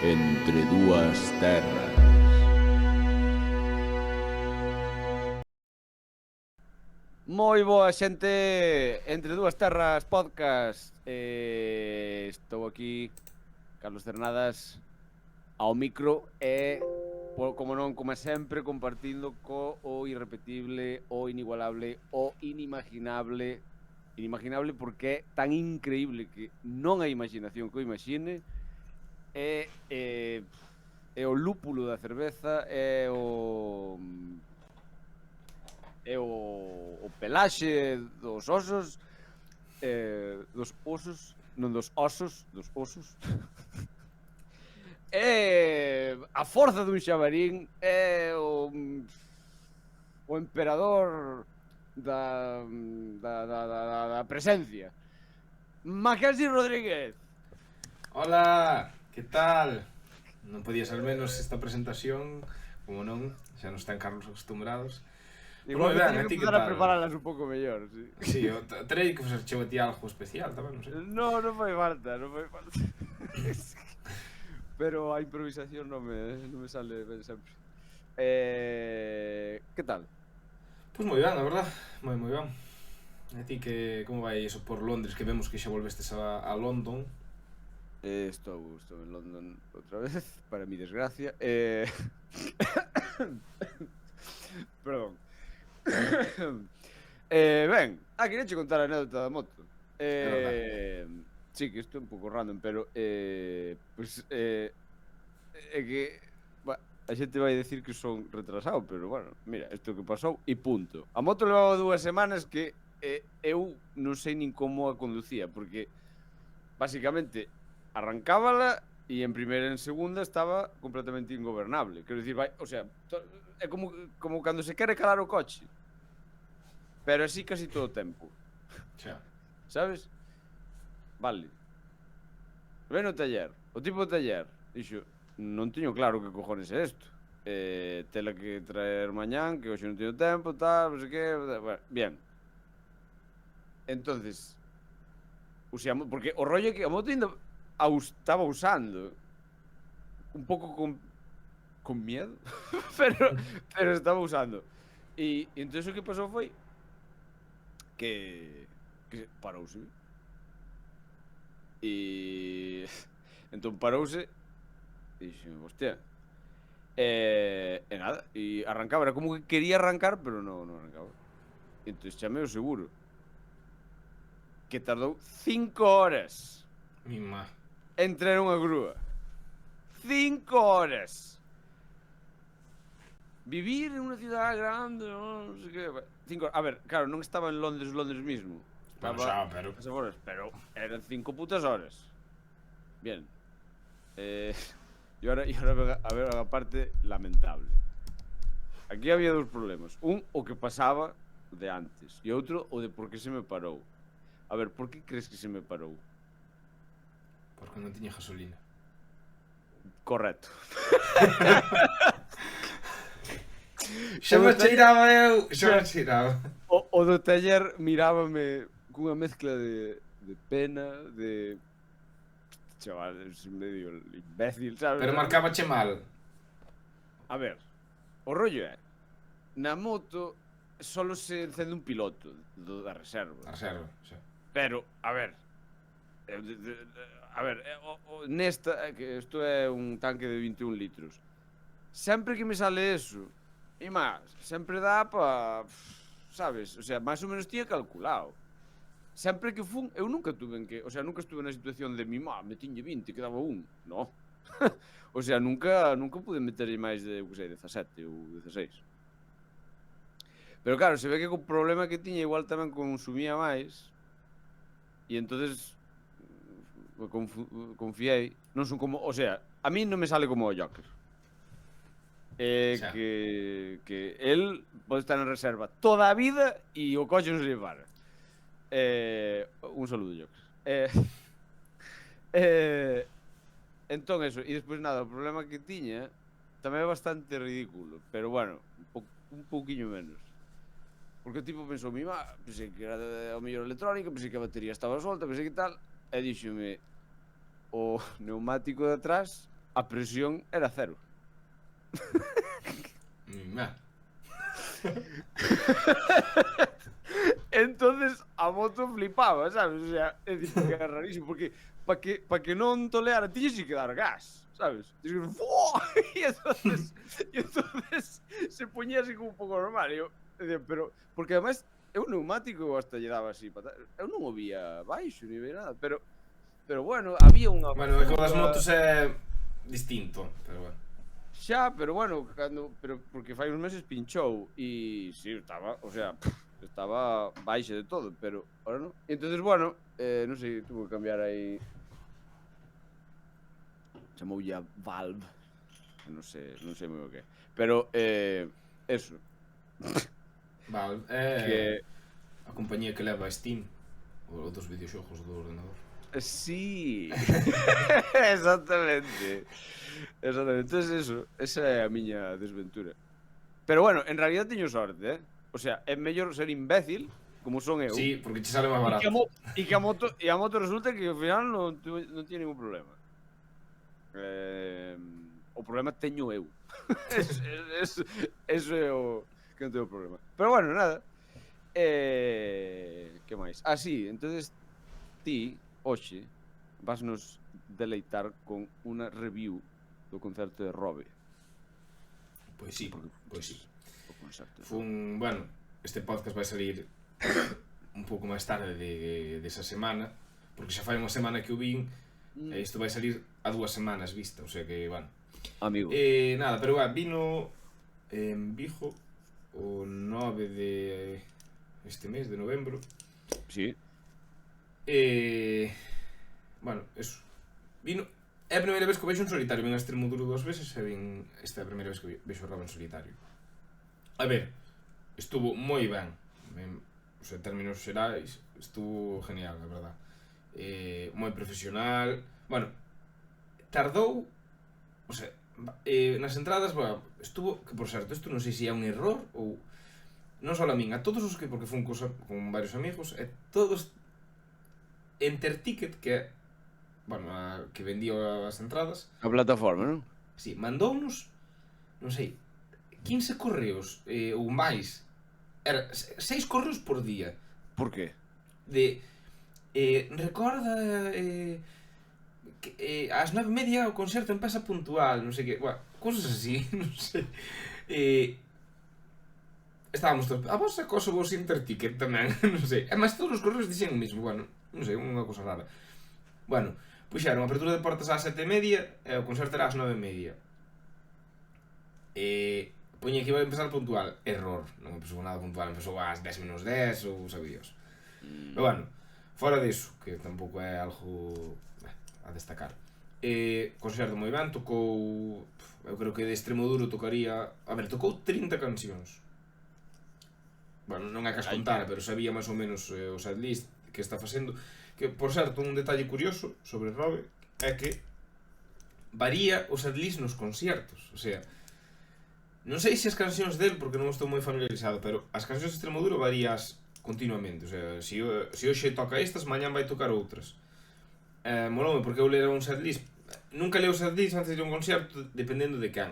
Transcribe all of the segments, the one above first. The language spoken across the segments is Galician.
Entre dúas terras. Moi boa xente, Entre dúas terras podcast. Estou aquí, Carlos Cernadas, ao micro e, como non, como sempre, compartindo co o irrepetible, o inigualable, o inimaginable. Inimaginable porque é tan increíble que non hai imaginación que o imagine. É o lúpulo da cerveza, é o pelaxe dos osos, dos osos, non dos osos, dos osos. É a forza dun xabarín, é o emperador da presencia. Mackenzie Rodríguez. Hola, que tal? Non podía ser menos esta presentación, como non, xa nos están Carlos acostumbrados. Igual Moi que ben, teño a que ti que empezar a tal? preparalas un pouco mellor, sí. Sí, terei que facer chego a ti algo especial, tamén, non sei. No, non fai falta, non fai falta. Pero a improvisación non me sale ben sempre. Que tal? Pois moi ben, a verdad, moi ben. A ti que, como vai eso por Londres, que vemos que xa volvestes a London? Estou en London outra vez, para mi desgracia. Perdón. Ben, queria che contar a anécdota da moto. É verdade. Sí, que isto é un pouco random, pero pois é que a xente vai dicir que son retrasado, pero bueno, mira, isto que pasou e punto. A moto levaba 2 semanas que eu non sei nin como a conducía, porque basicamente arrancábala e en primeira e en segunda estaba completamente ingobernable. Quero dicir, vai, o sea, é como cando se quere calar o coche. Pero así casi todo o tempo. Xa. Sabes? Vale. Ven no taller. O tipo de taller dixo, non teño claro que cojones é isto. Tela que traer mañán, que hoxe non teño tempo, tal, non sei que. Bueno, bien. Entonces, porque o rollo é que a moto ainda estaba usando un pouco con miedo, pero estaba usando. E entón o que pasou foi que parouse. E entón parouse e dixen, hostia. E nada, e arrancaba, era como que quería arrancar, pero non arrancaba. Entón chamei o seguro, que tardou 5 horas Mima. en traer unha grúa. 5 horas. Vivir en unha cidade grande, non sei que. 5 horas. A ver, claro, non estaba en Londres mismo. Bueno, Estaba xa, pero... as aforas, pero eran 5 putas horas. Bien. E ahora a ver a parte lamentable. Aquí había dous problemas. Un, o que pasaba de antes. E outro, o de por que se me parou. A ver, por que crees que se me parou? Porque non tiña gasolina. Correcto. Xa me cheiraba eu, xa me cheiraba. O do taller mirábame cunha mezcla de pena, de... Chaval, es medio imbécil, sabes? Pero marcaba che mal. A ver, o rollo é, na moto solo se encende un piloto da reserva. A reserva, xa. Pero, a ver, nesta, que isto é un tanque de 21 litros, sempre que me sale eso, e máis, sempre dá pa, sabes, o sea, máis ou menos tiña calculado. Sempre que fun, eu nunca tuve que, o sea, nunca estuve na situación de mi me tiñe 20, quedaba un, no. O sea, nunca pude meter máis de, que sei, 17 ou 16. Pero claro, se ve que o problema que tiña igual tamén consumía máis. E entonces confiei, non son como, o sea, a mí non me sale como o Joker. Que el pode estar en reserva toda a vida e o coche non se lle para. Un saludo, Joker. Entón eso, e despois nada, o problema que tiña tamén é bastante ridículo, pero bueno, un pouquiño menos. Porque o tipo pensou, pensei que era o mellor electrónico, pensei que a batería estaba solta, pensei que tal, e díxome, o neumático de atrás a presión era cero. Entonces a moto flipaba, sabes? O sea, é dicir, que era rarísimo, porque para que non toleara, tiñes que dar gas, sabes? Tiñes que... ¡Fua! E entonces se poñía así como un pouco normal. E eu, pero, porque además é un neumático hasta lle daba así, eu non o vía baixo, ni vía nada, pero bueno, había unha... Bueno, é que o das motos é distinto, pero bueno. Xa, pero bueno, pero porque fai uns meses pinchou e si, estaba, o sea, estaba baixa de todo, pero ahora non. E entonces, bueno, non sei, tuvo que cambiar aí. Chamoulle a Valve. Non sei moi o que. Pero, eso. Valve Que... a compañía que leva Steam, o dos videoxogos do ordenador. Sí. Exactamente. Entonces eso, esa é a miña desventura. Pero bueno, en realidad teño sorte, O sea, é mellor ser imbécil, como son eu. Sí, porque te sale máis barato. E que a moto resulta que ao final non tiene ningún problema. O problema teño eu. Eso é o que non teño problema. Pero bueno, nada. Que máis? Sí, entonces ti, hoxe, vasnos deleitar con unha review do concerto de Robe. Pois sí, pois sí. Bueno, este podcast vai salir un pouco máis tarde desa semana, porque xa fai unha semana que o vin, e isto vai salir a 2 semanas vista, o sea que, bueno. Amigo. Nada, pero vino en Vigo o 9 de este mes, de novembro. Sí. Bueno, eso. Vino... É a primeira vez que o vexo en solitario. Vin a Extremoduro 2 veces e vin... Esta é a primeira vez que vexo o Robe en solitario. A ver, estuvo moi ben. O sea, en términos xerais, estuvo genial, a verdad. Moi profesional. Bueno, tardou... O sea, nas entradas, bueno, estuvo... Que por certo, isto non sei se é un error ou... Non só a min, a todos os que... Porque fun con varios amigos, e todos... Enterticket, que é... Bueno, que vendía as entradas. A plataforma, non? Sí, mandounos, non sei, 15 correos ou máis. Era 6 correos por día. Por qué? De recorda que, ás 9:30 o concerto empeza puntual, non sei que, bueno, cousas así, non sei. Estábamos todos, a vos acoso vos Interticket tamén, non sei. E máis todos os correos dixen o mismo, bueno, non sei, unha cousa rara. Bueno, puxeron a apertura de portas ás 7:30 e o concerto era ás 9:30. Poñe que iba a empezar puntual. Error, non empezou nada puntual, empezou ás 10:10 ou sabe Dios. Pero bueno, fora disso, que tampouco é algo a destacar. Concerto moi ben, tocou... Eu creo que de Extremoduro tocaría... A ver, tocou 30 cancións. Bueno, non é que as contara, pero sabía máis ou menos o setlist que está facendo. Que, por certo, un detalle curioso sobre Robe é que varía o setlist nos conciertos. O sea, non sei se as cancións del, porque non estou moi familiarizado, pero as cancións de Extremoduro varías continuamente. O sea, se hoxe toca estas, mañán vai tocar outras. Moloume, porque eu lera un setlist. Nunca leo o setlist antes de un concerto, dependendo de quen.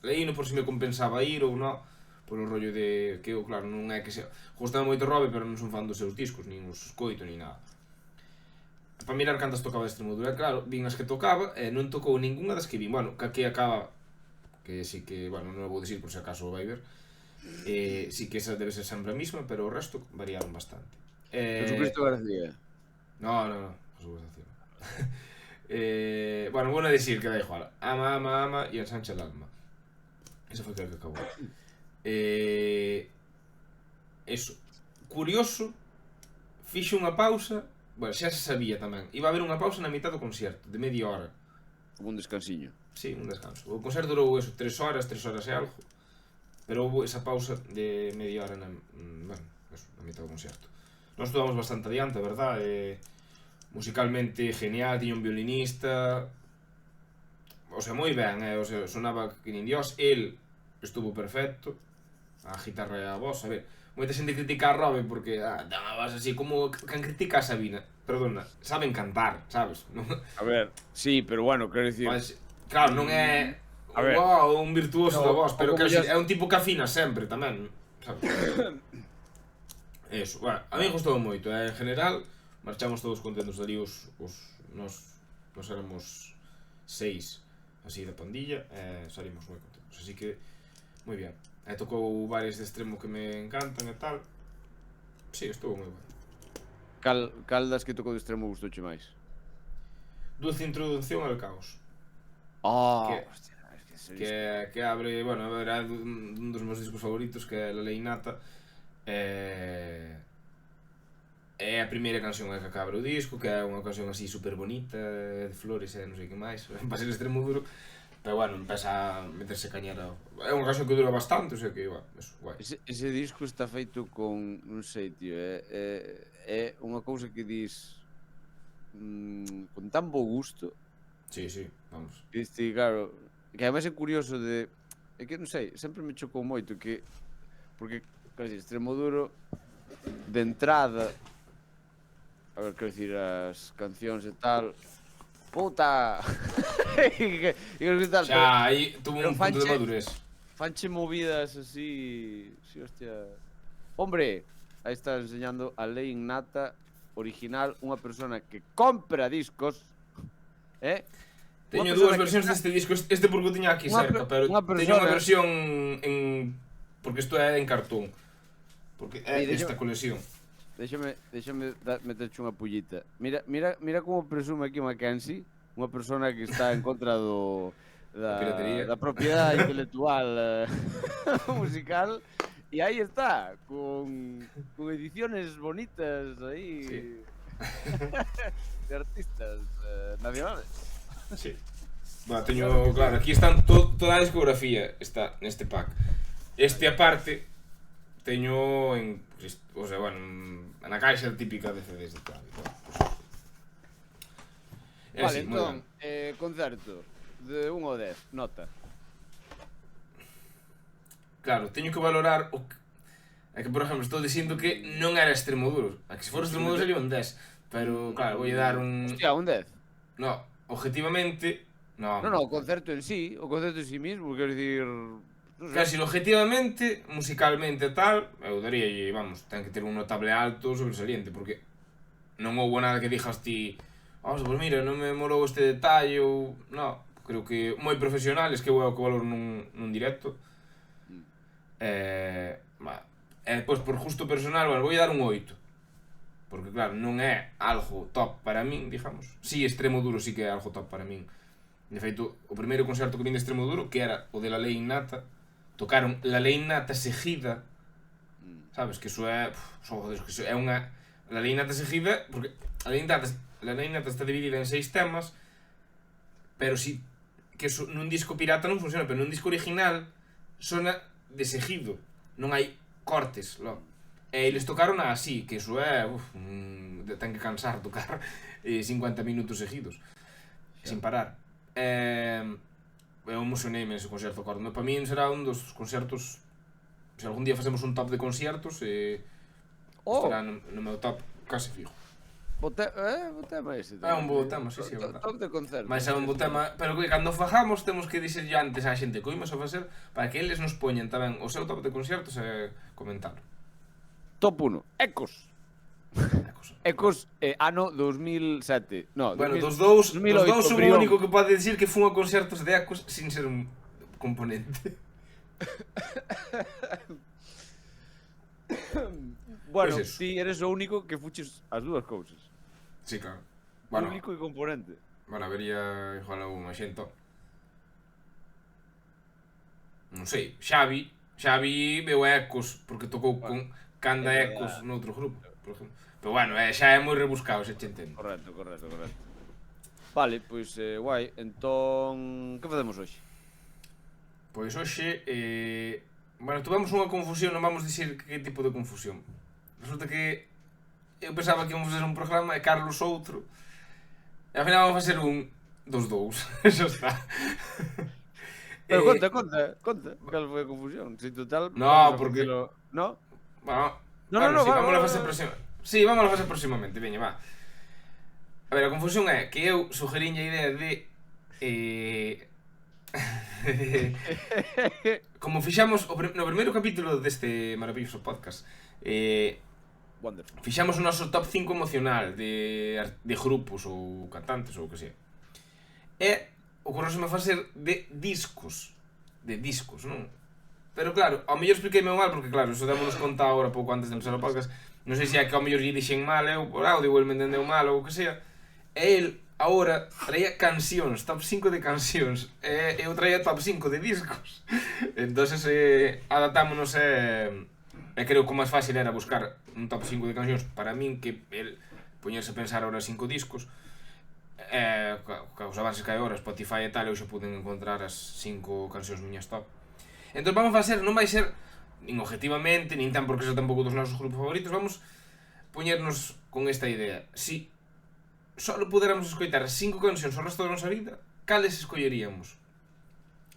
Leíno por se me compensaba ir ou non, por o rollo de que eu, claro, non é que sea... Gostaba moito Robe, pero non son fan dos seus discos, nin os escoito, nin nada. Para mirar cantas tocaba de Extremoduro, claro, vin as que tocaba e non tocou ninguna das que vin. Bueno, que acaba, que sí que, bueno, non o vou dicir por se acaso o vai ver, sí que esa debe ser sempre a mesma, pero o resto variaron bastante. Jesucristo García. No, Jesús García. Bueno, vou a decir que da igual. Ama e ensancha el alma. Esa foi que acabou. Eso, curioso, fixo unha pausa. Bueno, xa se sabía tamén. Iba a haber unha pausa na mitad do concerto, de media hora. Como un descansiño. Sí, un descanso. O concerto durou eso, 3 horas e algo. Pero houve esa pausa de media hora na mitad do concerto. Nós estuvamos bastante adiante, a verdad. Musicalmente genial, tiña un violinista. O sea, moi ben, o sea, sonaba que nin Dios. El estuvo perfecto. A guitarra e a voz, a ver. moita xente critica a Robe porque dá unha voz así como quen critica a Sabina. Perdona, saben cantar, sabes? A ver, sí, pero bueno, quero dicir... Claro, non é A ver. un virtuoso da voz, pero como quero dicir, ya- é un tipo que afina sempre tamén, sabes? Eso, bueno, a mí gustou moito, en general, marchamos todos contentos dali nos éramos 6 así da pandilla, salimos moi contentos, así que moi bien. Tocou bares de extremo que me encantan e tal. Sí, estuvo moi ben. Cal das que tocou de extremo gustouche máis? Dulce introducción ao caos. Ah, Que- hostia, es que ese disco- Que abre, bueno, a ver, é un dos meus discos favoritos, que é La Lei Nata. É a primeira canción que abre o disco, que é unha canción así super bonita, de flores e non sei que máis, para ser extremo duro. Pero bueno, empeza a meterse cañera. É unha canción que dura bastante, o sea que, bueno, eso, guai. Ese disco está feito con, non sei, tío, é unha cousa que dis con tan bo gusto, Sí, sí, vamos. que diste, claro, que ademais é curioso de, é que non sei, sempre me chocou moito que, porque, claro, Extremoduro, de entrada, a ver, quero dicir, as cancións e tal, puta, e que tal, Xa, aí tuvo pero un punto de fanche- madurez. fanche movidas así, sí, hostia. Hombre, aí está enseñando a lei innata original, unha persona que compra discos, Teño Unha dúas persona que versións está- deste disco, este porque o tiña aquí Unha cerca, per- pero unha teño unha persona- versión en... porque isto é en cartón. Porque é Mira, esta colección. Déxame meterche unha pullita. Mira como presume aquí Mackenzie, unha persona que está en contra piratería. da propiedade intelectual musical. E aí está, con ediciones bonitas aí Sí. de artistas nacionales. Sí. Va, teño, claro, aquí están toda a discografía está neste pack. Este aparte teño en, pues, o sea, bueno, na caixa típica de CDs de tal. É Vale, así, moi entón, ben. concerto de 1 ao 10, nota. Claro, teño que valorar o que... É que, por exemplo, estou dicindo que non era extremo duro. A que se for extremo duro sería un 10. Pero, claro, voulle dar un... Hostia, un 10. No, objetivamente... No, No, o concerto en sí mismo, quero dicir, non sei. Casi objetivamente, musicalmente e tal, eu daríalle, vamos, ten que ter un notable alto sobresaliente, porque non houbo nada que dixas ti, vamos, pois mira, non me molou este detalle ou... No, creo que moi profesionales que vou que valor nun directo. Pois por justo personal, bueno, vou dar un 8. Porque claro, non é algo top para min, digamos. Si, extremo duro sí que é algo top para min. De feito, o primeiro concerto que vin de extremo duro, que era o de La Lei Innata, tocaron La Lei Innata seguida, sabes, que iso é, joder, que iso é unha La Lei Innata seguida, porque La Lei Innata está dividida en 6 temas, pero si que eso, nun disco pirata non funciona, pero nun disco original sona de seguido, non hai cortes, logo. E eles tocaron así, que iso é, ten que cansar tocar 50 minutos seguidos, sin parar. Eu emocioneime ese concerto, acordo. Para min será un dos concertos, se algún día facemos un top de conciertos, estará no meu top casi fijo. Bo tema ese. É un bo tema, sí, sí, é verdad. Top de concerto. Mas é un bo tema, pero que cando fajamos temos que dixerlle antes á xente que oímos a facer para que eles nos poñen tamén o seu top de conciertos e comentarlo. Top 1, Ecos. Ecos, ano 2007. No, Bueno, 2000, dos dous son o Prión. único que pode dicir que fun a concertos de Ecos sin ser un componente. Bueno, Pois eso. ti eres o único que fuches as dúas cousas. Sí, claro. Bueno, Público e componente. bueno, habería igual unha xento. Non sei, Xavi veu a Ecos porque tocou con Canda Ecos noutro grupo, por exemplo. Pero bueno, xa é moi rebuscado, se che entendo. Correcto. Vale, pois guai. Entón, que facemos hoxe? Pois hoxe, bueno, tuvemos unha confusión, non vamos dicir que tipo de confusión. Resulta que eu pensaba que íbamos a facer un programa e Carlos outro. E ao final vamos a facer un dos dous. Eso está. Pero conta. Cal foi a confusión? Si total... No, vamos a porque- facelo, no? Bueno, No, bueno, no, sí, va, vamos a va, facer va. próxima. Sí, vamos a facer próximamente, veña, va. A ver, a confusión é que eu sugerín a idea de como fixamos no primeiro capítulo deste maravilloso podcast, Wonderful. fixamos o noso top 5 emocional de grupos ou cantantes ou o que sea. E ocorroseme facer de discos. De discos, non? Pero claro, ao mellor expliqueime mal porque claro, eso démonos conta agora pouco antes de empezar o podcast. Non sei se é que ao mellor lle dixen mal eu por audio ou el me entendeu mal ou o que sea. E el agora traía cancións, top 5 de cancións. E eu traía top 5 de discos. Entonces adaptámonos e creo que o máis fácil era buscar un top 5 de cancións para min que el poñerse a pensar ahora 5 discos. Os avances que hai agora, Spotify e tal, eu xa puden encontrar as 5 cancións miñas top. Entón vamos a ser, non vai ser nin objetivamente, nin tan porque ser tampouco dos nosos grupos favoritos, vamos poñernos con esta idea. Si só puderamos escoitar 5 cancións o resto da nosa vida, cales escolleríamos?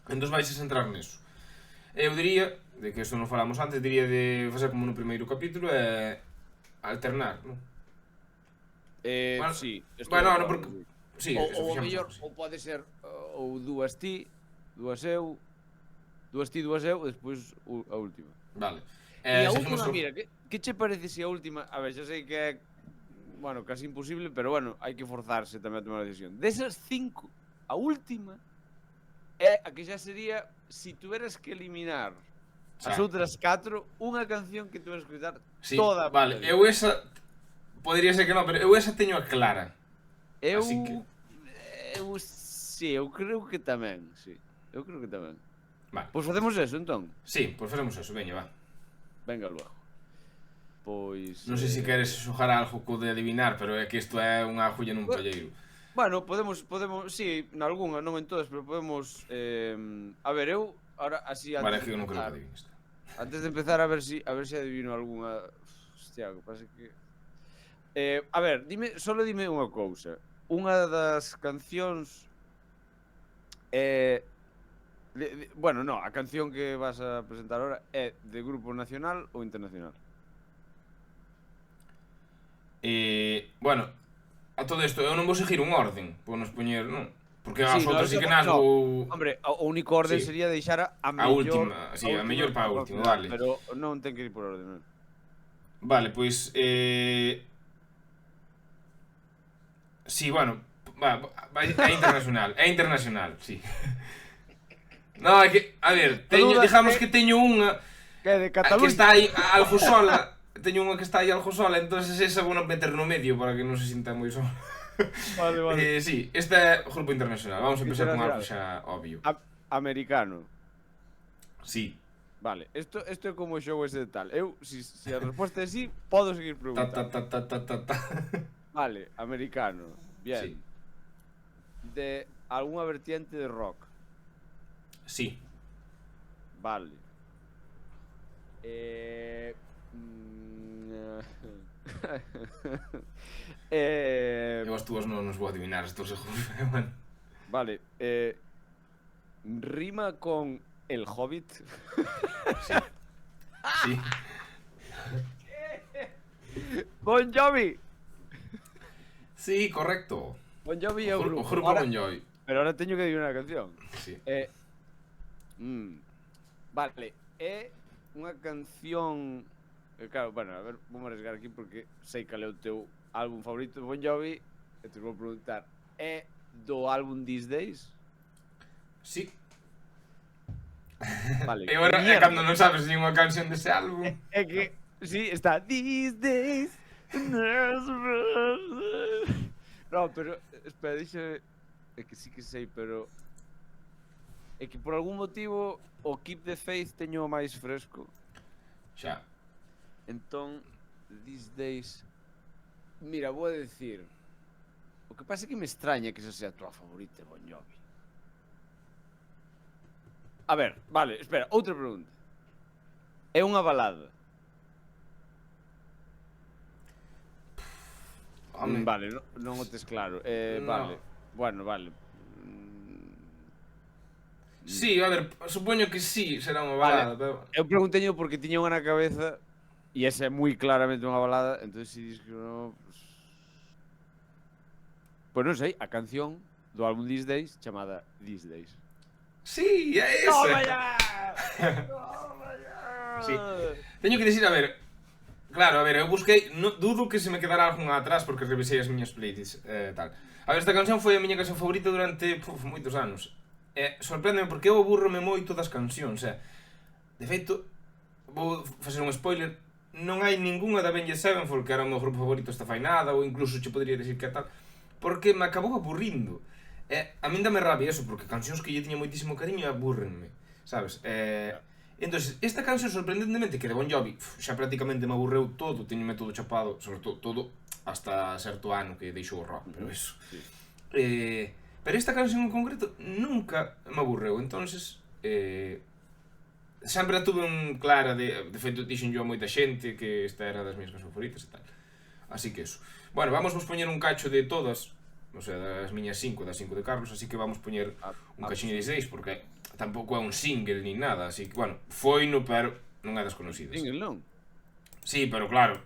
Entón vais a centrar neso. Eu diría, de que isto non falamos antes, diría de facer como no primeiro capítulo e alternar, non? Bueno, Sí. Bueno, non, porque... Sí, Ou eso o fixamos mellor, algo así. ou pode ser ou dúas ti, dúas eu, dúas ti, dúas eu, e despois a última. Vale. E a Seguimos última, mira, que che parece se a última, a ver, xa sei que é, bueno, casi imposible, pero bueno, hai que forzarse tamén a tomar a decisión. Desas 5, a última é a que xa sería si tuveras que eliminar as outras 4, unha canción que tuveras que escutar sí, toda a vale, vida. eu esa podría ser que non, pero eu esa teño a clara. Así que Sí, eu creo que tamén, sí. Eu creo que tamén. vale. Pois facemos eso, entón. Sí, pois facemos eso, veña, va. Venga logo. Pois... Non sei se queres xogar algo co de adivinar, pero é que isto é unha agulla nun palleiro. Bueno, podemos, sí, nalgúnha, non en todas, pero podemos... a ver, eu, ahora, así... Vale, é que eu non creo que adivines. Antes de empezar, a ver si adivino algunha... Hostia, que pasa que... a ver, solo dime unha cousa. Unha das cancións... bueno, no, a canción que vas a presentar ahora é de grupo nacional ou internacional? Bueno, a todo isto, eu non vou seguir un orden, por nos poñer, non? Porque as Sí, outras no, sí que nas vou... Hombre, o único orden Sí. sería deixar a A mellor... última, sí, a mellor para a última, vale. Pero non ten que ir por orden, non? Vale, pois... Sí, bueno, é internacional, sí. No, é que, a ver, digamos que teño unha Que de que Cataluña? está aí algo sola. Teño unha que está aí algo sola, entonces esa vou non meter no medio para que non se sinta moi sola. Vale. Sí, este é grupo internacional. Vamos a empezar con algo xa obvio. Americano. Sí. Vale, isto é como o xogo ese de tal. Eu, se a resposta é sí, podo seguir preguntando. Vale, americano. Bien. Sí. De algunha vertiente de rock. Sí. Vale. Eu as túas non nos vou adivinar, estou seguro. Bueno. Vale. Rima con El Hobbit. Sí. Sí. Bon Jovi. Sí, correcto. Bon Jovi é o grupo. O grupo Bon Jovi. Pero ahora teño que adivinar a canción. Sí. Vale, é unha canción... Claro, bueno, a ver, vamos a arriesgar aquí porque sei cal é o teu álbum favorito de Bon Jovi e te vou preguntar, é do álbum These Days? Sí. Vale. E agora é cando non sabes nin unha canción dese álbum. É que, sí, está These Days. No, pero, espera, deixa... É que sí que sei, pero... É que por algún motivo o Keep the Faith teño máis fresco. Xa. Entón, These Days... Mira, vou a decir... O que pasa é que me extraña que esa sea a tua favorita, Bon Jovi. A ver, vale, espera, outra pregunta. É unha balada? Vale, non o tes claro. No. Vale, bueno, vale. Sí, a ver, supoño que sí, será unha balada, pero... Eu pregunteño porque tiña unha na cabeza E esa é moi claramente unha balada, entonces se dis que non... Pois non sei, a canción do álbum These Days chamada These Days. Sí, é esa. Toma ya! Toma ya! Sí. Teño que dicir, a ver, claro, a ver, eu busquei, dudo que se me quedara algunha atrás porque revisei as miñas playlists tal. A ver, esta canción foi a miña canción favorita durante moitos anos. Sorpréndeme porque eu aburrome moito das cancións, de feito, vou facer un spoiler, non hai ningunha da Avenged Sevenfold, que era o meu grupo favorito, esta fai nada, ou incluso che podría decir que tal, porque me acabou aburrindo. A min dame rabia eso, porque cancións que lle tiña moitísimo cariño aburrenme, sabes? Entonces, esta canción sorprendentemente que de Bon Jovi xa prácticamente me aburreu todo, teñome todo chapado, sobre todo hasta certo ano que deixou o rock, pero eso. Pero esta canción en concreto nunca me aburreu, entonces sempre a tuve un clara de feito dixen yo a moita xente que esta era das miñas cancións favoritas e tal. Así que eso. Bueno, vamos poñer un cacho de todas, o sea, das miñas 5, das 5 de Carlos, así que vamos poñer un cachiño de 6 porque tampouco é un single ni nada, así que, bueno, foino, pero non é das conocidas. Single non? Sí, pero claro,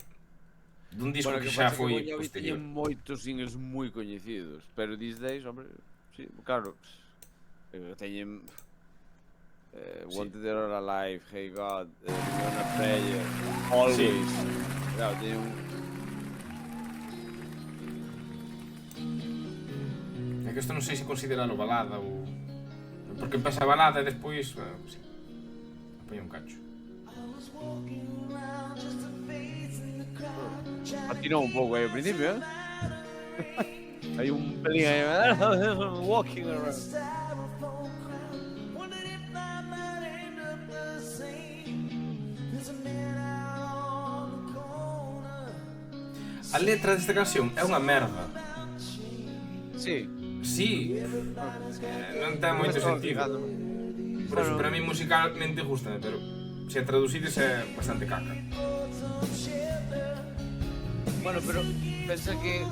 dun disco Bueno, que xa foi posterior. posterior. Tiñen moitos singles moi coñecidos, pero These Days, hombre, sí, claro, teñen Wanted Dead or Alive, Hey God, Living on a Prayer, Always. Sí. Claro, teñen un... É que isto non sei se consideralo balada ou... Porque empeza a balada e despois... sí. Poño un cacho. Patinó un pouco aí ao principio, Hai un pelín aí, walking around. A letra desta canción é unha merda. Sí. Sí, non ten moito sentido. Por eso, para mí musicalmente gustame, pero se a traducides é bastante caca. Bueno, pero pensa que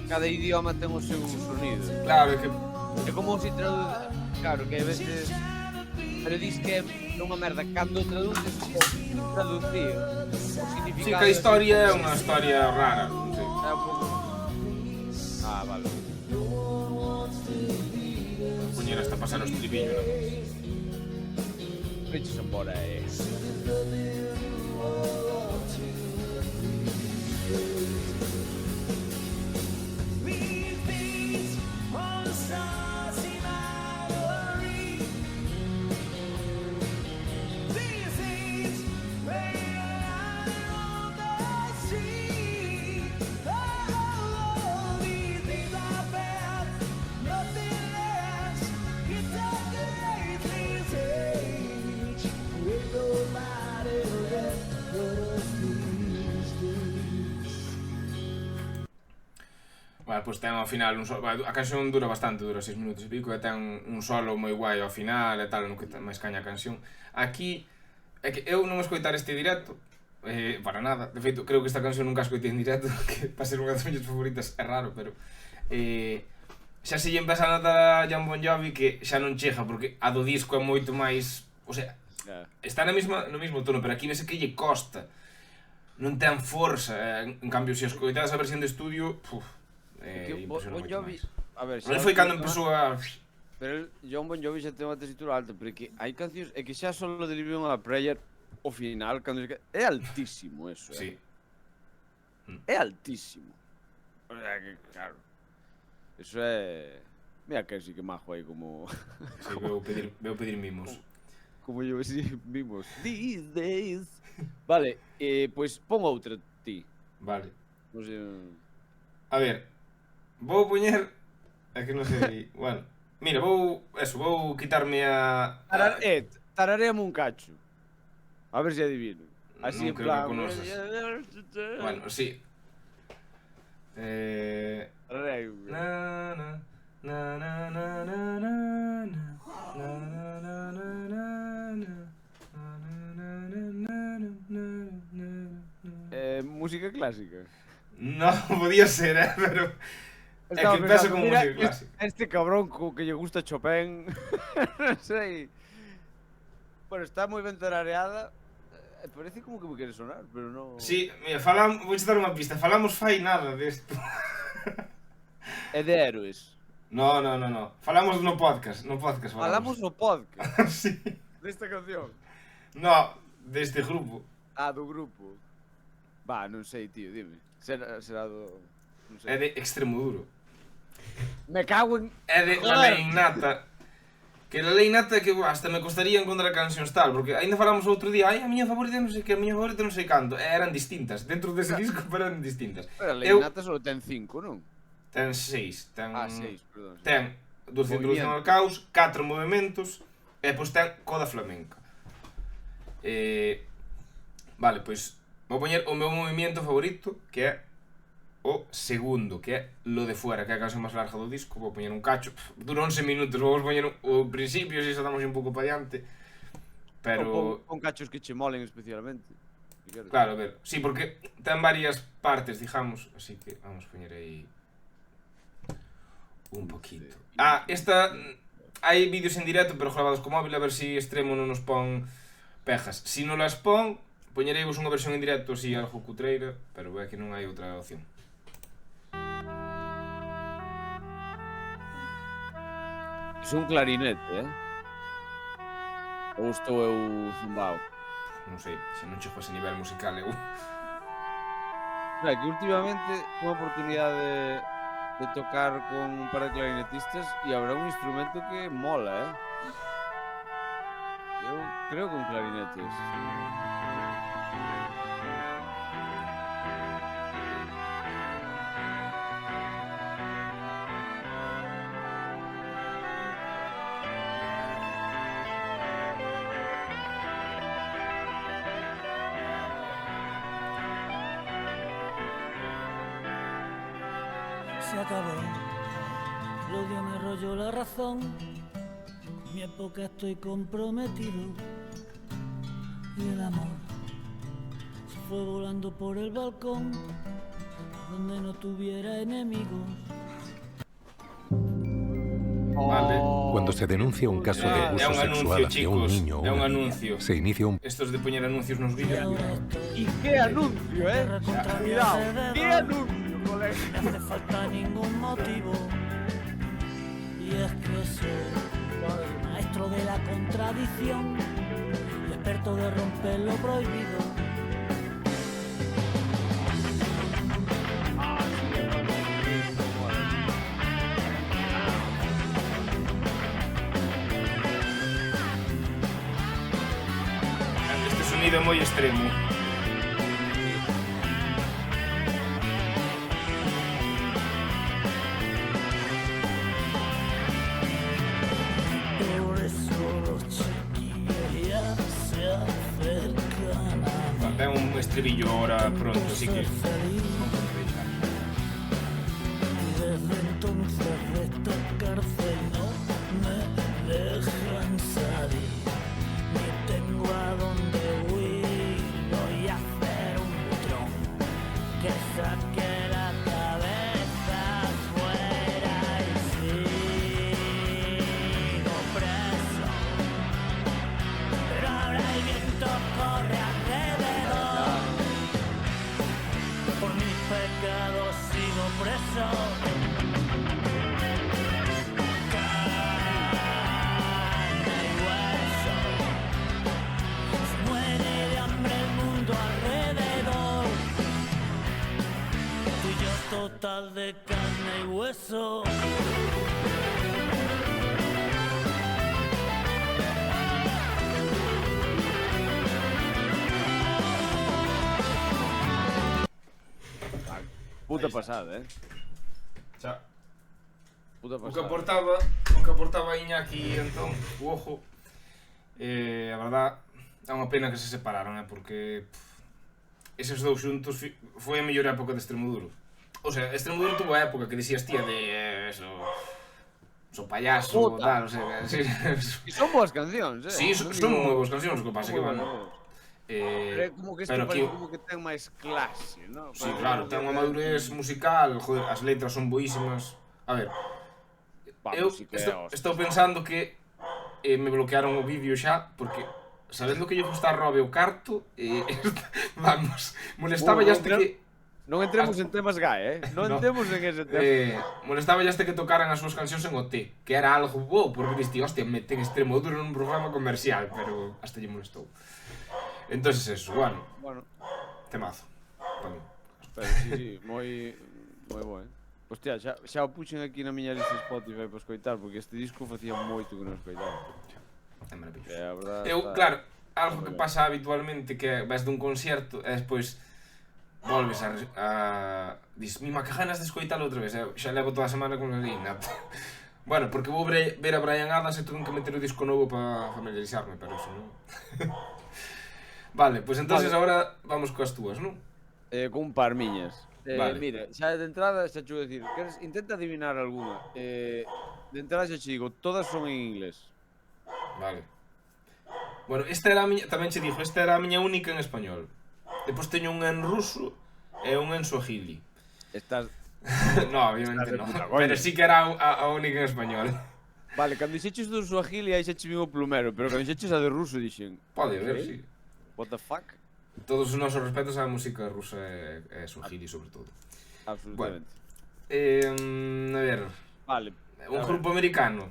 cada idioma ten o seu sonido. Claro, é que... É como se traduce... Claro, que a veces... Pero dis que é unha merda cando traduces o traducir o significado... Sí, que a historia é unha historia rara, non sei. É un pouco... Ah, vale. Poñer hasta pasar o estribillo, non? Peches embora, Vale, pois ten ao final un solo... A canción dura bastante, dura 6 minutos e pico, e ten un solo moi guai ao final e tal, no que máis caña a canción. Aquí, é que eu non escoitar este directo, para nada. De feito, creo que esta canción nunca escoitei en directo, que para ser unha das miñas favoritas é raro, pero... xa se lle empeza a notar a Jon Bon Jovi que xa non chega, porque a do disco é moito máis... O sea, está no mesmo tono, pero aquí vese que lle costa. Non ten forza, en cambio, se escoitadas a versión de estudio... Bon Jovi, a ver, xa foi cando empezou a... Pero Jon Bon Jovi xa ten unha tesitura alta, porque hai cancións, é que xa solo de Living on a Prayer o final, cando é altísimo eso, Sí. É altísimo. O sea, que claro. Eso é... Mira que sí que majo aí como... Sí, veo pedir mimos. Como yo sí, mimos. These days. Vale, pois pon outra ti. Vale. Non sei... A ver, vou poñer... É que non sei... Bueno, mira, vou quitarme a... Tarareame un cacho. A ver se adivino. Así Non en creo plan... que conoces. Bueno, sí. Tarareame. Na, na, na, na, na, na, na, na, na, na, na, na, na. Música clásica. No, podía ser, pero... É que penso como música clásica. Este cabrón que lle gusta Chopin. Non sei. Bueno, está moi ben tarareada. Parece como que me quere sonar, pero no... Sí, mira, vou dar unha pista. Falamos fai nada desto. É de Héroes. No. Falamos no podcast. Falamos no podcast Sí. desta canción. No, deste grupo. Ah, do grupo. Va, non sei, tío, dime. Será do... Non sei. É de Extremoduro. Me cago en... É de La Lei Nata. Que La Lei Nata que hasta me costaría encontrar cancións tal, porque ainda falamos outro día, a miña favorita non sei que, a miña favorita non sei canto, e eran distintas, dentro dese disco pero eran distintas. Pero a Leinata só ten 5, non? Ten 6, ten... Ah, 6, perdón. Ten 2 introducción ao caos, 4 movimentos, e pois ten coda flamenca. Vale, pois vou poñer o meu movimento favorito, que é o segundo, que é Lo de Fuera, que é a canción máis larga do disco. Vou poñer un cacho, dura 11 minutos, vou poñer o principio, se estamos un pouco pa diante. Pero... Con cachos que che molen especialmente. Claro, a ver, sí, porque ten varias partes, digamos, así que vamos poñer aí un poquito. Ah, esta... Hai vídeos en directo, pero grabados con móvil, a ver si Extremo non nos pon pejas. Si non las pon, poñereivos unha versión en directo así algo cutreira, pero é que non hai outra opción. É un clarinete, Ou estou eu zumbao? Non sei, se non chego a ese nivel musical eu... É que últimamente unha oportunidade de tocar con un par de clarinetistas e habrá un instrumento que mola, Eu creo con clarinetes. Se acabó, el odio me rolló la razón, con mi época estoy comprometido y el amor se fue volando por el balcón donde no tuviera enemigos. Vale. Cuando se denuncia un caso de abuso sexual hacia un niño o é un una niña, anuncio. se inicia un Estos de poñer anuncios nos vídeos. E que anuncio, Cuidado, que anuncio, colega. No hace falta ningún motivo y es que soy maestro de la contradicción y experto de romper lo prohibido. Este sonido é moi extremo. Por eso los chiquillos ya se acercan a mí. Ten un estribillo ahora pronto, así que... Y desde entonces de esta cárcel no me dejan salir. Ni tengo a dónde huir, voy a hacer un tron que saque la cabeza afuera y sigo preso. Pero ahora el viento corre alrededor, por mis pecados sigo preso. Total de carne y hueso. Puta pasada, Xa. Puta O que pasada. aportaba Iñaki entón, o ojo, a verdad, é unha pena que se separaron, porque eses dous xuntos foi a mellor época de Extremoduro. O sea, Extremoduro tuvo a época que dicías tía de eso, so payaso, Puta. tal, o sea, sí, E son boas cancións, sí, son moi boas cancións, o que pasa que, bueno, Pero é como que este pero aquí, parece como que ten máis clase, ¿no? sí, claro, ten unha madurez musical, joder, as letras son boísimas. A ver, eu estou pensando que me bloquearon o vídeo xa, porque sabendo que lle gusta a Robe o carto, vamos, molestaba hasta que... Non entremos en temas gay, Non entremos en ese tema. Molestaba hasta que tocaran as súas cancións en OT, que era algo bo, porque diste, hostia, meten Extremoduro nun programa comercial, pero hasta lle molestou. Entonces eso, bueno, temazo, para mí. Pero sí, moi bo, Hostia, xa o puxen aquí na miña lista de Spotify para escoitar, porque este disco facía moito que non escoitaba. É maravilloso. A verdade Claro, algo que pasa habitualmente que ves dun concierto e despois volves a dis, mima, que ganas de escoitalo outra vez, xa levo toda a semana con el innato. Bueno, porque vou ver a Bryan Adams e tuve que meter o disco novo para familiarizarme, pero eso non. Vale, pois entonces agora vamos coas túas, non? Con un par miñas. Vale. Mira, xa de entrada xa te vou decir, intenta adivinar alguna. De entrada xa te digo, todas son en inglés. Vale. Bueno, esta era a miña, tamén che dixo, esta era a miña única en español. Depois teño unha en ruso e unha en suajili. Estás... No, obviamente non. Pero sí que era a única en español. Vale, cando dixeches do suajili aí xa che vin o plumero, pero cando dixeches a de ruso dixen... Pode ver, sí. What the fuck? Todos os nosos respetos á música rusa e suajili, sobre todo. Absolutamente. A ver... Vale. Un grupo americano.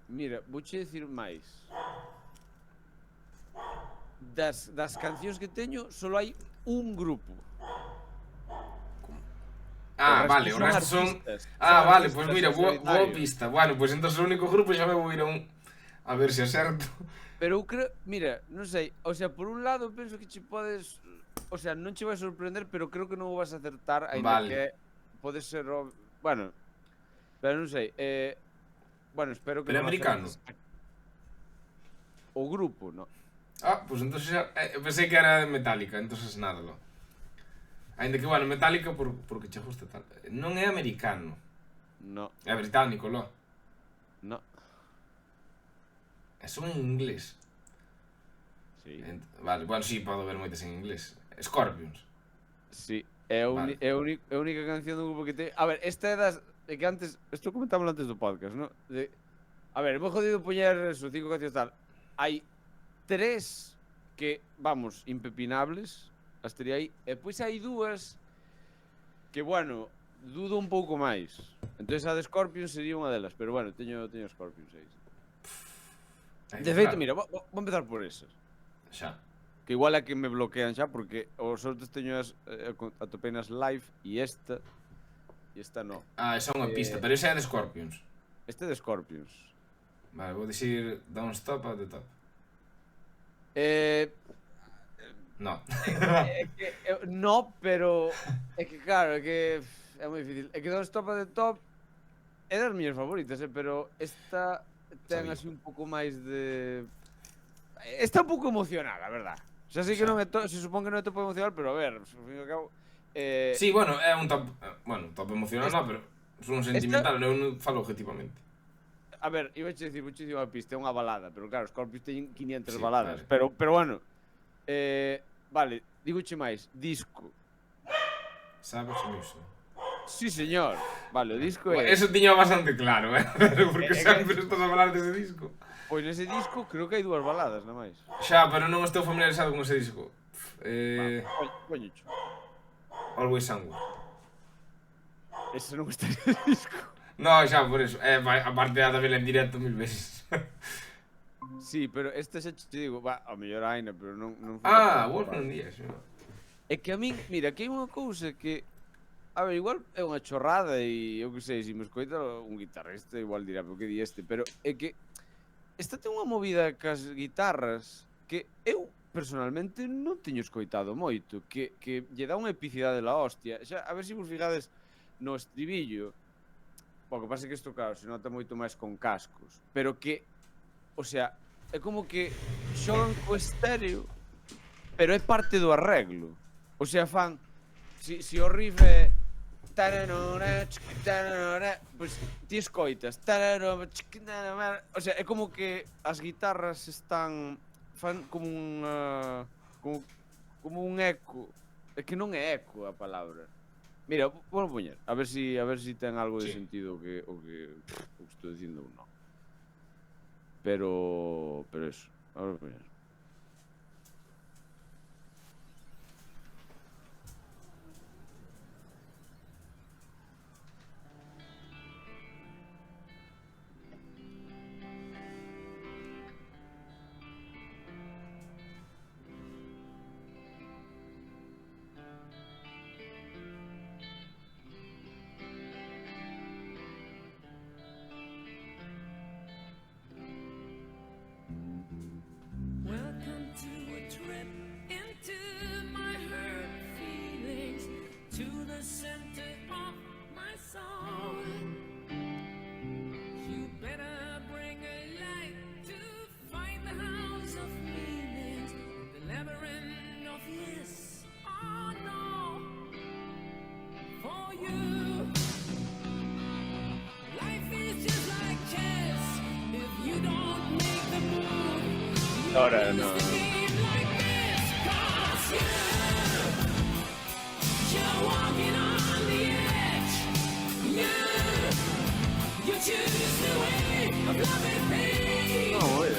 Mira, vouche dicir máis. Das cancións que teño, solo hai un grupo. Vale, o resto son... Vale, pois mira, boa pista. Bueno, pois entonces o único grupo xa me vou ir a ver se acerto. Pero eu creo, mira, non sei, o sea, por un lado penso que che podes, o sea, non che vai sorprender, pero creo que non o vas a acertar, ainda que pode ser, bueno, pero non sei, bueno, espero que pero non americano. O grupo, no. Pois entonces xa, pensei que era Metallica, entonces nada, lo. Ainda que, bueno, Metallica porque che gusta tal. Non é americano. No. É británico, lo. No. Son en inglés. Sí. Vale, bueno, sí, podo ver moitas en inglés. Scorpions. Sí, é a única canción do grupo que te... A ver, esta é das... É que antes... Isto comentámoslo antes do podcast, ¿no? A ver, hemos jodido poñer eso, 5 cancións tal. Hai 3 que, vamos, impepinables. As tería aí. E pois hai 2 que, bueno, dudo un pouco máis. Entonces a de Scorpions sería unha delas. Pero, bueno, teño Scorpions aí. De feito, mira, vou empezar por esas. Xa. Que igual é que me bloquean xa, porque os outros teño atopei nas live e esta no. Esa é unha pista, pero esa é de Scorpions. Este é de Scorpions. Vale, vou dicir Don't Stop at the Top. No. No, pero é que claro, é que é moi difícil. É que Don't Stop at the Top é das miñas favoritas, pero esta ten así un pouco máis de... Está un pouco emocional, a verdad. Xa sei que non é se supón que non é top emocional, pero a ver, ao fin e ao cabo... Sí, bueno, é un top... Bueno, top emocional non, pero son sentimental, non falo objetivamente. A ver, iba a dicir unha pista, é unha balada, pero claro, Scorpions teñen 500 sí, baladas, vale. pero bueno. Vale, digoche máis, disco. Sabes iso? Sí, señor. Vale, o disco é... Eso tiño bastante claro, porque sempre estás a falar dese disco. Pois nese disco creo que hai 2 baladas, non máis. Xa, pero non estou familiarizado con ese disco. Coñocho. Always Somewhere. Ese non está nese disco. No, xa, por eso. Aparte de vela en directo 1000 veces. Sí, pero este xa te digo, a mellor aina, pero non... Wolf non días, xa. É que a min, mira, que hai unha cousa que... A ver, igual é unha chorrada e eu que sei, se me escoita un guitarrista igual dirá, pero que di este, pero é que esta ten unha movida cas guitarras que eu personalmente non teño escoitado moito, que lle dá unha epicidade la hostia. Xa, a ver se vos fijades no estribillo, o que pasa é que isto, claro, se nota moito máis con cascos, pero que, o sea, é como que xogan co estéreo, pero é parte do arreglo. O sea, fan, se o riff é... Pois ti escoitas. O sea, é como que as guitarras están... Fan como unha... Como un eco. É que non é eco a palabra. Mira, vou poñer, a ver si ten algo de sentido o que estou dicindo ou non. Pero eso, ahora voy a ver. Welcome to a trip into my hurt feelings, to the center of my soul. You better bring a light to find the house of meanings, the labyrinth of yes or no. For you, life is just like chess. If you don't make the move, Ahora no. No, oye.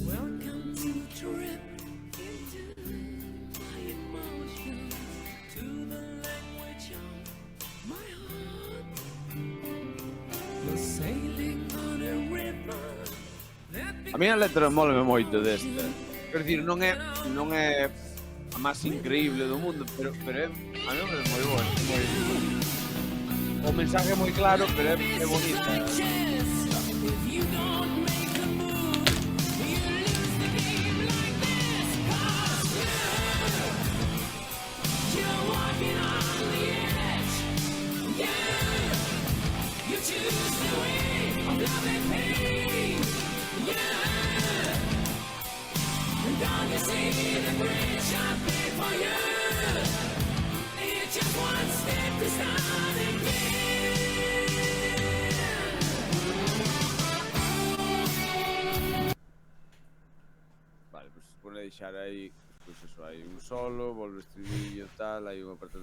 Welcome to a trip into my emotions, to the language of my heart. We're sailing on a river that A mí a letra moleme moito desta. Quer dicir, non é a máis increíble do mundo, pero é, a mí é moi boa. O mensaje é moi claro, pero é bonita. If you don't make a move, you lose the game like this. 'Cause you're walking on the edge. Yeah, you choose the way of love and pain. Yeah, and don't you see the bridge I paid for you? It's just one step to start again. Vale, pues se pone a deixar aí, pues eso, hai un solo, volve o estribillo, tal, hai unha parte...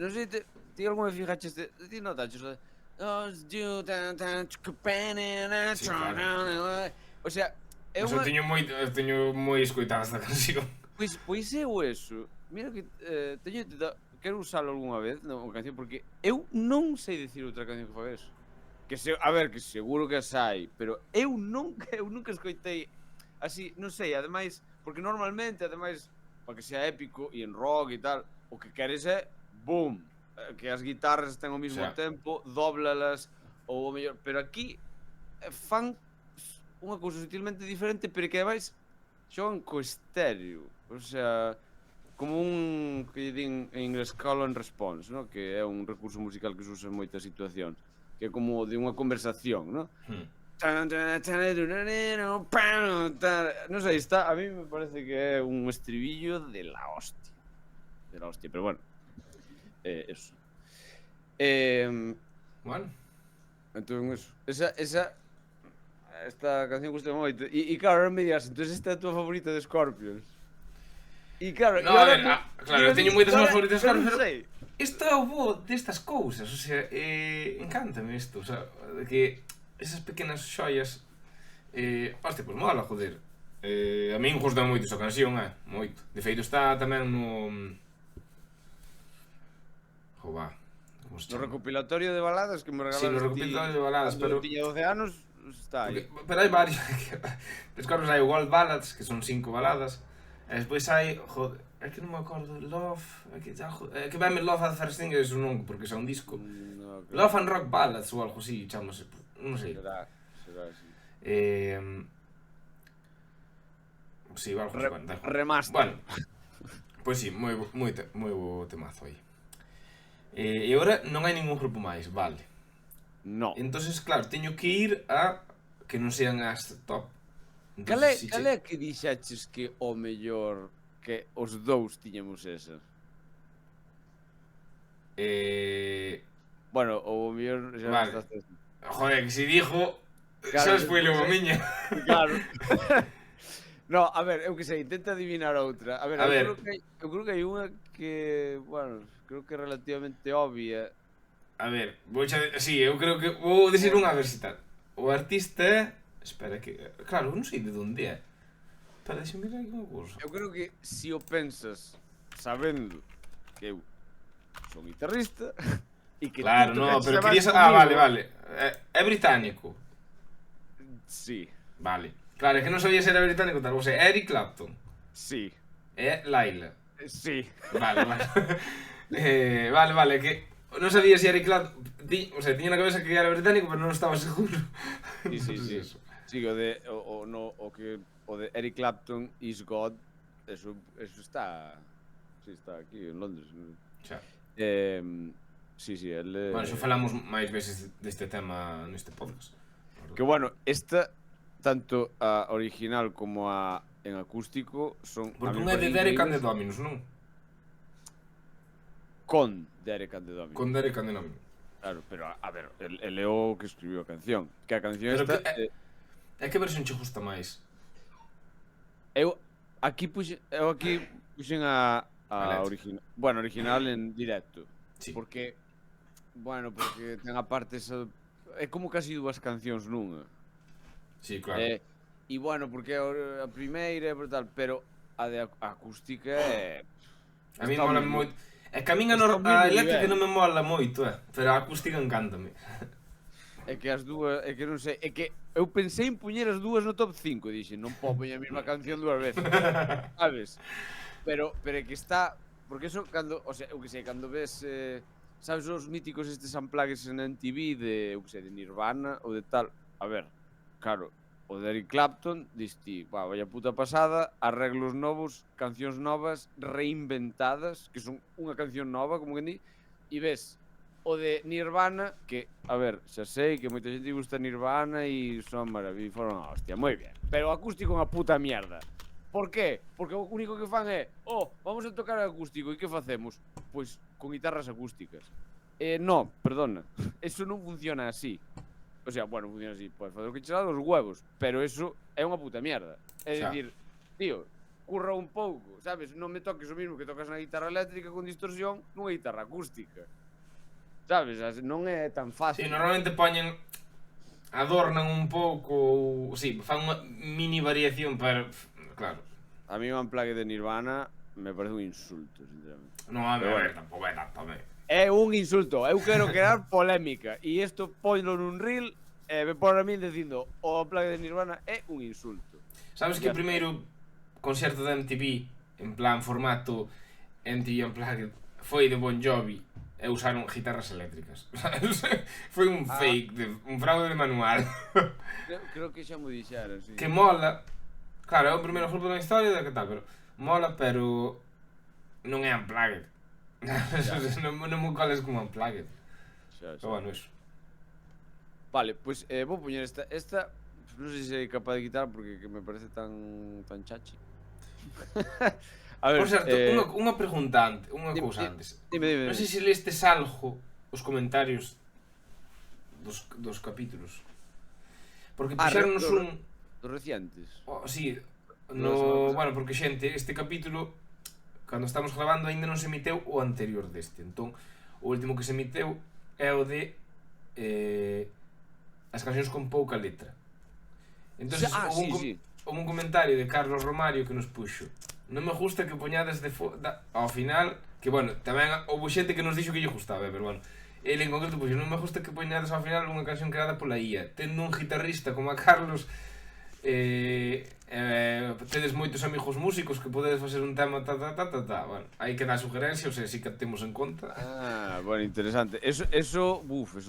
Non sei, ti alguna vez fijaches, ti notaches, o sea, é Eu unha... teño moi escoitada esta canción. Pois eu eso, mira que teño intentado, quero usalo algunha vez na canción, porque eu non sei dicir outra canción que faga eso. Que a ver, que seguro que as hai, pero eu nunca escoitei así, non sei, ademais, porque normalmente, ademais, para que sea épico e en rock e tal, o que queres é, boom, que as guitarras estén ao mesmo tempo, dóblalas, ou o mellor, pero aquí fan unha cousa sutilmente diferente, pero que ademais xogan co estéreo, o sea, como un, que din en inglés, call and response, ¿no? Que é un recurso musical que se usa en moitas situacións, que é como de unha conversación, ¿no? Non sei, está, a mí me parece que é un estribillo de la hostia. De la hostia, pero bueno. Eso. Bueno. Entón, eso. Esta canción gusta moito. E claro, me digas, entón esta é a tua favorita de Scorpions. E claro, no, a ver, claro, eu teño moitas máis favoritas, claro, pero sei. Isto é o bo destas cousas, o sea, encántame isto, o sea, que esas pequenas xoias, hostia, pois mola, joder. A min gusta moito esa canción, moito. De feito está tamén no... Jova, como se No chama? recopilatorio de baladas que me regalaste. Sí, no recopilatorio de baladas, pero... Tiña 12 anos, está aí. Pero hai varios. Descobres hai o Gold Ballads, que son 5 baladas. E despois hai, joder, é que non me acordo, Love, que vai me Love at First Thing, é un non, porque é un disco. No, okay. Love and Rock Ballads ou algo así, chamase, non sei. Será así. Sí, algo así, bueno, da igual. Remaster. Bueno, pois sí, moi bo temazo aí. E agora non hai ningún grupo máis, vale. No. Entonces, claro, teño que ir a que non sean as top. Cal é que dixaches que o mellor que os dous tiñamos esa. Bueno, o mellor xa Vale. non estás... Joder, que si dijo... Claro, Xa spoileu a miña. Claro. No, a ver, eu que sei, intenta adivinar outra. A ver, A eu ver. creo que hai unha que, bueno, creo que é relativamente obvia. A ver, sí, eu creo que vou dicir unha a ver se tal. O artista é... Espera que... Claro, non sei de onde é. Espera, deixa-me mirar aquí unha cousa. Eu creo que se o pensas sabendo que eu son guitarrista e que Claro, ti no, tocaches pero además querías... comigo, vale, vale. É británico. Sí, Vale. Claro, é que non sabía se era británico tal. O sea, Eric Clapton. sí, É Laila. sí. Vale, vale. Vale, que non sabía se Eric Clapton... O sea, tiña na cabeza que era británico, pero non estaba seguro. Sí, sí, sí. Eso. Sí, o de o de Eric Clapton is God, eso está aquí en Londres. Xa. Sí, ele Bueno, xa falamos máis veces deste tema neste podcast. que bueno, esta tanto a original como a en acústico son Porque a mí non é de me Derek and parecen the Dominos, non? con Derek and the Dominos. Con Derek and the Dominos. Claro, pero a ver, el é o que escribiu a canción. Que a canción Pero esta que é que versión che gusta máis? eu aquí puxen a A letra. original. Bueno, original en directo. Sí. Porque porque ten a parte esa é como casi dúas cancións nunha. Sí, claro. E bueno, porque a primeira é brutal, pero a de acústica é A mí está mola moi- moito. É que a min a está moi no eléctrica nivel. non me mola moito, pero a acústica encántame. É que as dúas, é que non sei, é que eu pensei en puñer as dúas no top 5, dixen, non podo poñer a mesma canción dúas veces. Sabes? Pero é que está, porque eso cando, o sea, eu que sei, cando ves sabes os míticos estes unplugged en MTV de, eu que sei, de Nirvana ou de tal. A ver, claro, o de Eric Clapton, diste, vaya puta pasada, arreglos novos, cancións novas, reinventadas, que son unha canción nova, como que di, e ves o de Nirvana, que, a ver, xa sei que moita xente gusta Nirvana e son maravillosos, foron a hostia, moi ben, pero o acústico é unha puta mierda. Por qué? Porque o único que fan é, vamos a tocar acústico, e que facemos? Pois con guitarras acústicas. No, perdona, eso non funciona así. O sea, bueno, funciona así, podes facer o que che dá dos huevos, pero eso é unha puta mierda. É Xa. dicir, tío, curra un pouco, sabes? Non me toques o mismo que tocas na guitarra eléctrica con distorsión nunha guitarra acústica. Sabes? Non é tan fácil. Sí, normalmente poñen adornan un pouco ou sí, fan unha mini variación para claro. A mí o unplugged de Nirvana me parece un insulto, sinceramente. No, a Pero ver, bueno. tampouco é tanto, a ver. É un insulto, eu quero crear polémica e isto ponlo nun reel e me pon a min dicindo o unplugged de Nirvana é un insulto. Sabes que o primeiro concerto da MTV en plan formato MTV Unplugged foi de Bon Jovi e usaron guitarras eléctricas. Foi un fake, un fraude de manual. Creo que xa mo dixeron, sí. Que mola. Claro, é o primeiro grupo da historia de que tal, pero mola, pero non é Unplugged. non me coles como Unplugged. Xa. Pero bueno, eso. Vale, pois vou poñer esta non sei se é capaz de quitar porque que me parece tan chachi. A ver, Por certo, unha pregunta antes, unha cousa antes. Dime. Non sei se lestes algo os comentarios dos capítulos. Porque puxeronnos un... Dos recientes. Sí, no, bueno, porque xente, este capítulo cando estamos grabando aínda non se emiteu o anterior deste. Entón, o último que se emiteu é o de as cancións con pouca letra. Entón, sí. houve un comentario de Carlos Romario que nos puxo: non me gusta que poñades ao final, que bueno, tamén houve xente que nos dixo que lle gustaba, pero bueno, ele en concreto puxo: non me gusta que poñades ao final unha canción creada pola IA, tendo un guitarrista como a Carlos, tedes moitos amigos músicos que podedes facer un tema bueno, hai que dar sugerencias, ou sea, si que temos en conta. Bueno, interesante. Eso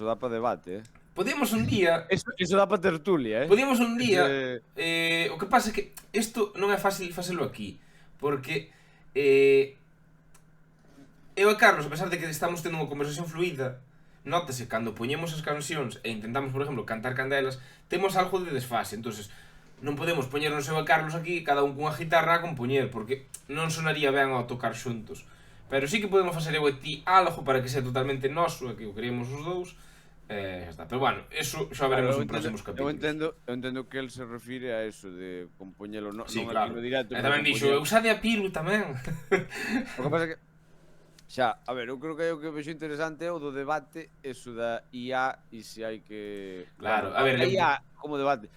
dá para debate, Podíamos un día, Eso dá para tertulia, podíamos un día, o que pasa é que isto non é fácil facelo aquí, porque eu e Carlos, a pesar de que estamos tendo unha conversación fluida, nótase cando poñemos as cancións e intentamos, por exemplo, cantar candelas, temos algo de desfase. Entonces, non podemos poñernos eu e Carlos aquí, cada un cunha guitarra a compoñer, porque non sonaría ben ao tocar xuntos. Pero sí que podemos facer eu e ti algo para que sea totalmente noso, e que o creemos os dous, xa está. Pero bueno, eso xa veremos en próximos capítulos. Eu entendo que el se refire a eso de compoñelo Sí, non claro. aquí no directo. E tamén dixo, eu xa de a pilu tamén. O que pasa é que xa, a ver, eu creo que o que vexo interesante é o do debate, eso da IA e se hai que... Claro, bueno, a ver, a IA como debate.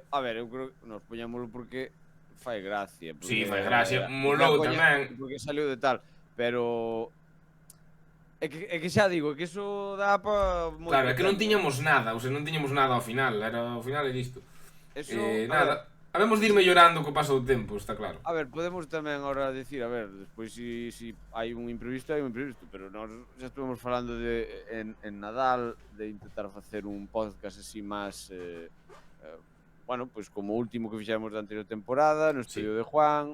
A ver, eu creo que nos poñámoslo porque fai gracia. Sí, fai gracia, molou tamén. Porque saliu de tal, pero... É que xa digo, que iso dá pa... Claro, é que non tiñamos nada, ou sea, non tiñamos nada ao final, ao final é isto. Eso, Nada, habemos de ir mellorando co paso do tempo, está claro. A ver, podemos tamén agora dicir, a ver, despois si hai un imprevisto, pero nós xa estuvemos falando de en Nadal de intentar facer un podcast así máis bueno, pois como o último que fixemos da anterior temporada, no estudio de Juan,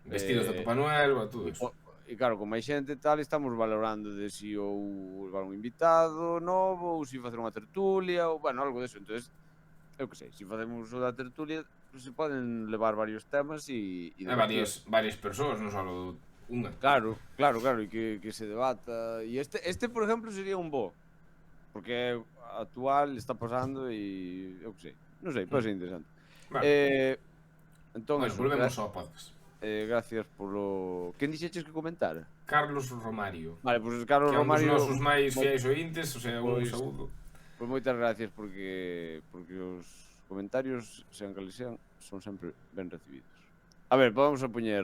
Vestidos de Papá Noel, todo iso. E claro, con máis xente e tal, estamos valorando de si ou levar un invitado novo, ou si facer unha tertulia, ou, bueno, algo deso. Entonces, eu que sei, se facemos o da tertulia, pues, se poden levar varios temas e varias persoas, non só unha. Claro, e que se debata. E este, por exemplo, sería un bo, porque actual está pasando e eu que sei, non sei, pode ser interesante. Vale. Entón, Bueno, volvemos ao podcast. Gracias polo... Quen dixeches que comentara? Carlos Romario. Vale, pois Carlos que é un Romario... dos nosos máis fiéis ointes, o sea, un saúdo. Pois moitas gracias porque os comentarios, sean cales sean, son sempre ben recibidos. A ver, vamos a poñer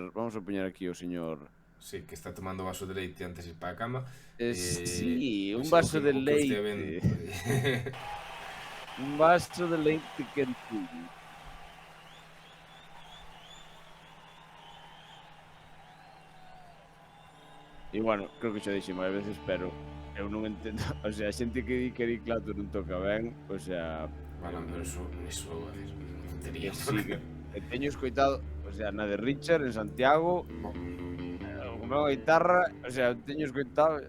aquí o señor... Sí, que está tomando vaso de leite antes de ir para a cama. Sí, un vaso de leite. Un vaso de leite quentillo. E bueno, creo que xa dixen máis veces, pero eu non entendo, o sea, a xente que di que Eric Clapton non toca ben, o sea... Bueno, pero eso, a ver, tontería. Sí, que teño escoitado, o sea, na de Richard en Santiago, con unha guitarra, o sea, teño escoitado...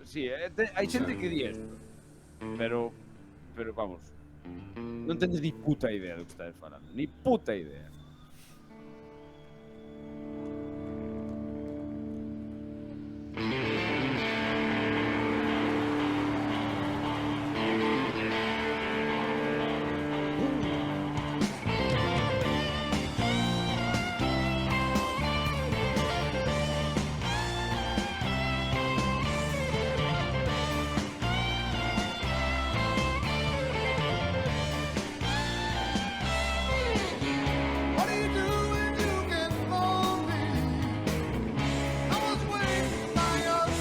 Sí, hai xente que di eso, pero vamos, non teñes ni puta idea do que estás falando, ni puta idea. What are you doing? You can phone me. I was waiting by your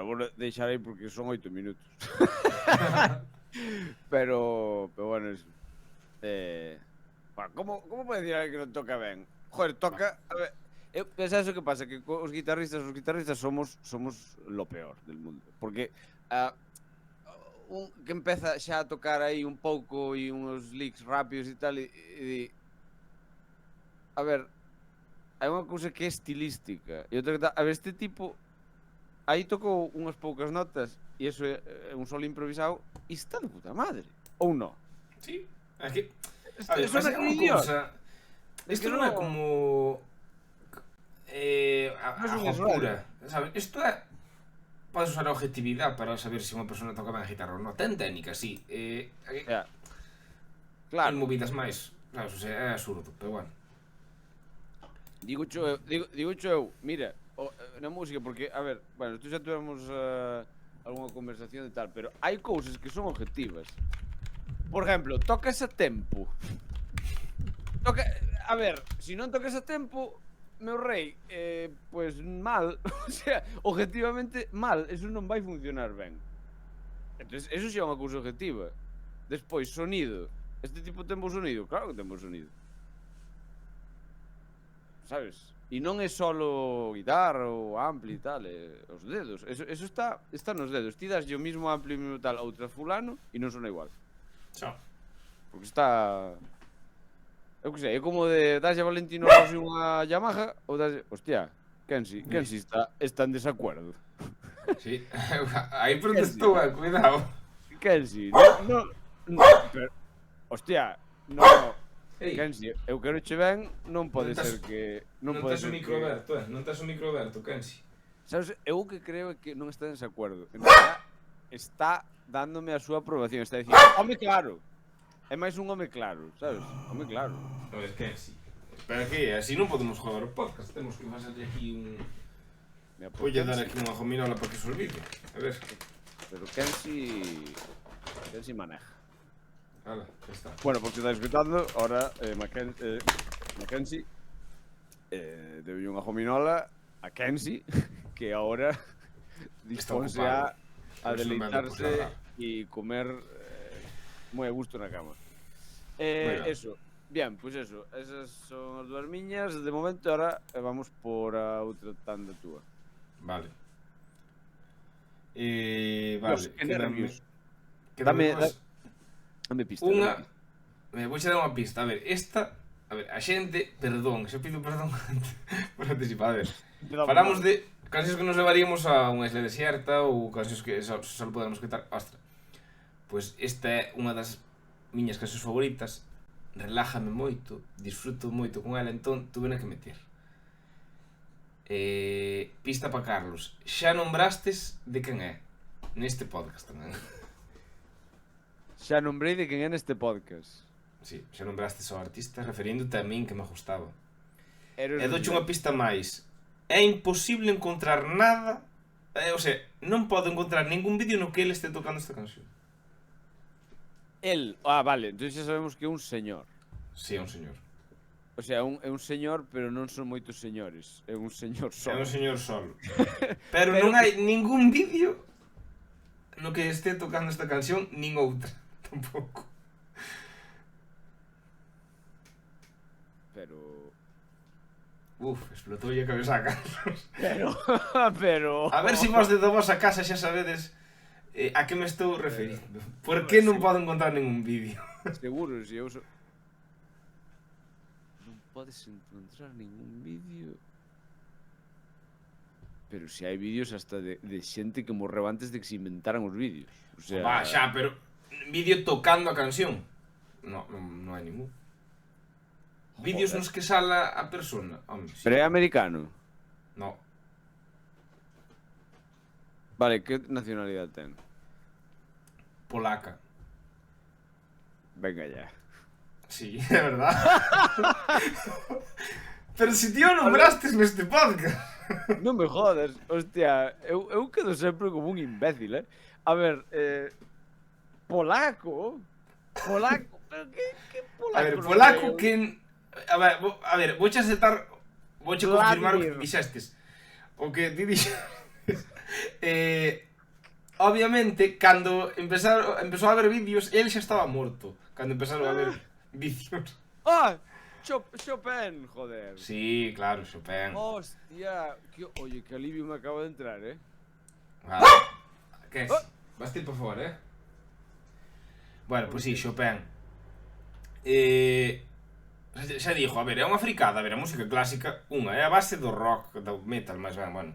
vou deixar aí porque son 8 minutos. pero bueno, eso. Como pode dicir alguén que non toca ben? Joder, toca... A ver, pensa eso que pasa, que os guitarristas somos lo peor del mundo. Porque un que empeza xa a tocar aí un pouco e uns licks rápidos e tal, e a ver, hai unha cousa que é estilística e outra que tal, a ver, este tipo aí tocou unhas poucas notas e eso é un solo improvisado e está de puta madre, ou non? Sí, es que... A ver, eso é unha cousa. Isto non é como... a jocura, sabes? Isto é... Podes usar a objetividade para saber se unha persona toca ben a guitarra ou non. Ten técnica, sí. Claro. Hai movidas máis, sabes? O sea, é absurdo, pero bueno. Digo eu, mira, na música, porque, a ver, bueno, tú xa tivemos algunha conversación e tal, pero hai cousas que son objetivas. Por exemplo, tocas a tempo. A ver, se non tocas a tempo, meu rei, pues mal, o sea, objetivamente mal, eso non vai funcionar ben. Entonces, eso xa é unha cousa objetiva. Despois, sonido. Este tipo ten bo sonido? Claro que ten bo sonido. Sabes? E non é solo guitarra ou ampli e tal, os dedos. Eso está nos dedos. Ti das o mismo ampli e o mismo tal a outra fulano e non sona igual. Xa. Porque está... Eu que sei, é como de darlle a Valentino Rossi unha Yamaha ou darlle... Hostia, Kensi está en desacuerdo. Sí, aí protestou, cuidado. Kensi, no, pero... Hostia, no... Kensi, eu quero che ben, non pode ser que... Non tes o micro aberto, non tes o micro aberto, Kensi. Sabes, eu o que creo é que non está en desacuerdo. En realidad, está dándome a súa aprobación, está dicindo, home claro. É máis un home claro, sabes? Home claro. A ver, Kensi. Espera que así non podemos jogar o podcast, temos que facerle aquí un... Voy a dar aquí unha gominola para que se olvide. A ver. Pero Kensi maneja. Hala, ya está. Bueno, porque estáis escutando, ahora Mackenzie deu unha gominola a Kensi, que ahora disponse a deleitarse e comer moi a gusto na cama. Eso, bien, pues eso, esas son as dúas miñas de momento. Ahora vamos por a outra tanda túa. Vale. Vale. Que nervios. Dame pista. Vou dar unha pista. A ver, esta... A ver, a xente... Perdón, xa pido perdón por anticipar. A ver, falamos de cancións que nos levaríamos a unha isla desierta ou cancións que só podemos escutar. Ostra. Pois esta é unha das miñas cancións favoritas. Relájame moito, disfruto moito con ela, entón tuve que meter. Pista para Carlos. Xa nombrastes de quen é neste podcast tamén. Xa nombrei de quen é neste podcast. Sí, xa nombrastes ao artista referíndote a min que me gustaba. E Eros doche unha pista máis. É imposible encontrar nada, o sea, non podo encontrar ningún vídeo no que ele este tocando esta canción. El, vale, entón xa sabemos que é un señor. Sí, é un señor. O sea, é un señor, pero non son moitos señores. É un señor solo. É un señor solo. Pero non hai ningún vídeo no que este tocando esta canción, nin outra, tampouco. Pero... Explotou a cabeza a Carlos. Pero... A ver se vos de vos a casa xa sabedes a que me estou referindo. Por que non podo encontrar ningún vídeo? Seguro, se eu non podes encontrar ningún vídeo. Pero se hai vídeos hasta de xente que morreu antes de que se inventaran os vídeos. O sea... Va, xa, pero vídeo tocando a canción. Non hai ningún. Vídeos nos que sala a persona. Home, sí. Pero é americano? No. Vale, que nacionalidade ten? Polaca. Venga ya. Sí, é verdad. Pero se tío nombrastes neste podcast. Non me jodas, hostia, eu quedo sempre como un imbécil, A ver, polaco? Polaco? Pero que polaco? A ver, polaco que... A ver, vouche aceptar, vouche confirmar o que dixestes. O que ti dixestes. Obviamente, cando empezou a ver vídeos, el xa estaba morto. Cando empezaron a ver vídeos. ¡Ah! Chopin, joder. Sí, claro, Chopin. Hostia. Oye, qué alivio me acabo de entrar, Vale. Que es? Vas ti, por favor, Bueno, pois sí, Chopin. Xa dixo, a ver, é unha fricada, a ver, a música clásica, unha, é a base do rock, do metal, máis ben, bueno.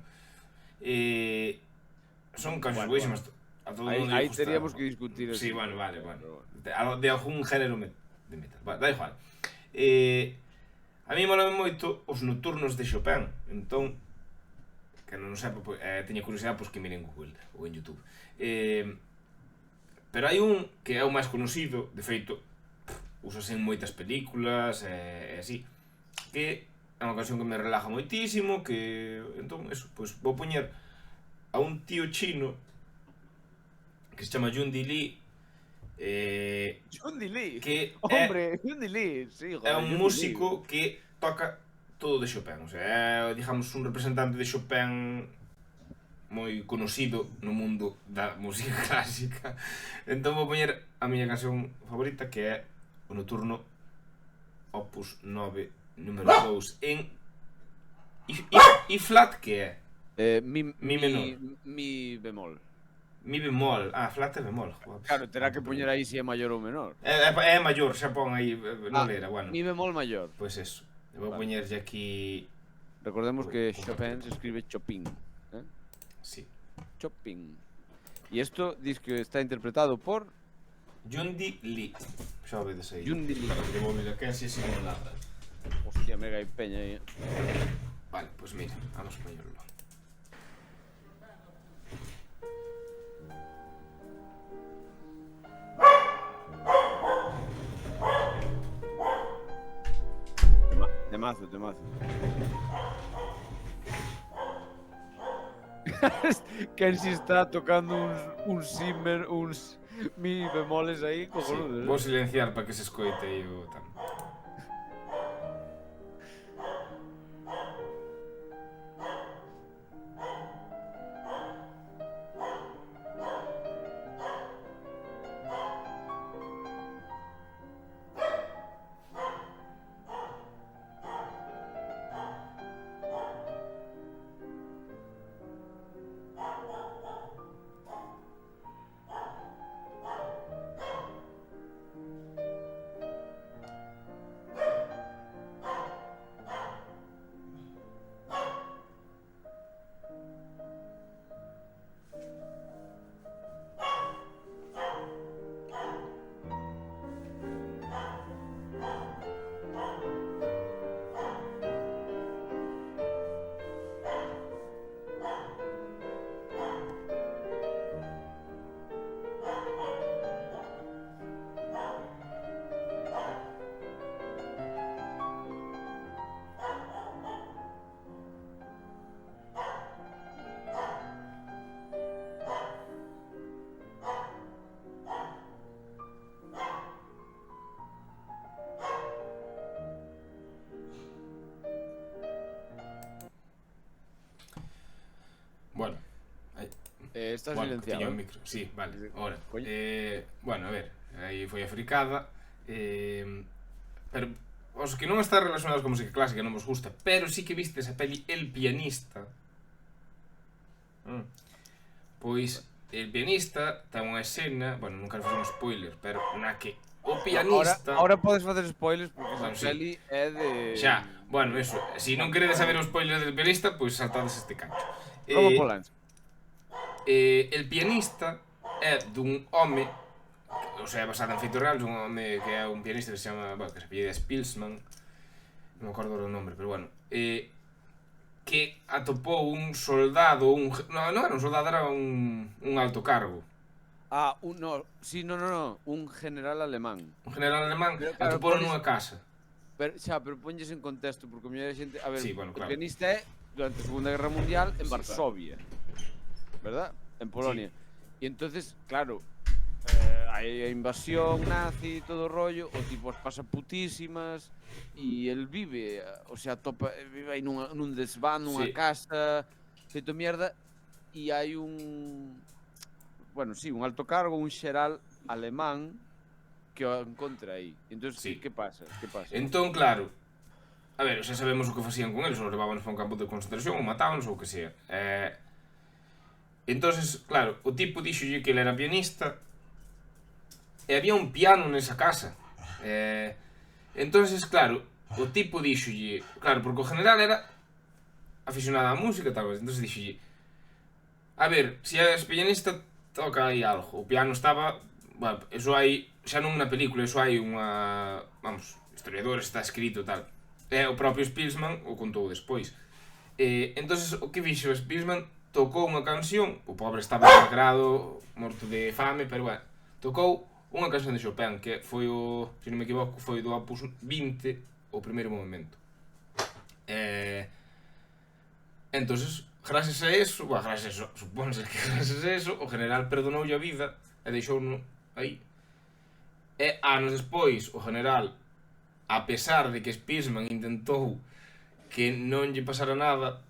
Son cancións buísimas. Aí teríamos que discutir eso. Sí, bueno, vale. De algún género de metal. Vale, da igual. A mí mola moito os nocturnos de Chopin. Entón, que non sepa, teña curiosidade, pois que miren en Google ou en YouTube. Pero hai un que é o máis conocido, de feito, usase en moitas películas e así, que é unha canción que me relaja moitísimo, que, entón, eso, pois vou poñer a un tío chino que se chama Yun Di Lee, Yun Di Lee. que Hombre, Yun Di Lee, sí, joder. é un músico que toca todo de Chopin, o sea, é, digamos, un representante de Chopin moi conocido no mundo da música clásica. Entón vou poñer a miña canción favorita, que é o Nocturno Opus 9, número 2 en I flat, que é Mi menor. Mi bemol. Mi bemol, flat é bemol. Joder, Claro, terá que poñer aí se é maior ou menor. é maior, xa pon aí, non era, bueno. Mi bemol maior. Pois eso, vou poñerlle aquí. Recordemos que Chopin se escribe Chopin. Sí. Chopin. Y esto dice que está interpretado por Yun Di Lee. Xa o vedes aí. Yun Di Lee. De móvil aquí así sin nada. Hostia, mega y peña aí. Vale, pues mira, vamos a poñerlo. Temazo, temazo. Kenshi está tocando uns mi bemoles aí Sí, cojonudos. vou silenciar para que se escoite aí o tal. Bueno, Está bueno, silenciado. tiña o micro. Sí, vale, ahora. Coño. Bueno, a ver, aí foi a fricada. Pero os que non está relacionados con música clásica non vos gusta, pero sí que viste esa peli El Pianista. Pois El Pianista ten unha escena, bueno, non quero facer un spoiler, pero na que o pianista... Ahora podes facer spoilers porque esa Bueno, sí. peli é de... Xa, bueno, eso, se non queredes saber o spoiler del pianista, pois saltades este cancho. Como Polanski. El Pianista é dun home, o sea, basado en feitos reales, un home que é un pianista que se chama, bueno, que se apellida Spilsman, non me acordo o nome, pero bueno, que atopou un soldado, non era un soldado, era un alto cargo. No, un general alemán. Un general alemán, Pero, claro, atopou pones- nunha casa. Pero ponlles en contexto, porque a mellor a xente... A ver, Sí, bueno, o claro. pianista é durante a Segunda Guerra Mundial en Sí, Varsovia, ¿verdad? En Polonia. Y entonces, claro, hai a invasión nazi e todo o rollo, o tipo as pasa putísimas, e el vive, o sea, vive aí nun desván, nunha Sí. casa, feito mierda, e hai un... Bueno, sí, un alto cargo, un xeral alemán que o encontra aí. Entón, Sí. que pasa? Que pasa? Entón, claro, a ver, xa sabemos o que facían con eles, ou levábanos para un campo de concentración, ou matábanos, ou o que sea. Entonces, claro, o tipo dixolle que ele era pianista, e había un piano nesa casa. Entonces, claro, o tipo dixolle, claro, porque o general era aficionado á música e tal, entonces dixolle, a ver, se és pianista, toca aí algo. O piano estaba, bueno, eso hai, xa non na película, eso hai unha, vamos, historiadores, está escrito tal. O propio Spielman o contou despois. Entonces, o que fixo Spielman, tocou unha canción, o pobre estaba sangrado, morto de fame, pero bueno, tocou unha canción de Chopin, que foi o, se non me equivoco, foi do Opus 20, o primeiro movimento. Entonces, gracias a eso, bueno, gracias a eso, supónse que gracias a eso, o general perdonoulle a vida e deixouno aí. E anos despois, o general, a pesar de que Spielman intentou que non lle pasara nada,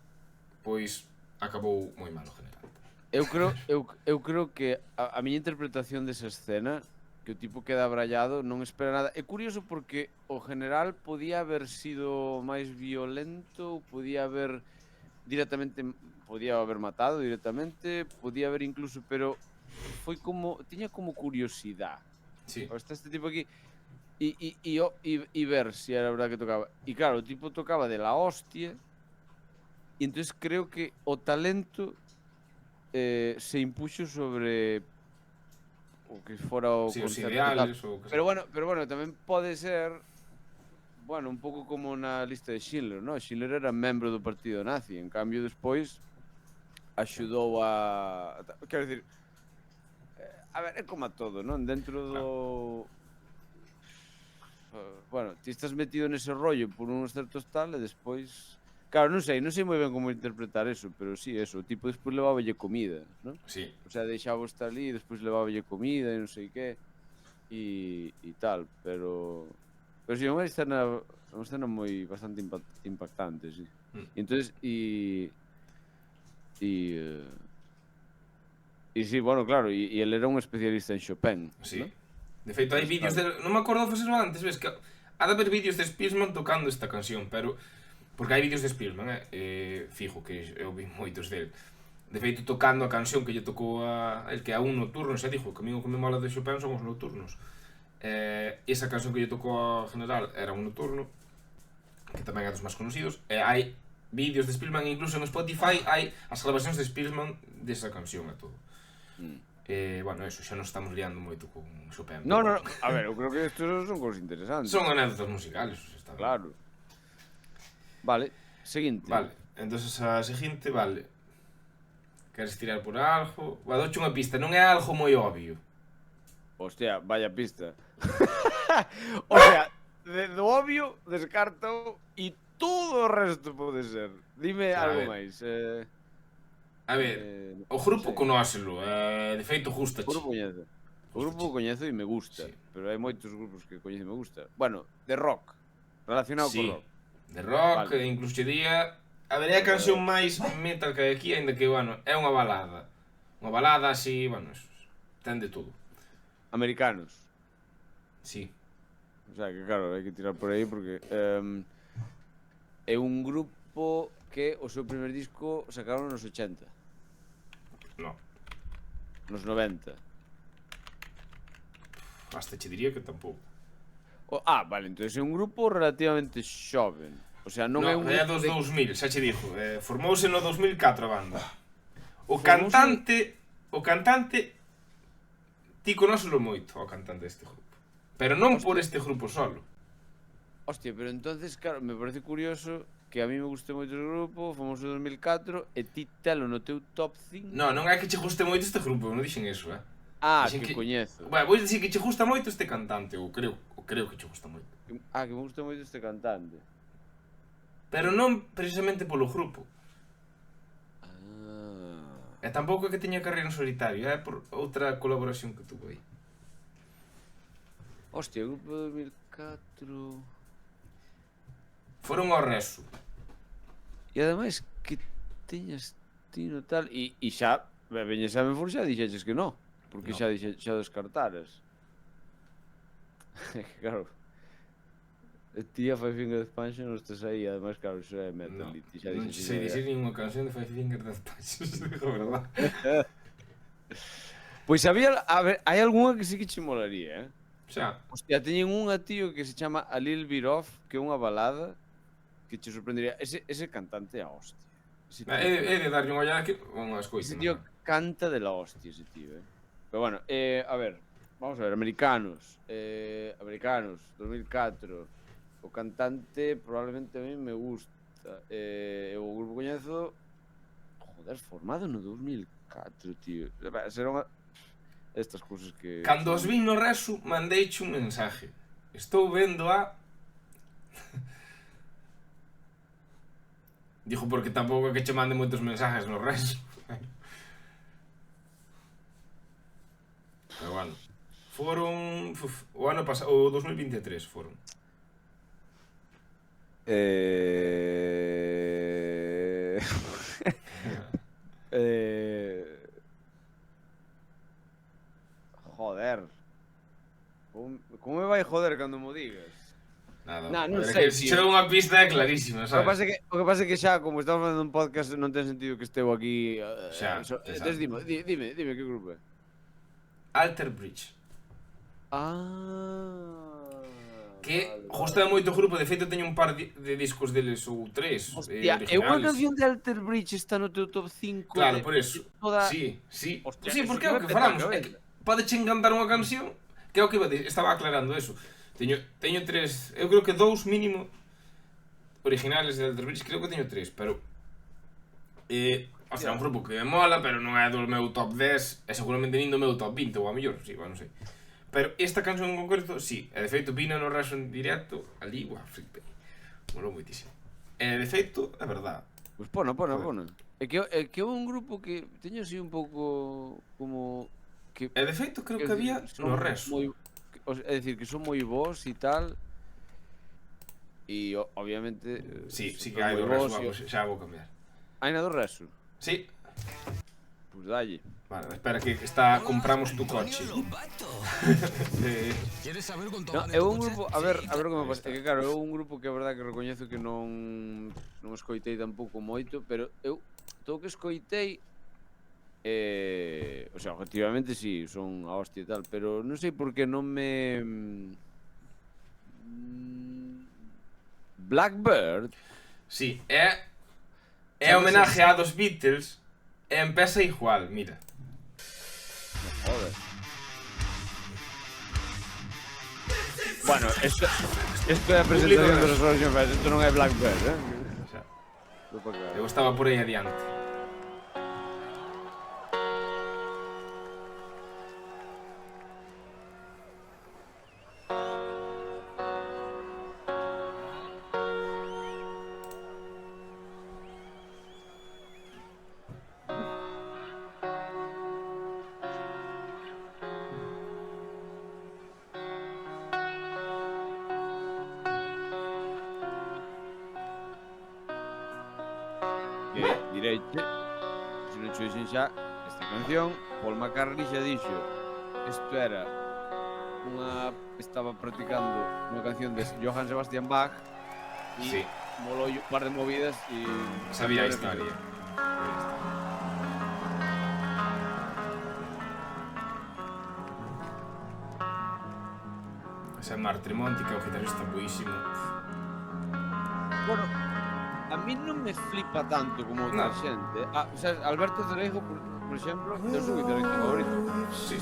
pois acabou moi mal o general. Eu creo que a miña interpretación desa escena, que o tipo queda abrallado, non espera nada. É curioso porque o general podía haber sido máis violento, podía haber matado directamente, podía haber incluso, pero foi como, tiña como curiosidade. Sí. Está este tipo aquí e ver si era verdad que tocaba. E claro, o tipo tocaba de la hostia. E entonces creo que o talento se impuxo sobre o que fora o Sí, os concerto ideales tal. ou que Pero bueno, tamén pode ser, bueno, un pouco como na lista de Schindler, ¿no? Schindler era membro do partido nazi, en cambio despois axudou a... Quero dicir, a ver, é como a todo, non? Dentro do... Bueno, ti estás metido nese rollo por uns certos tal e despois... Claro, non sei moi ben como interpretar eso, pero sí, eso, o tipo despois leváballe comida, non? Sí. O sea, deixaba estar ali e despois leváballe comida e non sei que e tal, pero sí, é unha escena moi bastante impactante, sí. E entonces e sí, bueno, claro, e ele era un especialista en Chopin, Sí. ¿no? De feito, hai vídeos de... Non me acordo de facelo antes, ves que ha de haber vídeos de Spielman tocando esta canción, pero... Porque hai vídeos de Spielman, fijo que eu vi moitos del. De feito, tocando a canción que lle tocou a el, que é un nocturno, xa dixo, que a mí o que me mola de Chopin son os nocturnos. Esa canción que lle tocou a general era un nocturno, que tamén é dos máis conocidos, e hai vídeos de Spielman, incluso en Spotify hai as grabacións de Spielman desa canción e todo. Bueno, eso, xa nos estamos liando moito con Chopin. No, a ver, eu creo que estos son cosas interesantes. Son anécdotas musicales, está ben. Claro. Vale, seguinte. Vale, entonces a seguinte, vale. Queres tirar por algo? Va, douche unha pista, non é algo moi obvio. Hostia, vaya pista. O sea, do obvio descarto e todo o resto pode ser. Dime algo máis. A ver, o grupo conócelo, de feito gusta. O grupo coñezo. O grupo coñezo e me gusta, Sí. pero hai moitos grupos que coñezo e me gusta. Bueno, de rock, relacionado Sí. con rock. De rock, Vale. incluso diría... A ver, é a canción máis metal que hai aquí, ainda que, bueno, é unha balada. Unha balada así, bueno, ten de todo. Americanos. Sí. O sea, que claro, hai que tirar por aí porque é un grupo que o seu primer disco sacaron nos 80, No. nos 90. Hasta che diría que tampouco. Vale, entón é un grupo relativamente xoven. O sea, non é un é grupo dos de... 2000, xa che dixo. Formouse no 2004 a banda. O Formouse- cantante, ti conócelo moito, o cantante deste grupo. Pero non por este grupo solo. Hostia, pero entonces, claro, me parece curioso que a mí me guste moito o grupo, famoso 2004, e ti telo no teu top 5. Non é que che guste moito este grupo, non dixen eso, Dixen Que coñezo. Bueno, vou dicir que che gusta moito este cantante, ou creo que che gusta moito. Que me gusta moito este cantante. Pero non precisamente polo grupo. E tampouco é que teña carreira en solitario, é por outra colaboración que tuvo aí. Hostia, o grupo 2004... Foron ao Reso. E ademais que teñas Tino tal, e xa, veñes a Menfor xa dixeches que non, porque No. xa descartaras. Claro, tía Five Finger Death Punch non estás aí, además, claro, iso é metal, No. e ti xa Non dixeches sei que dicir ninguna canción de Five Finger Death Punch, digo, verdad? Pois había, a ver, hai algunha que sí que che molaría, Xa, Hostia, teñen unha, tío, que se chama A Little Bit Off, que é unha balada que che sorprendería. Ese cantante é a hostia. Ese tío, é de darlle unha ollada que unha ese escoita, tío canta de la hostia, ese tío, Pero bueno, a ver, vamos a ver, americanos, 2004, o cantante probablemente a mí me gusta. O grupo coñezo, joder, formado no 2004, tío. Será unha... Estas cousas que... Cando os vin no reso, mandeiche un mensaje. Estou vendo a... Dijo porque tampouco é que che mande moitos mensajes no reso. Pero bueno. Foron... o ano pasado, o 2023 foron. Joder. Como me vai joder cando mo digas? Nada, Nah, non pero sei, que se tío. che dou unha pista é clarísima, O que pasa sabes? é que xa, como estamos facendo un podcast, non ten sentido que esteu aquí. Xa, Entonces dime que grupo é? Alter Bridge. Que Vale, gostaba moito o grupo, de feito teño un par de discos deles ou tres Hostia, é unha originales. canción de Alter Bridge está no teu top 5 Claro, de, por eso. de toda... Sí, sí. Hostia, Sí, eso porque que é o me que peta a falamos. É que cabeza. podeche encantar unha canción, que é o que estaba aclarando eso. Teño tres, eu creo que dous mínimo originales de Alter Bridge, creo que teño tres, pero o sea, un grupo que me mola, pero non é do meu top 10, e seguramente nin do meu top 20 ou a mellor, sí, bueno, non sei. Pero esta canción en concreto, sí, e de feito vino no reso en directo, ali, guau, flipei. Molou moitísimo. E de feito, é verdad. Pois pona. Joder. É que é un grupo que teño así un pouco como que E de feito creo que había son no reso. é dicir, que son moi bons e tal. E obviamente Sí, sí son que hai moi do reso, bons e- vamos, xa vou cambiar. Hai na do reso. Sí, Pois dalle. vale, espera que está compramos tu coche. ¿Quieres saber cuánto No, vale é tu un coche? grupo, a ver o que me pasa, é que claro, é un grupo que é verdade que recoñezo que non escoitei tampouco moito, pero eu todo o que escoitei o sea, objetivamente sí, son a hostia e tal, pero non sei por que non me Blackbird. Sí, é homenaje a dos Beatles e empeza igual, mira. Joder. Bueno, esto é a presentación Público do Resurrection Fest, isto non é Blackbird, O sea, Vou pa cá. eu estaba por aí adiante. Que direite, se non cho dixen xa, esta canción, Paul McCartney xa dixo, isto era estaba practicando unha canción de Johann Sebastian Bach e Sí, molou un par de movidas e sabía a historia. Ese Mark Tremonti, que é o guitarrista boísimo. Bueno, a mí non me flipa tanto como outra No. xente. O sea, Alberto Cereijo, por exemplo, é o seu guitarrista favorito. Sí.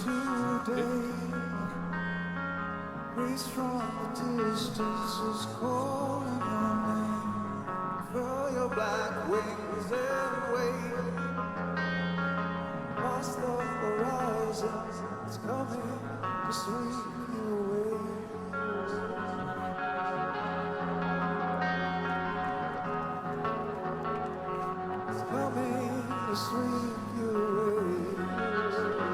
Breeze from the distance is calling your name. Furl your black wings and wave. Past the horizon, it's coming to sweep you away. It's coming to sweep you away.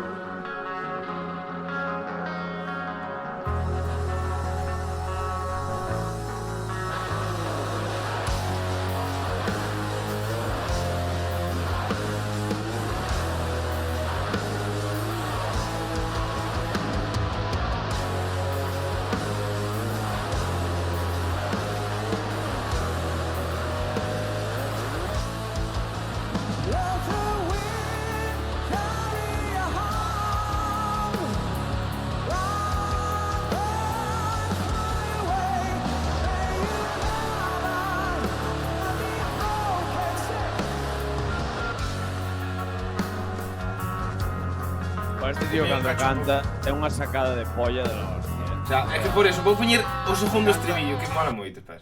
este tío cando canta é unha sacada de polla de la hostia. O sea, é que por eso vou poñer o segundo estribillo que mola moito, espera.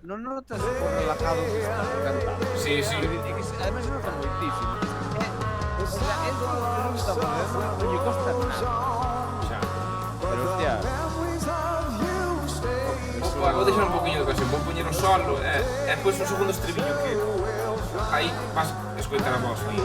Non notas o relajado que está cantando. Sí, sí. Además se nota moitísimo. O sea, é do que non está facendo, non lle costa nada. O sea, pero hostia, Vou deixar un poquinho de canción, vou poñer o solo e depois un segundo estribillo que aí vas a escoitar a voz aí.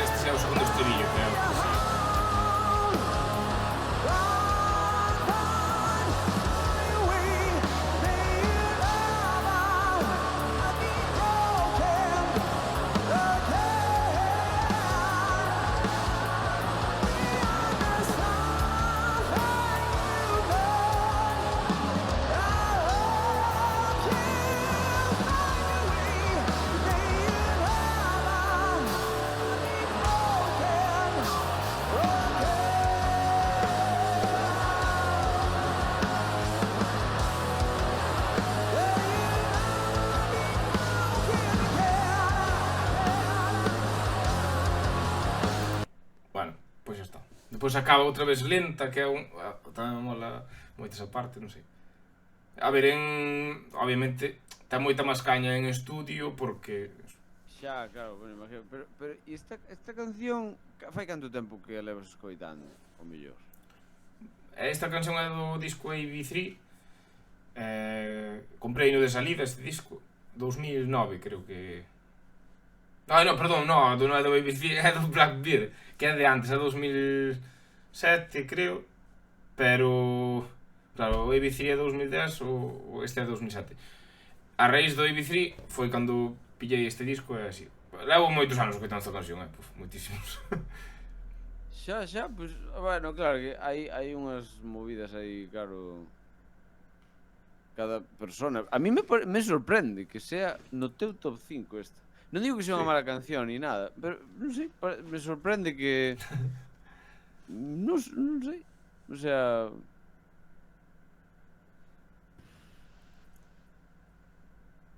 Este sea o segundo estribillo, creo que sí. Bueno, pois xa está. Depois acaba outra vez lenta, que é un... tamén mola moito esa parte, non sei. A ver, obviamente, ten moita máis caña en estudio, porque... xa, claro, bueno, imagino. Pero esta canción, fai canto tempo que a levas escoitando, o mellor? Esta canción é do disco AB3. Comprei no de salida este disco. 2009, creo que... No, perdón, non é do ABC, é do Blackbeard, que é de antes, é 2007, creo, pero, claro, o ABC é 2010, o este é 2007. A raíz do ABC foi cando pillei este disco e así. Levo moitos anos escoitando esta canción, moitísimos. Xa, pois, bueno, claro que hai unhas movidas aí, claro, cada persona. A mí me sorprende que sea no teu top 5 esta. Non digo que sea unha mala canción ni nada, pero non sei, me sorprende que... non sei, o sea...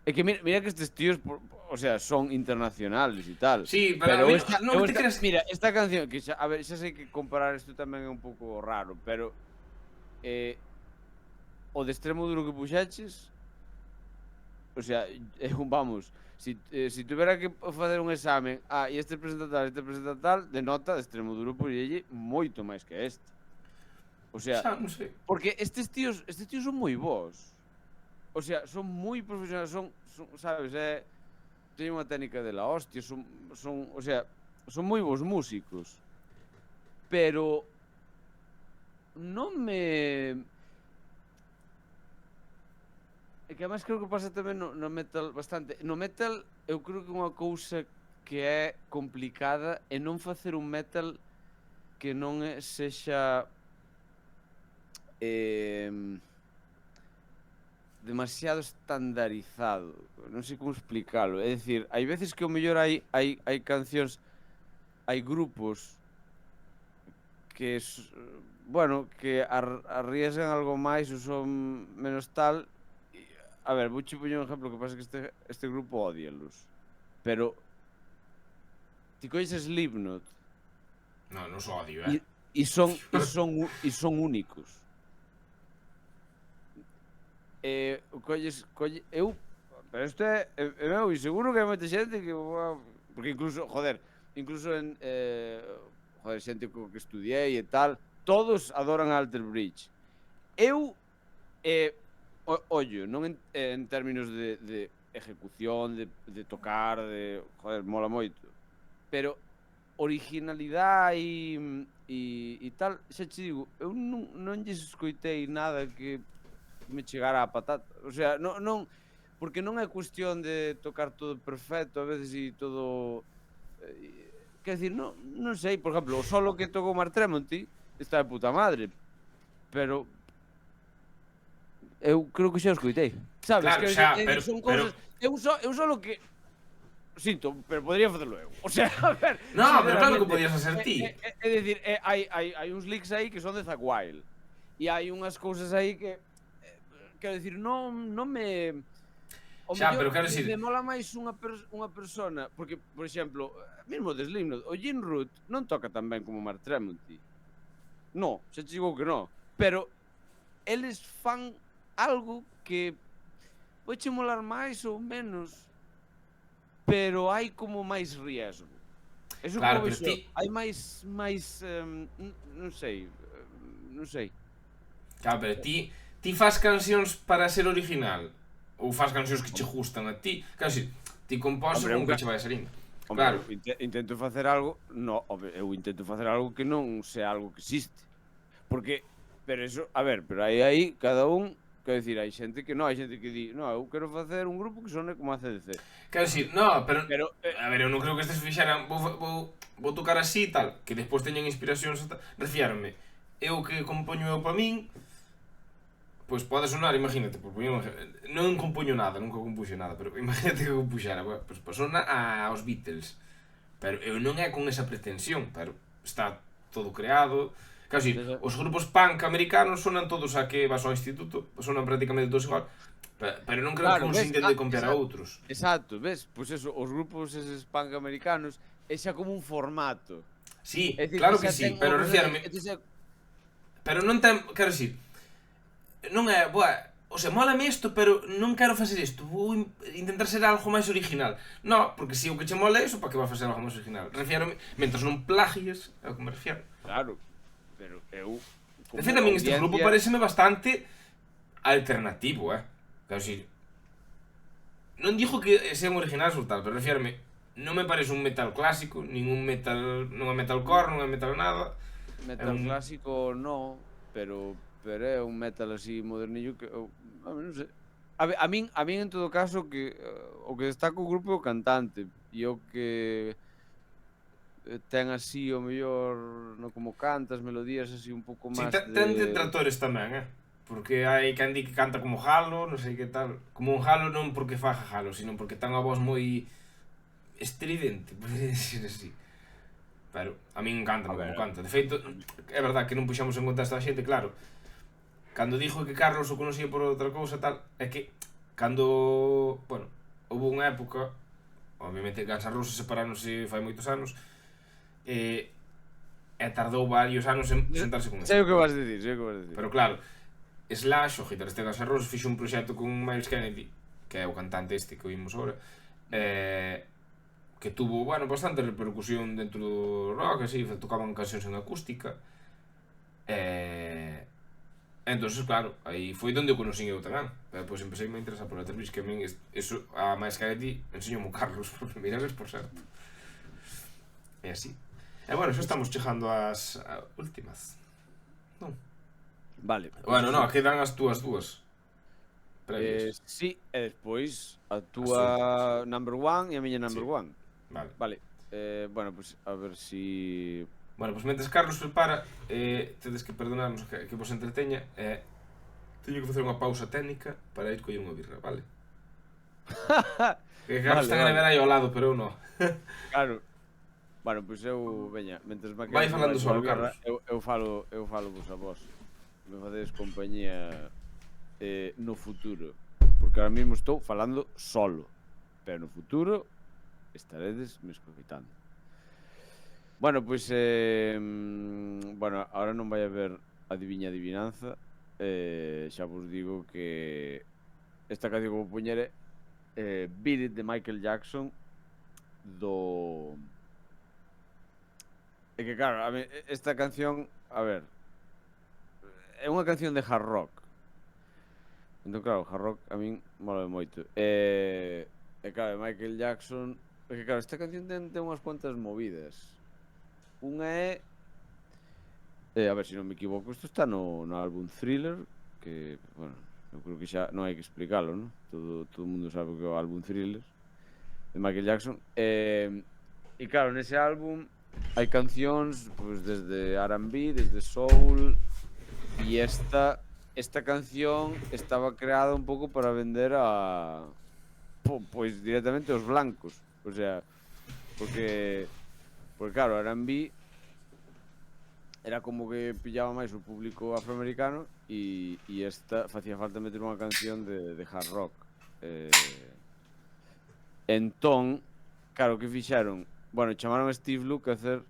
É que mira que estes tíos, o sea, son internacionales e tal. Sí, pero esta, non te creas... Mira, esta canción, que xa, a ver, xa sei que comparar isto tamén é un pouco raro, pero... o de extremo duro que puxaches... O sea, vamos... Si tuvera que facer un examen, e este presenta tal, de nota de extremo duro poñelle moito máis que este. O sea, xa, non sei. porque estes tíos son moi bons. O sea, son moi profesionales, son sabes, teñen unha técnica de la hostia, o sea, son moi bons músicos. Pero non me... É que además creo que pasa tamén no metal bastante. No metal eu creo que unha cousa que é complicada é non facer un metal que non sexa demasiado estandarizado. Non sei como explicalo. É dicir, hai veces que o mellor hai cancións, hai grupos bueno, que arriesgan algo máis ou son menos tal. A ver, vou poñer un exemplo, que pasa que este grupo odialos. Pero ti coñeces Slipknot No, non só odio, e son únicos. Eu, pero isto é meu, e seguro que hai moita xente que, porque incluso en xente co que estudiei e tal, todos adoran Alter Bridge. Eu ollo, non en términos de ejecución, de tocar, mola moito, pero originalidade e tal, xa che digo, eu non lles escoitei nada que me chegara a patata, o sea, non, porque non é cuestión de tocar todo perfecto, a veces e todo, quer dicir, non sei, por exemplo, o solo que tocou Mark Tremonti está de puta madre, pero eu creo que xa o escoitei, sabes? Claro, xa, pero son cousas, eu solo que sinto, pero podría facelo eu. O sea, a ver, no, pero claro que podías facer ti. É dicir, hai uns leaks aí que son de Zakk Wylde e hai unhas cousas aí que quero dicir, non me Xa, pero quero dicir, me mola máis unha persona, porque, por exemplo, mesmo de Slipknot, o Jim Root non toca tan ben como Mark Tremonti. No, xa te digo que no, pero eles fan algo que poiche molar máis ou menos, pero hai como máis riesgo. Eso claro, como pero iso, hai máis non sei. Claro, pero ti fas cancións para ser original ou fas cancións que che gustan a ti? Claro, si, ti compós un que che vai salindo. Claro. Intento facer algo, eu intento facer algo que non sea algo que existe. Porque, pero eso, a ver, pero aí cada un, quero dicir, hai xente que non, hai xente que di, non, eu quero facer un grupo que sone como ACDC. Quero dicir, no, pero a ver, eu non creo que estes fixeran, vou tocar así e tal, que despois teñen inspiracións e tal, refiárome, eu que compoño eu pa min, pois pode sonar, imagínate, non compoño nada, nunca compuxo nada, pero imagínate que compuxera, pois sona aos Beatles, pero eu non é con esa pretensión, pero está todo creado. Claro, si, os grupos punk americanos sonan todos a que vas ao instituto, sonan prácticamente todos igual, pero non creo que un single de copiar a outros. Exacto, ves? Pois eso, os grupos eses punk americanos é xa como un formato. Sí, claro que sí, pero refiérame... Pero non ten, quero dicir, non é, o sea, mólame isto, pero non quero facer isto, vou intentar ser algo máis original. No, porque se o que che mola é iso, para que vai facer algo máis original? Refiérame, mentras non plagies, é o que me refiero. Claro. Pero eu... De feito, a min este grupo pareceme bastante alternativo, Quero dicir, non dixo que sean originais ou tal, pero refiérame, non me parece un metal clásico, ningún metal, non é metalcore, non é metal nada. Metal clásico non, pero é un metal así modernillo que non sei. A min en todo caso que o que destaca o grupo é o cantante e o que ten así o mellor no como cantas, melodías así un pouco máis de... ten detractores tamén, porque hai quen di que canta como Halo, non sei que tal. Como un Halo non porque faja Halo, sino porque ten a voz moi estridente, podría decir así. Pero a min encanta como canta. De feito, é verdad que non puxamos en conta esta xente, claro. Cando dixo que Carlos o conocía por outra cousa tal, é que cando, bueno, houve unha época, obviamente Guns N' Roses separáronse fai moitos anos, e tardou varios anos en sentarse con sei o que vas dicir. Pero claro, Slash, o guitarrista de Guns N' Roses, fixo un proxecto con Myles Kennedy, que é o cantante este que oímos agora, que tuvo, bueno, bastante repercusión dentro do rock, así, tocaban cancións en acústica. Entonces, claro, aí foi onde o conocín eu tamén. Depois empecé a interesar por Alter Bridge, que a min, eso, a Myles Kennedy enseñoume o Carlos por primeira vez, por certo. E así. E bueno, xa estamos chegando ás últimas. Non? Vale. Bueno, non, quedan as túas dúas previas. Sí, e despois a túa number one e a miña number one. Vale. Bueno, pues a ver si... Bueno, pues mentres Carlos prepara, tedes que perdonarnos que vos entreteña, teño que facer unha pausa técnica para ir coller unha birra, vale? Que Carlos ten a nevera aí ao lado, pero eu non. Claro. Bueno, pois eu, veña, mentres me Vai falando solo, Carlos. eu falo vos a vos. Me facedes compañía no futuro. Porque ahora mesmo estou falando solo. Pero no futuro estaredes me escoitando. Bueno, pois bueno, ahora non vai haber adivinanza. Xa vos digo que esta canción que vou poñer é Beat It de Michael Jackson do... É que claro, a mí, esta canción, a ver, é unha canción de hard rock. Entón claro, hard rock a min mola moito. E claro, Michael Jackson, é que claro, esta canción ten unhas cuantas movidas. Unha é, a ver, se non me equivoco, isto está no álbum Thriller, que, bueno, eu creo que xa non hai que explicalo, non? Todo o mundo sabe que é o álbum Thriller de Michael Jackson. E claro, nese álbum hai cancións pois, desde R&B, desde soul, e esta canción estaba creada un pouco para vender a pois directamente aos blancos, o sea, porque claro, R&B era como que pillaba máis o público afroamericano e esta facía falta meter unha canción de hard rock. Entón, claro, que fixeron? Bueno, chamaron a Steve Lukather.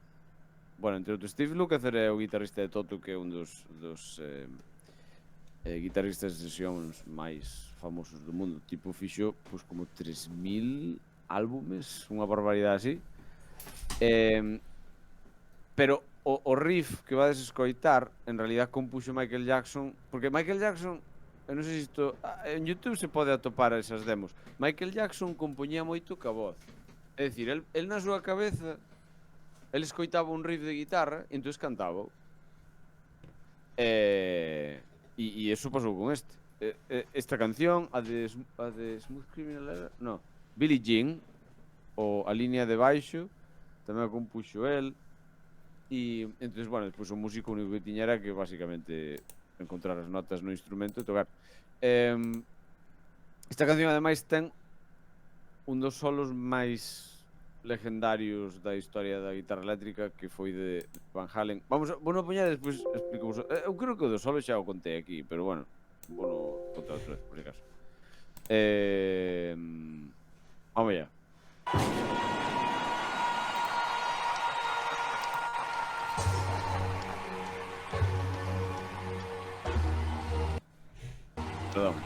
Bueno, entre outros, Steve Lukather é o guitarrista de Toto, que é un dos guitarristas de sesións máis famosos do mundo. Tipo, fixo, pois, como 3000 álbumes, unha barbaridade así. Pero o riff que vades escoitar, en realidad compuxo Michael Jackson, porque Michael Jackson, eu non sei se isto, en YouTube se pode atopar esas demos. Michael Jackson compoñía moito ca voz. É dicir, el na súa cabeza, el escoitaba un riff de guitarra e entón cantaba. E eso pasou con este. Esta canción, a de Smooth Criminal era? No, Billie Jean, ou a línea de baixo, tamén a compuxo el. E entón, bueno, despois o músico único que tiña era que basicamente encontrar as notas no instrumento e tocar. Esta canción ademais ten un dos solos máis legendarios da historia da guitarra eléctrica, que foi de Van Halen. Vou a poñer e despois explico vos. Eu creo que o do solo xa o contei aquí, pero bueno, vou contar outra vez, por si acaso. Vamos ya. Perdón.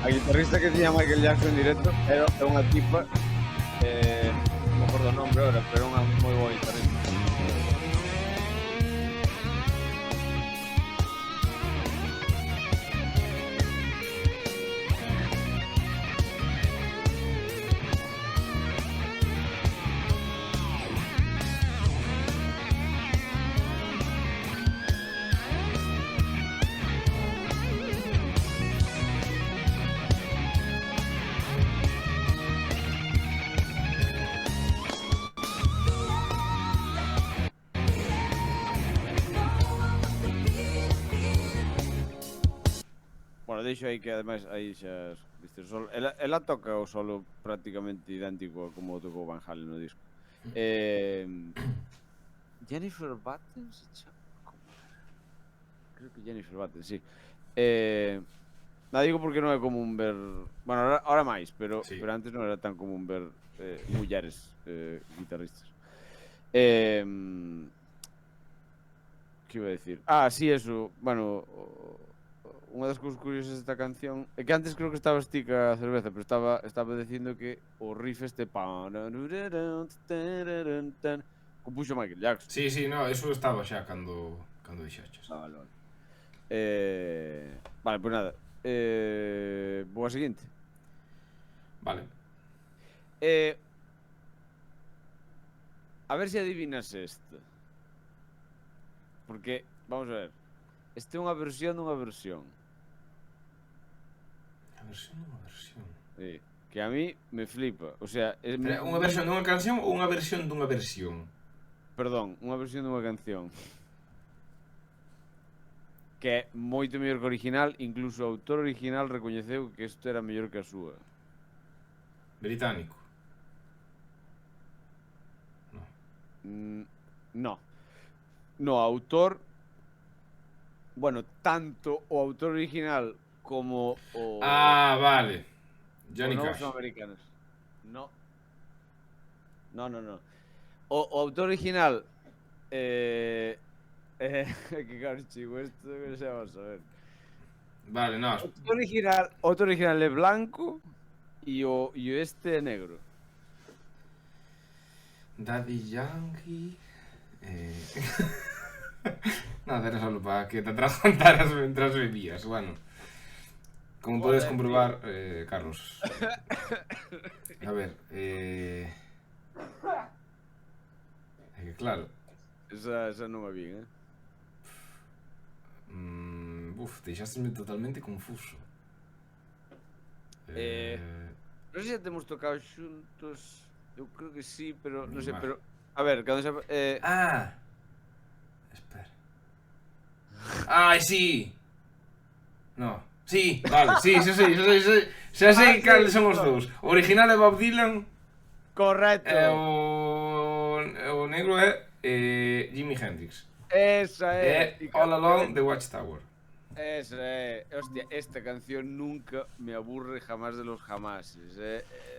A guitarrista que tiña Michael Jackson en directo era unha tipa, non me acordo o nombre ahora, pero unha moi boa guitarrista. Bueno, deixo aí que ademais aí xa viste o solo. Ela toca o solo prácticamente idéntico a como tocou Van Halen no disco. Jennifer Batten se chama? Como era? Creo que Jennifer Batten, sí. Digo porque non é común ver... Bueno, ahora máis, pero antes non era tan común ver mulleres guitarristas. Que iba a decir? Sí, eso. Bueno, unha das cousas curiosas desta canción é que antes creo que estaba estica a cerveza, pero estaba dicindo que o riff este compuxo Michael Jackson. Sí, no, eso estaba xa cando dixaches. Vale. Vale, pois nada. Vou a seguinte. Vale. A ver se adivinas esta. Porque, vamos a ver, este é unha versión dunha versión. A versión dunha versión. Sí, que a mí me flipa. O sea, unha versión dunha canción ou unha versión dunha versión? Perdón, unha versión dunha canción. Que é moito mellor que o original, incluso o autor original recoñeceu que isto era mellor que a súa. Británico? No. No, autor... Bueno, tanto o autor original como o... vale. Johnny Cash. Cash. Son americanos. No. O autor original... que claro, chico, esto que se va a saber. Vale, no. O autor original é blanco e o este é negro. Daddy Yankee... Nada, era solo para que te atragantaras mientras bebías. Bueno, como puedes comprobar, Carlos. A ver, que claro. Esa non me vi, Deixásteme totalmente confuso. Non sei se temos tocado xuntos. Eu creo que sí, pero non sei, pero... A ver, cando se... Espera. ¡Ay, sí! No. Sí, vale, sí, xa sei cales son os dous. O original é Bob Dylan. Correcto. O negro é Jimi Hendrix. Esa é. All Along the Watchtower. Esa é. Hostia, esta canción nunca me aburre jamás de los jamases.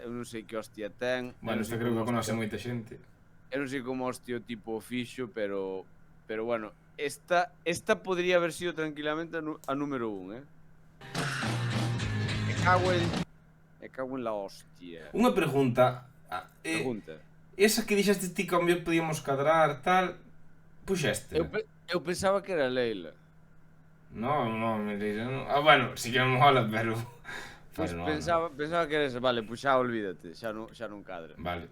Eu non sei que hostia ten. Bueno, isto creo que conoce moita xente. Eu non sei como hostia o tipo fixo, pero bueno, esta podría haber sido tranquilamente a número 1, Me cago en la hostia. Unha pregunta. Pregunta. Esa que dixaste ti que ao mellor podíamos cadrar, tal, puxeste. Eu pensaba que era Leila. No, Leila non. Bueno, si que non mola, pero... Pois pensaba que era esa. Vale, pois xa olvídate, xa non cadra. Vale.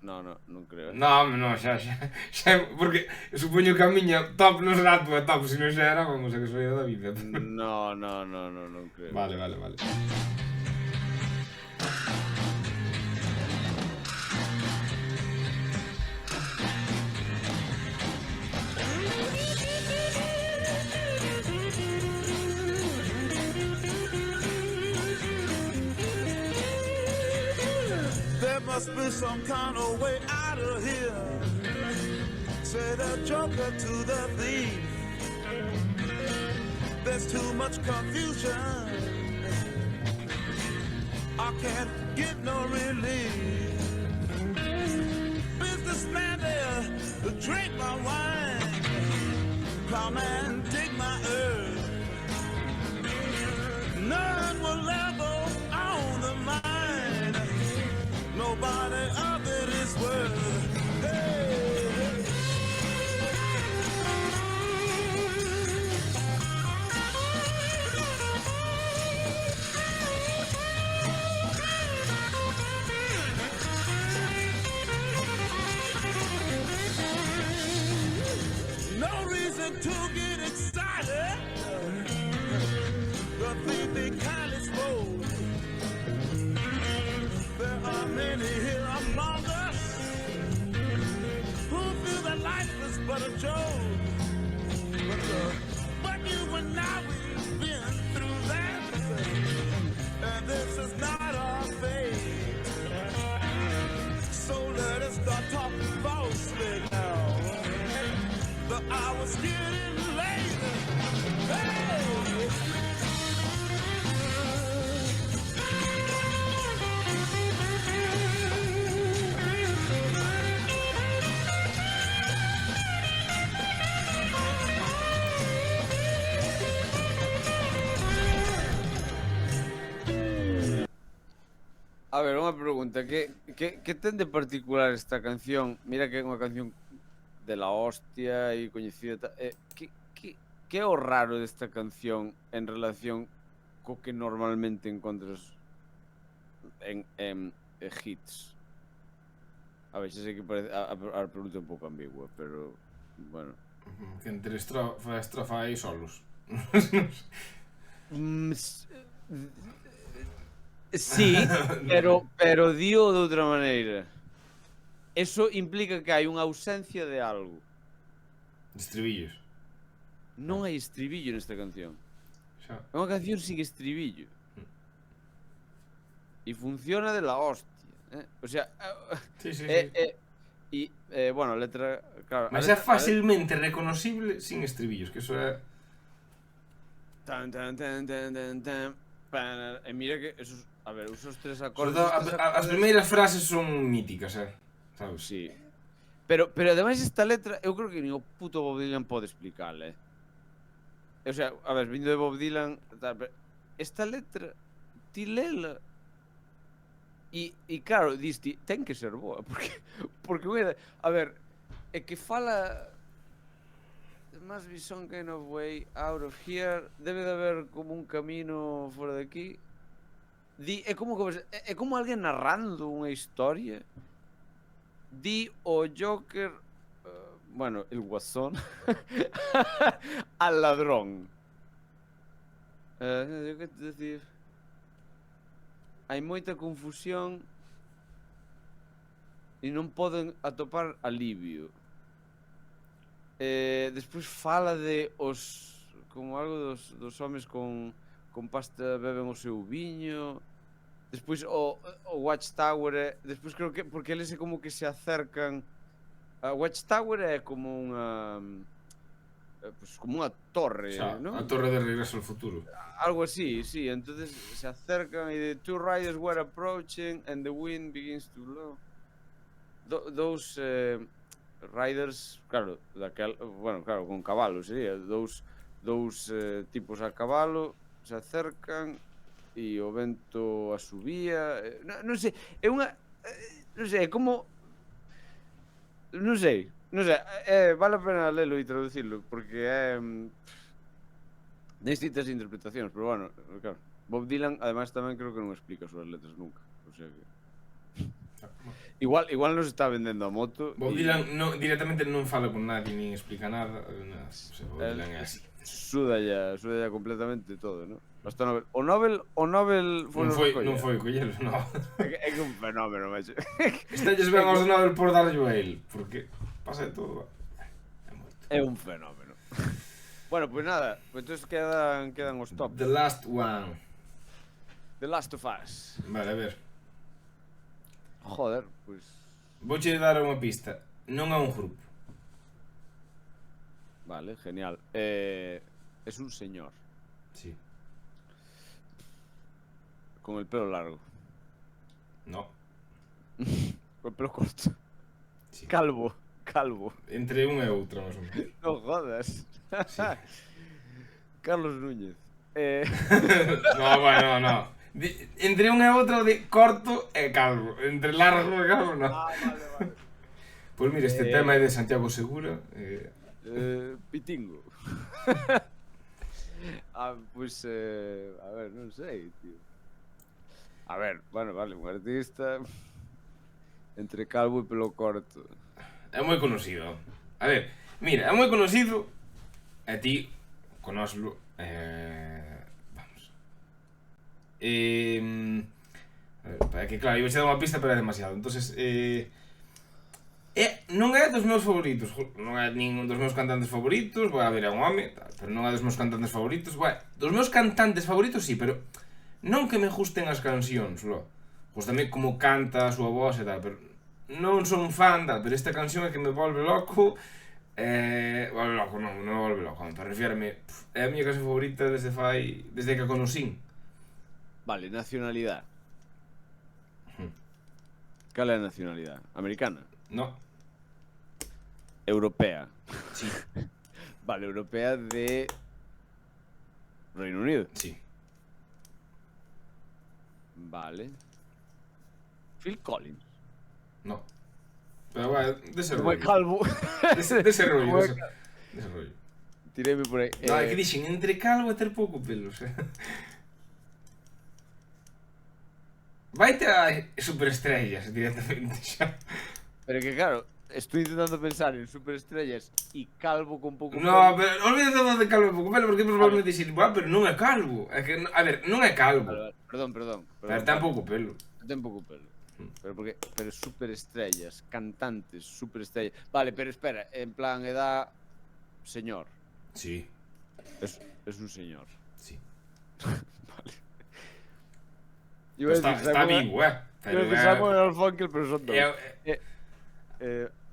Non creo. No, xa, porque supoño que a miña top non será a tua top, se non xa era, vamos a que soy da vida. Non creo. Vale. There must be some kind of way out of here. Say the joker to the thief. There's too much confusion. I can't get no relief. Businessman there, drink my wine. Plowman, dig my earth. None will ever to get excited. The thief they kindly spoke. There are many here among us who feel that life is but a joke. But you and I, we've been through that, and this is not our fate. So let us start talking falsely now. The hour's getting late. Hey! A ver, unha pregunta, que ten de particular esta canción? Mira que é unha canción de la hostia e coñecida. Que é o raro desta canción en relación co que normalmente encontras en hits? A ver, xa sei que parece a pregunta é un pouco ambigua, pero, bueno. Que entre estrofa e solos. Sí, pero dio de outra maneira. Eso implica que hai unha ausencia de algo. Estribillos. Non hai estribillo nesta canción. Xa. É unha canción sin estribillo. E funciona de la hostia. O sea, Sí. e, bueno, a letra... Claro, Mas é facilmente reconocible sin estribillos, que eso é... Tan, tan, tan, tan, tan, tan, para... E mira que esos... A ver, usos tres Sobre acordes... todo, as primeiras frases son míticas, sabes? Sí. Pero ademais esta letra, eu creo que nin o puto Bob Dylan pode explicarla, O sea, a ver, vindo de Bob Dylan, tal, pero esta letra, ti lela, e claro, diste, ten que ser boa, porque a ver, é que fala... There must be some kind of way out of here, debe de haber como un camino fora de aquí. É como alguén narrando unha historia. Di o Joker, bueno, el guasón, al ladrón. Que te decir? Hai moita confusión e non poden atopar alivio. Despois fala de os... como algo dos homes con pasta beben o seu viño. Despois o Watchtower, despois creo que porque eles é como que se acercan. A Watchtower é como unha pues como unha torre, Xa, ¿no? a torre de Regreso ao Futuro. Algo así, sí, entonces se acercan e the two riders were approaching and the wind begins to blow. Those riders, claro, bueno, claro, con cabalo sería, dous tipos a cabalo se acercan e o vento asubía, non sei, é unha, non sei, é como, non sei, vale a pena lelo e traducirlo, porque é distintas interpretacións, pero bueno, claro, Bob Dylan, además, tamén creo que non explica as súas letras nunca, o sea que... Igual nos está vendendo a moto. Bob Dylan directamente non fala con nadie, nin explica nada, o sea, Bob Dylan é así. Suda ya completamente todo, ¿no? Hasta Nobel non foi collelo, non. É que un fenómeno, macho. Estalles ben aos Nobel por darlle a él, porque pasa de todo. É moito. É un fenómeno. Bueno, pues nada, pues entonces quedan os top. The Last One. The Last of Us. Vale, a ver. Joder, pues... Vouche dar unha pista. Non é un grupo. Vale, genial. Es un señor. Sí. Con el pelo largo. No. Con el pelo corto. Sí. Calvo. Entre unha e outra, máis ou menos. No jodas. Sí. Carlos Núñez. No, bueno, no. Entre unha e outra de corto e calvo. Entre largo e calvo, no. Vale. Pois mira, este tema é de Santiago Segura. Pitingo. Pues, a ver, non sei, tío. A ver, bueno, vale, un artista entre calvo e pelo corto. É moi conocido. A ver, mira, é moi conocido E ti, conóselo, vamos. A ver, que claro, iba a dar unha pista, pero é demasiado. Entonces, non é dos meus favoritos, non é ningún dos meus cantantes favoritos, a ver, é un home, pero non é dos meus cantantes favoritos, dos meus cantantes favoritos sí, pero non que me gusten as cancións, lo. Gústame como canta a súa voz e tal, pero non son fan tal, pero esta canción é que me volve loco, volve loco, non me volve loco, para refiarme, é a miña canción favorita desde que a conocín. Vale, nacionalidade. Cal é a nacionalidade? Americana? No. Europea. Sí. Vale, europea de Reino Unido. Sí. Vale. Phil Collins. No. Pero bueno, dese Como é rollo. calvo. Dese rollo, Como é dese rollo. Tiréme por aí. No, é que dixen, entre calvo e ter pouco pelo, o sea. Vaite a superestrellas directamente xa. Pero que claro, estoy intentando pensar en superestrellas e calvo con pouco No, pero olvídate de calvo e pouco pelo, porque probablemente dixen, pero non é calvo. É que, a ver, non é calvo. Vale, perdón. Pero ten pouco pelo. Ten pouco pelo. Pero superestrellas, cantantes, superestrellas. Vale, pero espera, en plan edad señor. Sí. Es un señor. Sí. Vale. Está vivo, Creo que Samuel Garfunkel, pero son dos.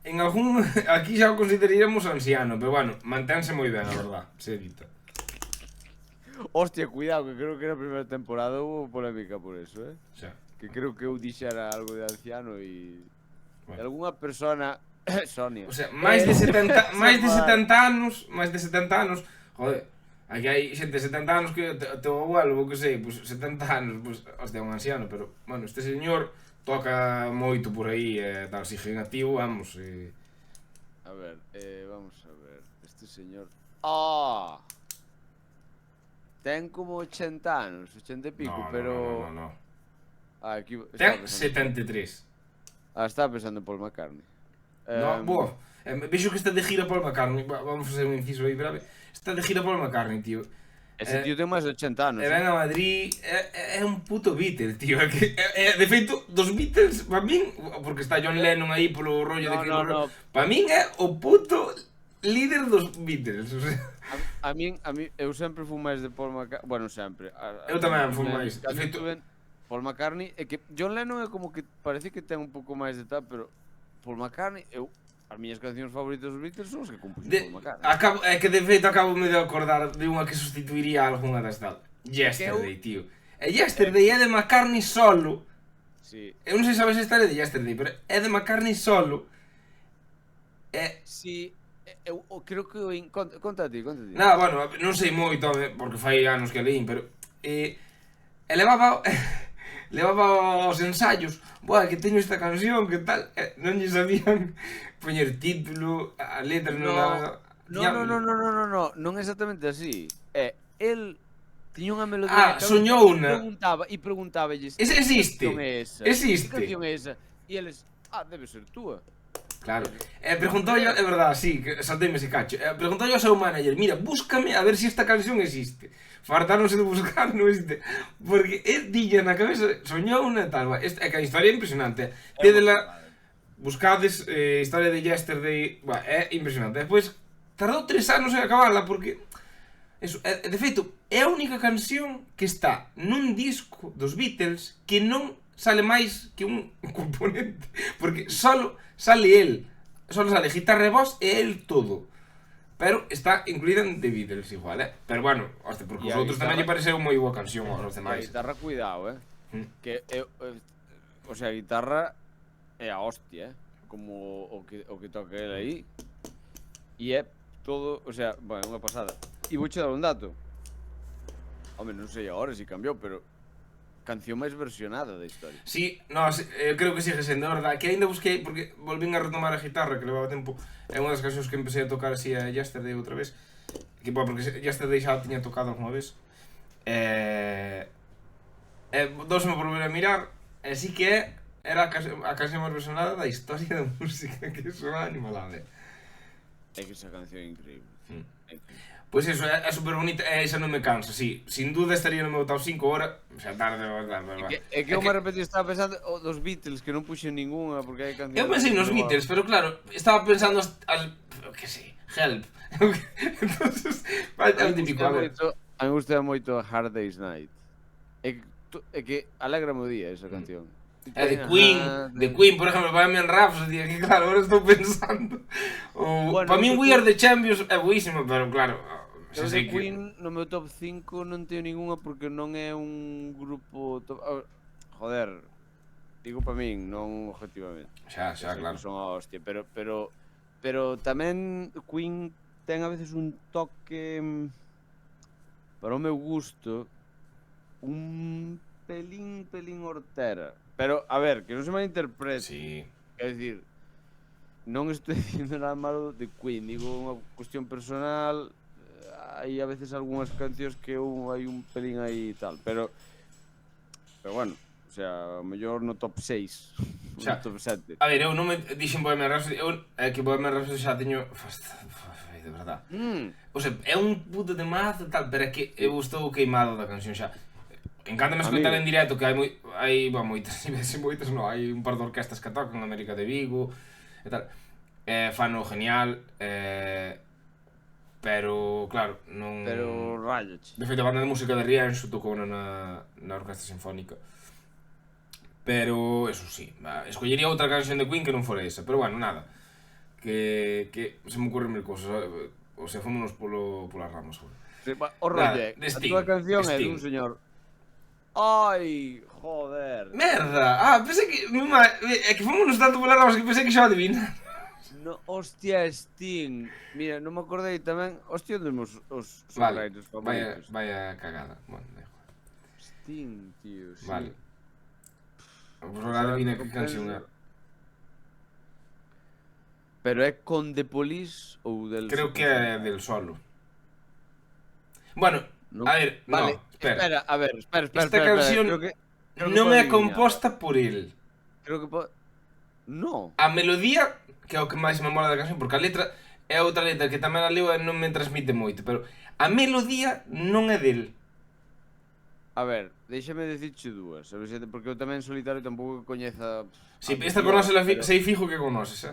En algún... Aquí xa o consideraríamos anciano, pero bueno, manténse moi ben, a verdad, se dita. Hostia, cuidado, que creo que na primeira temporada hubo polémica por eso, Xa. Que creo que eu dixera algo de anciano e... Bueno. Alguna persona... Sonia. O sea, máis de 70 anos, joder, aquí hai xente de 70 anos que teu abuelo, que sei, pues 70 anos, pues, hostia, un anciano, pero, bueno, este señor toca moito por aí, tal, sigue activo, vamos, A ver, vamos a ver. Este señor... ¡Ah! Ten como 80 anos, 80 e pico, pero... No. Ah, aquí... Ten 73. Estaba pensando en Paul McCartney. No, boa, vexo que está de gira Paul McCartney, vamos facer un inciso aí breve. Está de gira Paul McCartney, tío. Ese tío ten máis de 80 anos. E ven a Madrid, é un puto Beatle, tío. De feito, dos Beatles, para min, porque está John Lennon aí polo rollo de que... No. Para min é o puto líder dos Beatles, o sea... A min, eu sempre fui máis de Paul McCartney. Bueno, sempre. Eu tamén fui máis. De Cando feito, tuve Paul McCartney, é que John Lennon é como que parece que ten un pouco máis de tal, pero Paul McCartney, as miñas cancións favoritas dos Beatles son as que compuxo Paul McCartney. é que de feito acabo de acordar de unha que sustituiría a algunha das tal. Yesterday, tío. E Yesterday é de McCartney solo. Sí. Eu non sei se sabes esta de Yesterday, pero é de McCartney solo. Sí, eu creo que conta ti. Nada, bueno, non sei moito, porque fai anos que leín, pero levaba os ensaios, que teño esta canción, que tal, non lle sabían poñer título, a letra non daba... Non exactamente así. El tiña unha melodía que soñou unha. Preguntábelles. Existe. Que canción é esa? E eles, debe ser túa. Claro. Preguntoulle, é verdad, sí, que salteime ese cacho. Preguntoulle ao seu manager, mira, búscame a ver se esta canción existe. Fartáronse de buscar, non existe. Porque dilla na cabeza, soñou unha tal. É que a historia é impresionante. Tédela, buscades historia de Yesterday, é impresionante. Despois, tardou 3 anos en acabarla, porque... Eso, de feito, é a única canción que está nun disco dos Beatles que non sale máis que un componente. Porque solo sale el. Solo sale guitarra e voz e el todo. Pero está incluída en The Beatles igual, Pero bueno, hostia, porque os outros tamén lle pareceu moi boa canción aos demais. A guitarra, cuidado, Que o sea, a guitarra é a hostia, como o que toca ele aí. E é todo, o sea, bueno, unha pasada. E vouche dar un dato. Home, non sei agora se cambiou, pero canción máis versionada da historia. Sí, no, creo que sigue sendo, verdad. Que ainda busquei, porque volvín a retomar a guitarra, que levaba tempo. É unha das cancións que empecé a tocar así a Yesterday outra vez. Que, porque Yesterday xa tiña tocado alguma vez. Dosme por volver a mirar, e sí que era a canción máis versionada da historia da música, que soa animalada. É que esa canción é increíble. Pois iso, é super bonita, e esa non me cansa, sí. Sin duda estaría no meu top 5 ahora, xa tarde, É que eu me repetí, estaba pensando dos Beatles, que non puxen ninguna, porque hai cancións... Eu pensei nos Beatles, pero claro, estaba pensando que sei, Help. Entonces, é o típico, a ver. A mí me gusta moito Hard Day's Night. É que alegra o día esa canción. É de Queen, por exemplo, Bohemian Rhapsody, que claro, agora estou pensando. Bueno, Para min We Are The Champions é buísimo, pero claro, eu de Queen no meu top 5 non teño ningunha porque non é un grupo joder, digo para min, non objetivamente. Xa, claro. Son a hostia, pero tamén Queen ten a veces un toque para o meu gusto un pelín hortera. Pero, a ver, que non se malinterprete. Sí. Quer dicir, non estou dicindo nada malo de Queen, digo unha cuestión personal. Hai a veces algunhas cancións que hai un pelín aí e tal, pero bueno, o sea, o mellor no top 6, no top 7. A ver, eu non me dixen Bohemian Rhapsody, é que Bohemian Rhapsody xa teño, de verdad. O sea, é un puto de mazo e tal, pero é que eu estou queimado da canción xa. Encántame escoitar en directo, que hai moitas, non, hai un par de orquestas que tocan, América de Vigo e tal. Fano genial, pero, claro, non... Pero rayache. De feito, a banda de música de Rianxo tocou na orquesta sinfónica. Pero, eso sí, escollería outra canción de Queen que non fora esa, pero bueno, nada. Que se me ocurren mil cosas, o sea, fomos polas ramas, joder. O rollo, a túa canción é dun señor... Ai, joder. Merda! Pensei que... É que fomos tanto polas ramas que pensei que xa adivina. No, hostia, Sting. Mira, non me acordei tamén. Hostia, dos os songwriters favoritos. Vaya cagada. Bueno, dejo. Sting, tío, sí. Vale. Pues ahora adivina que canción é. Pero é con The Police ou del... Creo que é del solo. Bueno, a ver, vale, no, espera. A ver, espera. Esta canción non é composta por el. Creo que no. A melodía, que é o que máis me mola da canción, porque a letra é outra letra que tamén a leo e non me transmite moito, pero a melodía non é del. A ver, déixame dicirche dúas, porque eu tamén solitario tampouco coñeza... Si, esta conoce, sei fijo que conoces,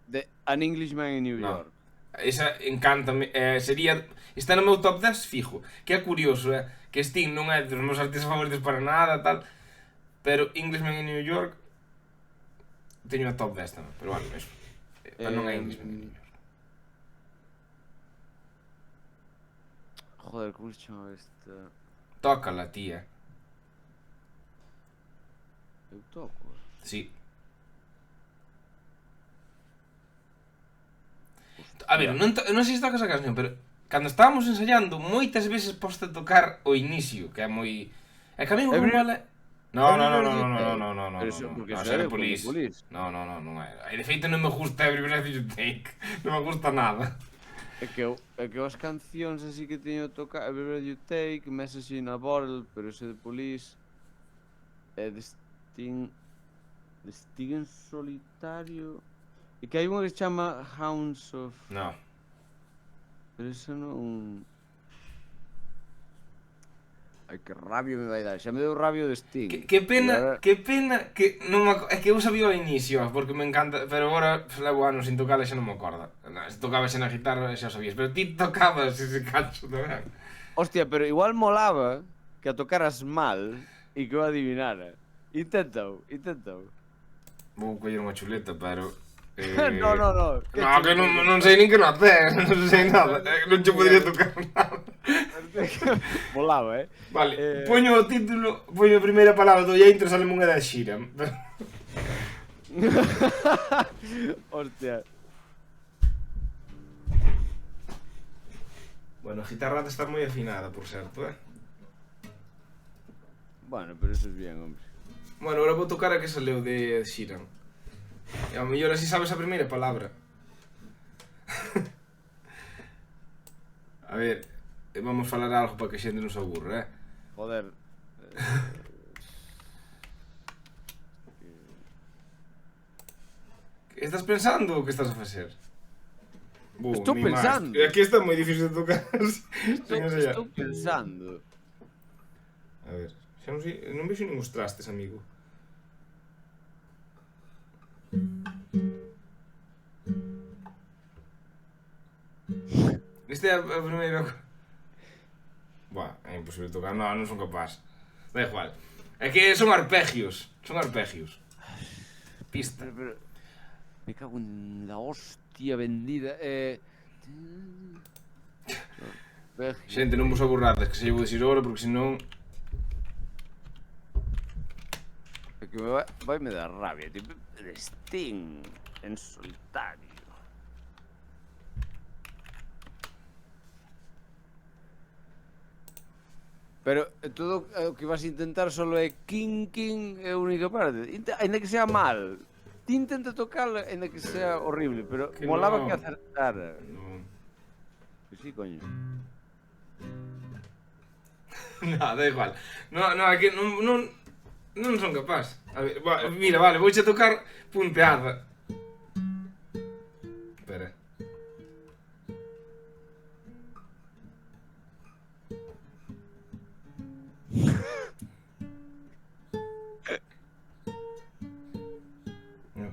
de An Englishman in New York. Esa encántame, sería... Está no meu top 10 fijo, que é curioso, que Sting non é dos meus artistas favoritos para nada, tal, pero Englishman in New York teño a top 10 tamén, pero bueno, eso. Pero non é Englishman in New York. Joder, como se chama esta... Tócala, tía. Eu toco? Sí. A ver, non sei se tocas a canción, pero cando estábamos ensayando, moitas veces poste tocar o inicio, que é moi... É que a mí o que mola... No. Porque eso é Police. No, non é. E de feito non me gusta Every Breath You Take. Non me gusta nada. É que as cancións así que teño tocar, Every Breath You Take, Message in a Bottle, pero ese de Police, é de Sting en solitario, e que hai unha que se chama Hounds of... No. Pero eso non... Ai, que rabio me vai dar, xa me deu rabio de Sting. Que pena que non me... É que eu sabía o inicio, porque me encanta, pero agora levo anos sin tocar e xa non me acorda. Se tocabas na guitarra xa sabías, pero ti tocabas ese cacho tamén. Hostia, pero igual molaba que a tocaras mal e que eu adivinara. Intentou. Vou coller unha chuleta, pero... No. No, que non sei nin que non ten, non sei nada, non che podría tocar nada. Molaba, Vale, poño o título, poño a primeira palabra do intro, sale unha da Sheeran. Hostia. Bueno, a guitarra está moi afinada, por certo, Bueno, pero eso es bien, hombre. Bueno, ahora vou tocar a que saleu de Sheeran. E ao mellor así sabes a primeira palabra. A ver, vamos falar algo para que a xente non se aburra, Joder. Que estás pensando ou que estás a facer? Estou pensando. Aquí está moi difícil de tocar. Estou pensando. A ver, xa non sei, non vexo nin os trastes, amigo. Este é a primeira... Buah, é imposible tocar, non son capaz. Da igual. É que son arpegios. Pista. Pero, me cago en la hostia vendida. Xente, non vos aburrades, que se llevo dicir ahora, porque senón... É que vai me dar rabia, tipo, Sting en solitario. Pero todo o que vas a intentar solo é King é a única parte. Ainda que sea mal. Ti intenta tocarlo, ainda que sea horrible, pero Que molaba no. que acertara. Non. Que sí, coño. No, da igual. No, é que non son capaz. A ver, mira, vale, vouche tocar punteada. Espera. No.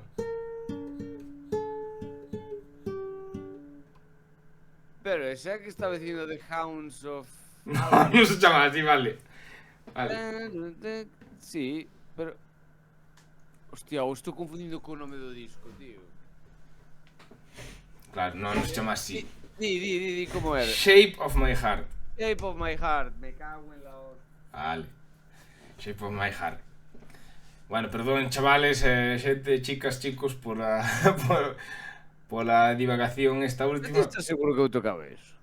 Pero esa que estaba dicindo The Hounds of... Non se chama así, vale. Vale. Sí, pero... Hostia, o estou confundindo co nome do disco, tío. Claro, non se chama así. Di como era. Shape of my heart. Shape of my heart, me cago en la hostia. Vale. Shape of my heart. Bueno, perdón, chavales, xente, chicas, chicos, pola divagación esta última. Estás seguro que eu tocaba eso?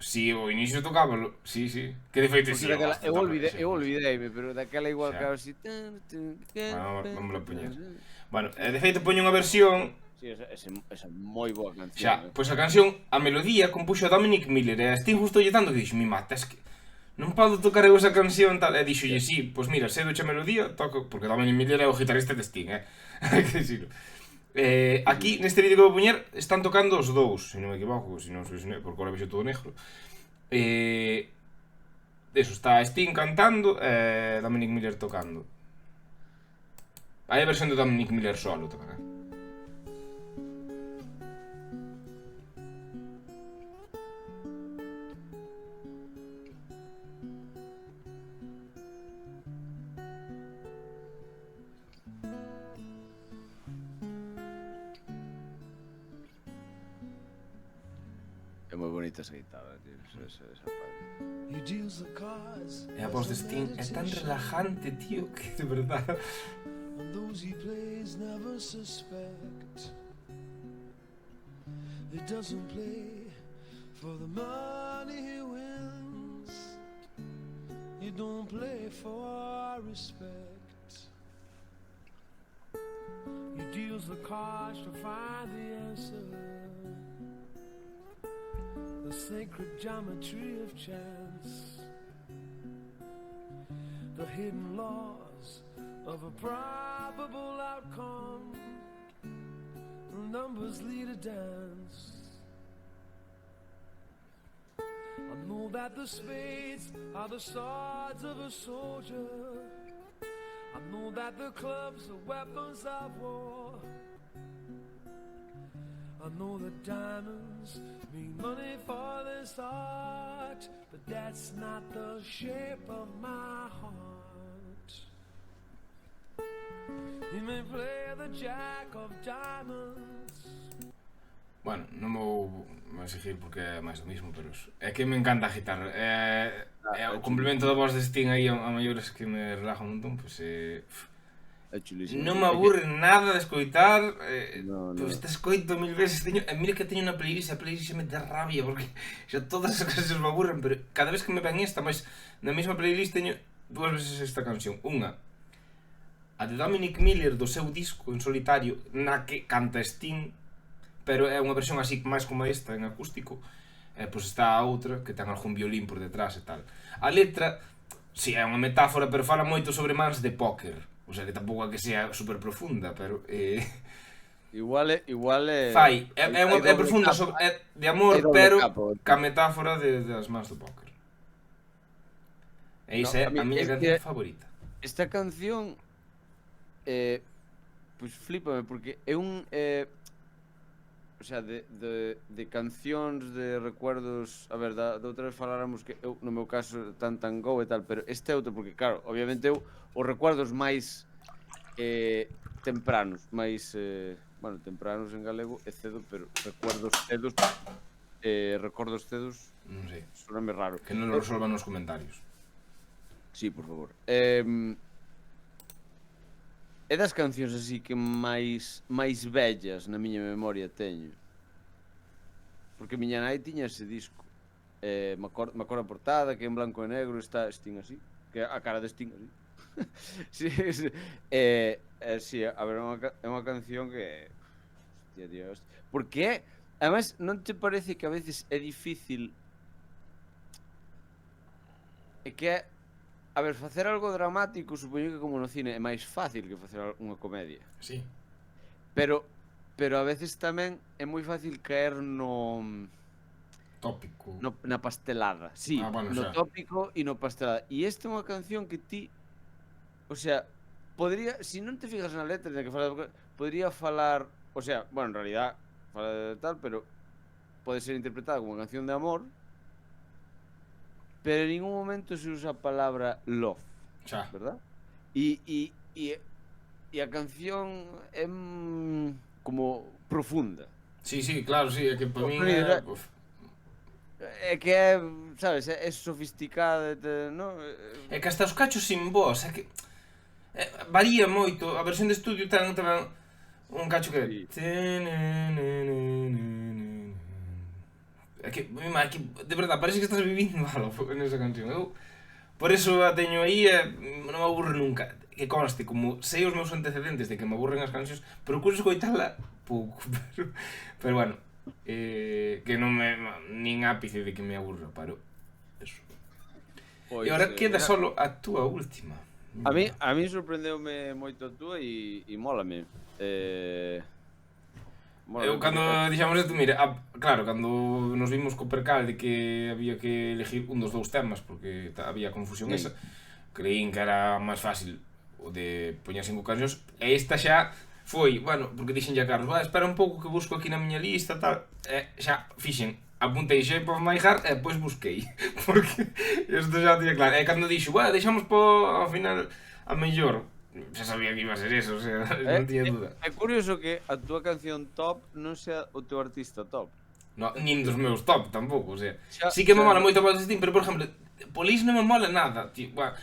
Si, o inicio tocábalo, sí. Que de feito si. Eu olvideime, pero daquela igual Xa. que así... Vamos a poñer. Bueno, de feito poño unha versión. Sí, esa moi boa canción. Xa, pois a canción, a melodía compuxo Dominic Miller. E a Sting gustoulle tanto que dixo, mi mata, es que non podo tocar eu esa canción tal. E dixolle, sí, pois mira, se doche a melodía, toco, porque Dominic Miller é o guitarrista de Sting, hai que dicirlo. Aquí, neste vídeo que vou poñer, están tocando os dous, se non me equivoco, se non sois porque agora vexo todo negro. Eso, está Sting cantando e Dominic Miller tocando. Hai a versión de Dominic Miller solo tamén, É moi bonita esa guitarra, tío. Esa parte. He deals the cards E a voz de Sting é tan relajante, tío, que de verdad. and those he plays never suspect. He doesn't play for the money he wins. He don't play for respect. He deals the cards to find the answer. The sacred geometry of chance. The hidden laws of a probable outcome. Numbers lead a dance. I know that the spades are the swords of a soldier. I know that the clubs are weapons of war. I know that diamonds mean money for this art, but that's not the shape of my heart. You may play the jack of diamonds. Bueno, non vou exigir porque é máis do mismo, pero é que me encanta a guitarra. É o complemento da voz de Sting aí a maiores que me relaja un montón, pois É chulísimo. non me aburre nada de escoitar, No. pois te escoito mil veces, e mira que teño unha playlist, a playlist xa me dá rabia, porque xa todas as cancións me aburren, pero cada vez que me ven esta, máis na mesma playlist teño dúas veces esta canción, unha a de Dominic Miller do seu disco en solitario, na que canta Sting, pero é unha versión así máis como esta, en acústico, e pois está a outra que ten algún violín por detrás e tal. A letra, si, é unha metáfora, pero fala moito sobre mans de póker. O sea, que tampouco é que sea super profunda, pero Igual é... Fai, é doble profunda capa. sobre, é de amor, Hai doble pero capa. ca metáfora das mans do póker. E iso é No, a miña es canción que- favorita. Esta canción pois flipame porque é un o sea, de cancións, de recuerdos, a ver, da outra vez faláramos que eu, no meu caso, tan go e tal, pero este é outro, porque claro, obviamente eu os recuerdos máis tempranos, máis bueno, tempranos en galego é cedo, pero recuerdos cedos recordos cedos Non sei, soname raro. que non lo resolvan nos comentarios. Sí, por favor. É das cancións así que máis vellas na miña memoria teño. Porque miña nai tiña ese disco. Me acordo a portada, que en blanco e negro está Sting así. Que a cara de Sting así. Sí. Sí, a ver, é unha canción que... Hostia, Dios. Porque además, non te parece que a veces é difícil... É que a ver, facer algo dramático, supoño que como no cine é máis fácil que facer unha comedia. Sí. Pero a veces tamén é moi fácil caer no Tópico. na pastelada. Sí, Bueno, no xa. tópico e no pastelada. E esta é unha canción que ti, o sea, podría, si non te fijas na letra de que fala, podría falar, o sea, bueno, en realidad fala de tal, pero pode ser interpretada como unha canción de amor, pero en ningún momento se usa a palabra love, Xa. ¿verdad? E a canción é como profunda. Sí, claro, sí, é que para min Profunda. é... Uf, É que é, sabes, é sofisticada, non? é que hasta os cachos sin voz, é que... varía moito, a versión de estudio ten tamén un cacho que... É que, de verdade, parece que estás vivindo algo nesa canción. Eu, por eso a teño aí e non me aburre nunca. Que conste, como sei os meus antecedentes de que me aburren as cancións, procuro escoitala pouco, pero bueno, que non me, nin ápice de que me aburra, pero eso. Pois, E agora queda solo a túa última. A mí sorprendeume moito a túa e mólame. Eu cando dixamos isto, mira, claro, cando nos vimos co percal de que había que elegir un dos dous temas porque había confusión Sí. esa, creín que era máis fácil o de poñer 5 cancións e esta xa foi, bueno, porque dixen a Carlos, espera un pouco que busco aquí na miña lista tal, e xa fixen, apuntei Shape of My Heart e depois busquei porque isto xa tiña claro, e cando dixo, deixamos ao final a mellor, xa sabía que iba a ser eso, o sea, non tiña duda. É curioso que a túa canción top non sea o teu artista top. No, nin dos meus top tampouco, o sea, Xa- sí que me xa- mola moito a Steam, pero por exemplo, Police non me mola nada, tío. Bueno,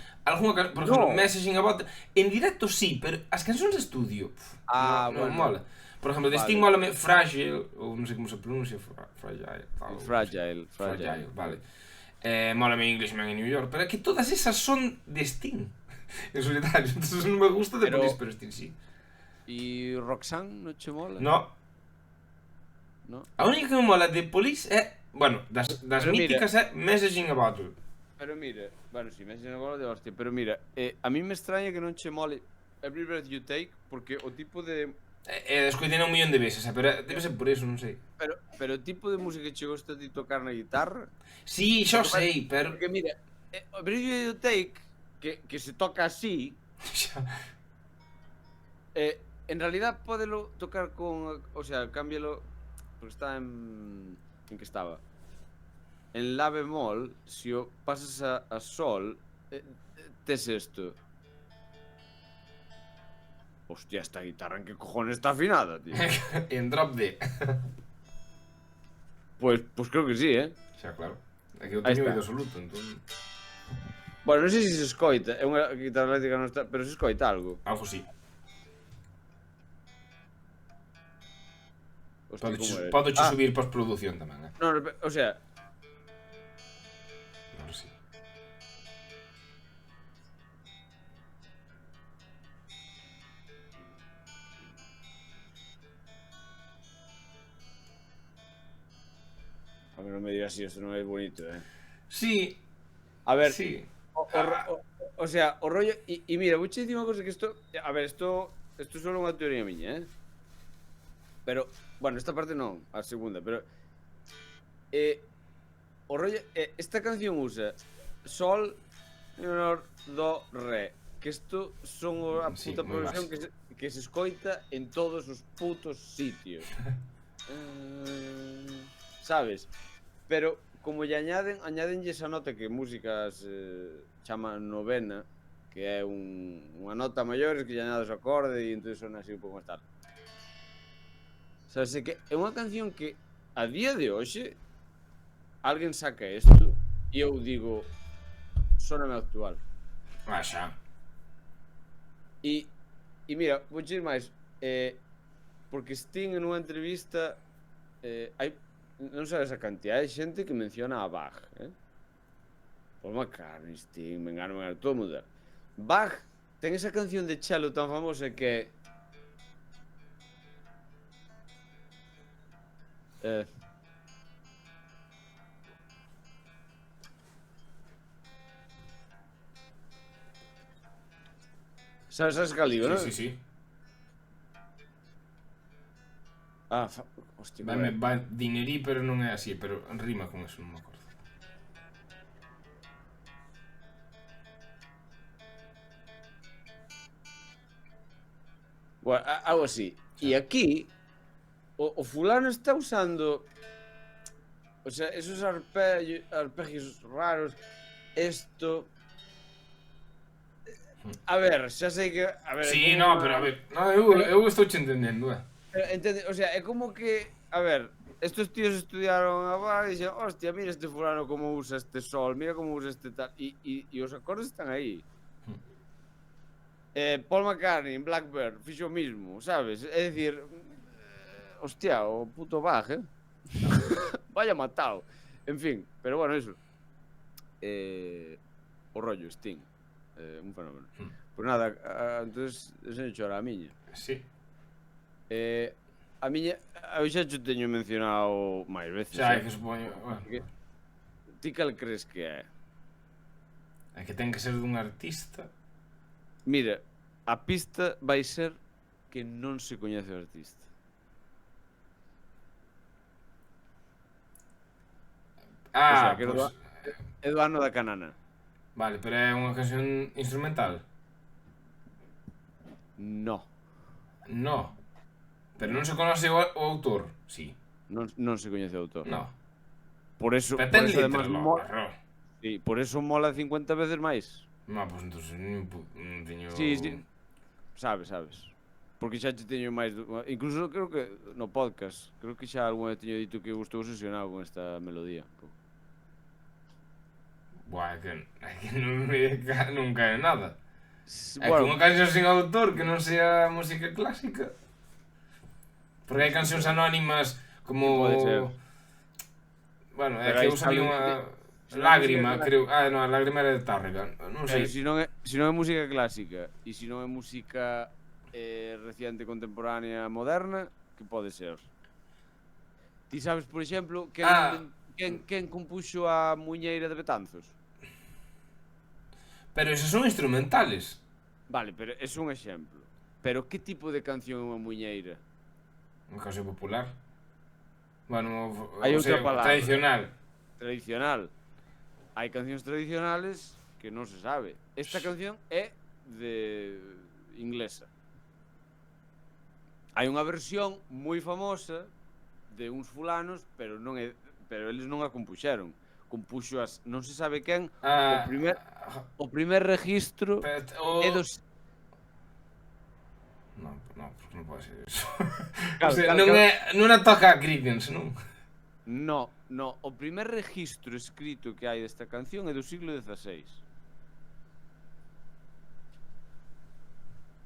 por exemplo, No. Messaging About, en directo sí, pero as cancións de estudio, non me mola. Por exemplo, de Vale. Steam mólame Fragile, ou non sei como se pronuncia, Fragile, tal, Fragile. vale. Mólame Englishman en New York, pero é que todas esas son de Steam, en solitario, entonces non me gusta de Pero- Police, pero Steam sí. E Roxanne non che mola? No, No? a única que me mola de Police é, bueno, das Pero mira- míticas é Messaging About You. Pero mira, bueno, si me enseñan agora de hostia, pero mira, a mí me extraña que non che mole Every Breath You Take, porque o tipo de... Escoitei un millón de veces, pero debe ser por eso, non sei. Pero o tipo de música que che gusta a ti tocar na guitarra... Sí, xa o sei, pero... Porque mira, Every Breath You Take, que se toca así, Xa... en realidad pódelo tocar con... O sea, cámbialo... Porque está en... En que estaba? En La bemol, si o pasas a Sol, tes esto. Hostia, esta guitarra en qué cojones está afinada, tío. en drop D. Pues creo que sí, Xa, claro. É que eu Aí teño está. oído absoluto, entón... Bueno, non sei se se escoita, é unha guitarra eléctrica non está, pero se escoita algo. Algo sí. Hostia, como é? Podo subir postproducción tamén, No, o sea, Ahora sí. a ver, non me digas si esto non é bonito, Sí, A ver, sí. o sea, o rollo... E mira, vou che dicir unha cosa que isto... A ver, isto é solo unha teoría miña, Pero, bueno, esta parte non, a segunda, pero o rollo, esta canción usa sol, mi menor, do, re. Que isto son a Sí, puta moi progresión básico. que se escoita en todos os putos sitios. Sabes? Pero como lle añadenlle esa nota que músicas chama novena, que é unha nota maior que lle añades o acorde e entón sona así un pouco máis tal. Sabes, que é unha canción que a día de hoxe alguén saca isto e eu digo soname actual. Ah, xa. E mira, vou dicir máis, porque Sting en unha entrevista hai, non sabes a cantidad de xente que menciona a Bach, Paul McCartney, Sting, mengano, todo o mundo. Bach ten esa canción de cello tan famosa que sabes cal digo, non? Sí. Hostia, Va dinerí, pero non é así, pero rima con eso, non me acordo. Bueno, algo así. E aquí o fulano está usando, o sea, esos arpegios raros, esto. A ver, xa sei que, a ver, Sí, no, pero a ver, no, eu estou che entendendo, entende, o sea, é como que, a ver, estos tíos estudiaron a Bach e dixen, hostia, mira este fulano como usa este sol, mira como usa este tal, e os acordes están aí. Paul McCartney en Blackbird fixo o mismo, sabes? É dicir, hostia, o puto Bach, vaya matado. En fin, pero bueno, eso. O rollo, Sting. Un fenómeno. Pois nada, entonces, enseño ahora a miña. Sí. A miña, eu xa te teño mencionado máis veces. Xa, é que supoño, bueno. Ti cal crees que é? É que ten que ser dun artista. Mira, a pista vai ser que non se coñece o artista. Ah, O sea, que pues, é do ano da canana. vale, pero é unha canción instrumental. No, No. Pero non se conoce o autor. Sí. non se coñece o autor. No. Por eso, Pero por ten eso letras, además no, mola. perro. Sí, por eso mola 50 veces máis. No, pues entonces non teño... Sí. Sabes. Porque xa te teño máis... Incluso creo que no podcast, creo que xa algunha vez teño dito que eu estou obsesionado con esta melodía. Buah, é que non cae nada. É que Bueno, unha canción sin autor que non sea música clásica. Porque hai cancións anónimas como... Pode ser. Bueno, é Pero que aí eu sabía sale- unha... se non Lágrima, música creo... Ah, non, a lágrima era de Tárrega. Non sei. se non é música clásica e se non é música reciente, contemporánea, moderna, que pode ser? Ti sabes, por exemplo, quen compuxo a Muñeira de Betanzos? Pero esos son instrumentales. Vale, pero é un exemplo. Pero que tipo de canción é unha muñeira? Unha canción popular. Bueno, Hai outra palabra. tradicional. Tradicional. Hai cancións tradicionales que non se sabe. Esta canción é de inglesa. Hai unha versión moi famosa de uns fulanos, pero eles non a compuxeron. Compuxo as, non se sabe quen, o primer registro é dos... No, porque non pode ser eso. Claro, O sea, claro, non a toca a Creedence, non? No, o primer registro escrito que hai desta canción é do siglo XVI.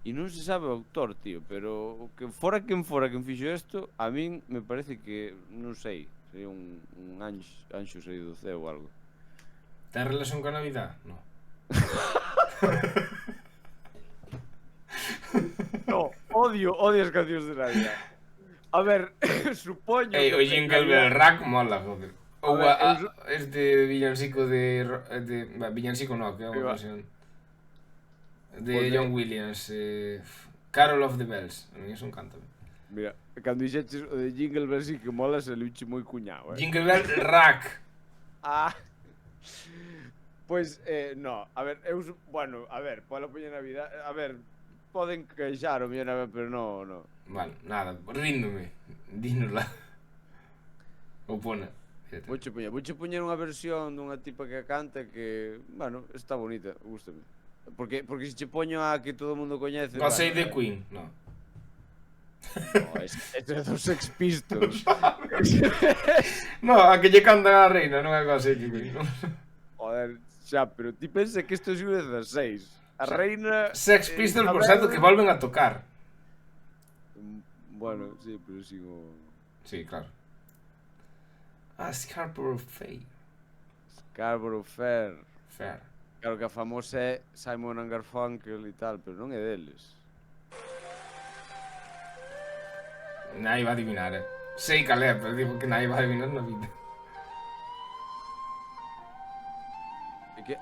E non se sabe o autor, tío, pero o que fora quen fixo isto, a min me parece que, non sei, sería un anxo saído do ceo ou algo. Ten relación con a Navidad? No. No, odio as cancións de Navidad. A ver, supoño O Jingle Bell Rock mola, joder. Ou este villancico villancico no, que é unha canción de John Williams, Carol of the Bells. A mí eso encanta. Mira, cando dixeches o de Jingle Bells sí que mola, saliuche moi cuñado, Jingle Bell Rack. Ah, pois, no, a ver, bueno, a ver, pola poña Navidad, a ver, poden queixar o mellor Navidad, pero no. Vale, nada, ríndome. Dínosla. Ou pona. Vouche poñer unha versión dunha tipa que canta que, bueno, está bonita, gústame. Porque se che poño a que todo o mundo coñece... God Save the Queen, no. No, este é dos Sex Pistols. No, a que lle cantan a reina, non é God Save the Queen, non? Joder, xa, pero ti pensa que isto é siglo XVI. A reina... Sex Pistols, por a certo, ver- que volven a tocar. Bueno, sí, pero sigo... Sí, claro. A Scarborough Fair. Scarborough Fair. Fair. Claro que a famosa é Simon and Garfunkel e tal, pero non é deles. Nadie va a adivinar, Sei cal é, pero digo que nadie va a adivinar na vida. É que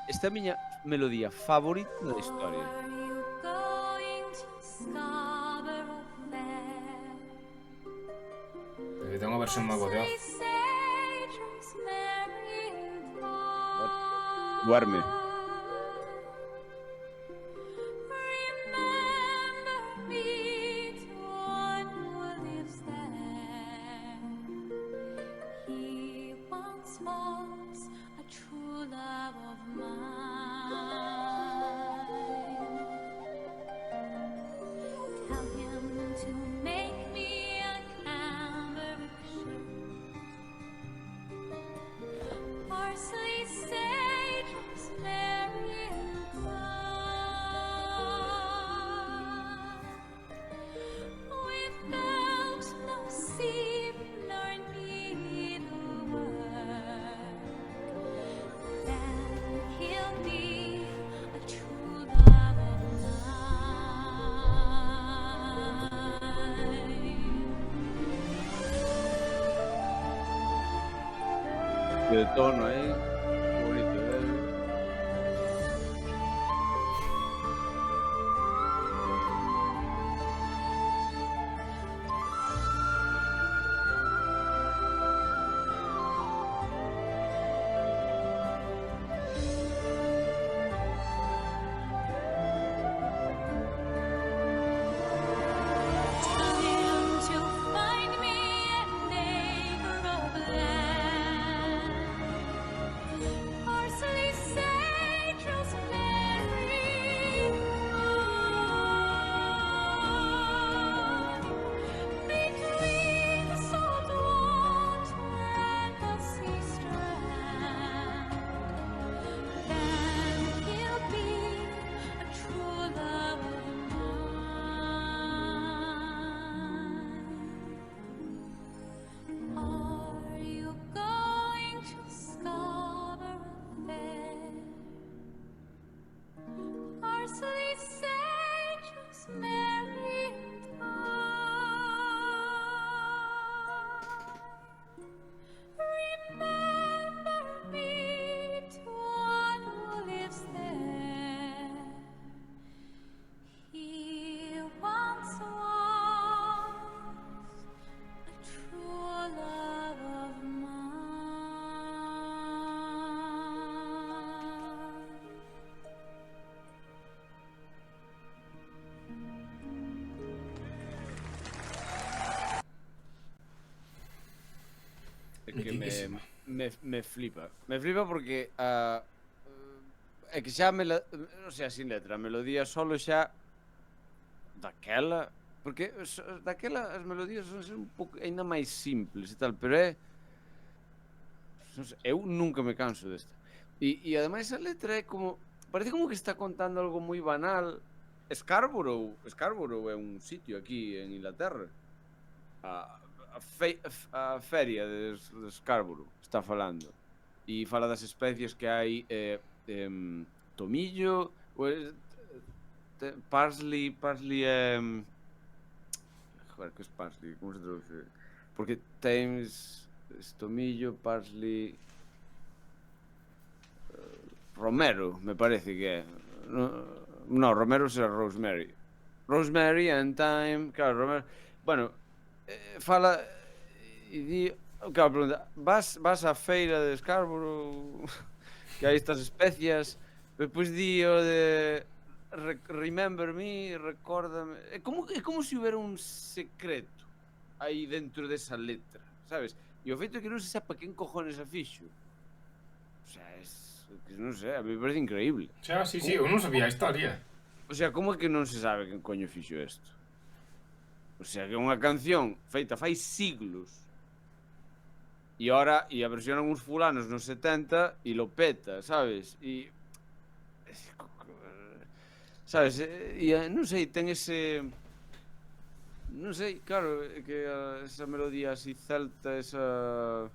esta é a miña melodía favorita da historia. Are you going to Scarborough Fair? Pero ten unha versión mago de Oz. They say Rosemary and thyme. Duerme. Remember me to one who lives there. He once was a true love of mine. Tell him to make me a cambric shirt. Parsley, sage, rosemary, and thyme. Without no seam nor needlework, then he'll be a true love of mine. De tono aí. Bonito, Tell him to find me an acre of land. Parsley, sage, rosemary, thyme. Between the salt water and the sea strand, then he'll be a true love of mine. Are you going to Scarborough Fair? Parsley, sage, rosemary, and thyme. Remember me to one who lives there. He once was a true love of mine. É que Mitiquísima. me flipa. Me flipa porque é que xa o sea, sin letra, a melodía solo xa daquela, porque daquela as melodías son ser un pouco aínda máis simples e tal, pero non sei, eu nunca me canso desta. E ademais a letra é como, parece como que está contando algo moi banal. Scarborough é un sitio aquí en Inglaterra. A feria de Scarborough está falando. E fala das especies que hai, tomillo, parsley joder, que é parsley? Como se traduce? Porque tens tomillo, parsley, romero, me parece que é. No, romero será rosemary. Rosemary and thyme, claro, romero. Bueno, fala e di, claro, pregunta, vas á feira de Scarborough que hai estas especias, depois di o de remember me, recórdame. É como se houbera un secreto aí dentro desa letra, sabes? E o feito é que non se sepa quen cojones a fixo. O sea, non sei, a mí me parece increíble. Xa, sí, eu non sabía a historia. O sea, como é que non se sabe quen coño fixo isto? O sea, que é unha canción feita fai siglos e ahora a versionan uns fulanos nos 70 e lo peta, sabes? E sabes? E non sei, ten ese non sei, claro, que esa melodía así celta, esa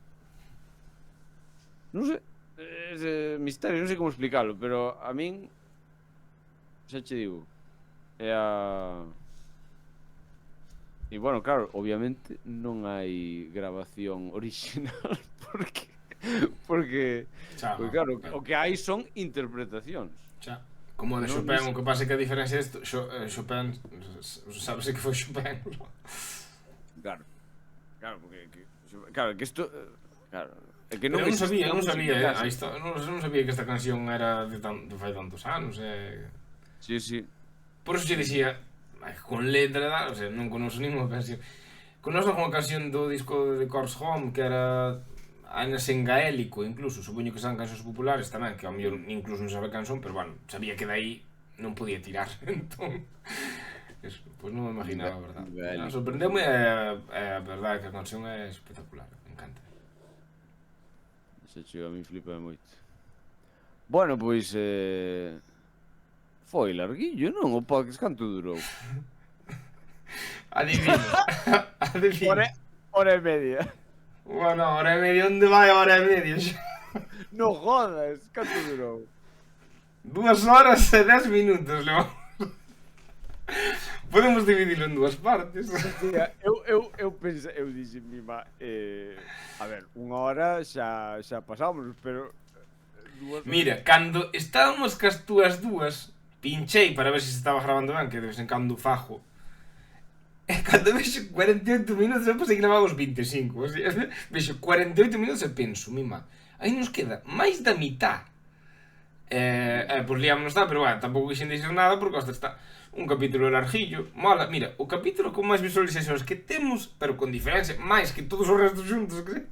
non sei, ese misterio, non sei como explicarlo, pero a min xa che digo, é a... E bueno, claro, obviamente non hai grabación original porque Xa, claro, o que hai son interpretacións. xa. Como a de Non, Chopin, non o que pasa é que a diferencia é isto, Chopin, sabes que foi Chopin, non? Claro, claro, que isto, claro, é que Non non existe sabía, a non música sabía, clásica. non sabía que esta canción era de fai tantos anos, Sí, sí. Por eso xe dixía, con letra, o sea, non conozo ninguna canción. Conozo unha canción do disco de Cors Home que era aínda en gaélico, incluso, supoño que son cancións populares tamén, que ao mellor incluso non sabe canción, pero bueno, sabía que dai non podía tirar, entón... Eso, pois non me imaginaba, a verdade. Sorprendeume a verdade que a canción é espectacular, me encanta. Xa chega, a mí flipa moito. Bueno, pois, foi larguillo, non? O podcast canto durou? Adivina. Adivina. Hora e media. Bueno, hora e media, onde vai a hora e media? No jodas, canto durou? 2 horas e 10 minutos, levamos. Podemos dividirlo en dúas partes. Mira, eu pensei, eu dixen mima, a ver, unha hora xa pasamos, pero Mira, cando estábamos cas túas dúas, pinchei para ver se estaba grabando ben, que de vez en cando fajo. E cando vexo 48 minutos, eu pensei que levamos 25. O sea, vexo 48 minutos e penso, mima, aí nos queda máis da mitad. Pois liámonos tal, pero bueno, tampouco quixen dixer nada porque hasta está un capítulo larguillo. Mola, mira, o capítulo con máis visualizacións que temos, pero con diferencia, máis que todos os restos xuntos, que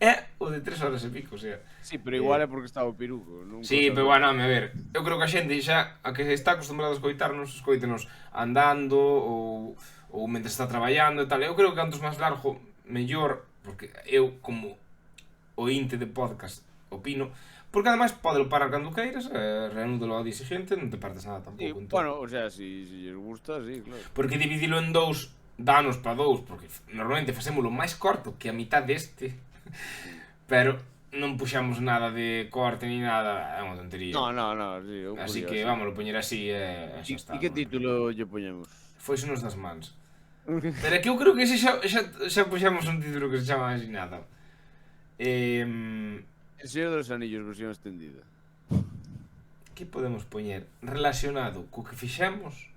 é o de 3 horas e pico, o sea. Sí, pero igual é porque estaba o peruco. Sí, pero bueno, a ver, eu creo que a xente xa a que está acostumbrado a escoítenos andando ou mentre está traballando e tal. Eu creo que cantos máis largo, mellor, porque eu como ointe de podcast opino, porque ademais podelo parar cando queiras, reanúdalo ao día seguinte, non te partes nada tampouco. Sí, bueno, o sea, si lles gusta, sí, claro. Porque dividilo en dous, danos para dous, porque normalmente facémolo máis corto que a mitad deste, pero non puxamos nada de corte ni nada, é unha tontería. No, sí. Así que vámoslo poñer así e xa está. E que título lle poñemos? Foisenos das mans. Pero é que eu creo que ese xa puxamos un título que se chama así nada. El Señor dos Anillos, versión extendida. Que podemos poñer relacionado co que fixemos,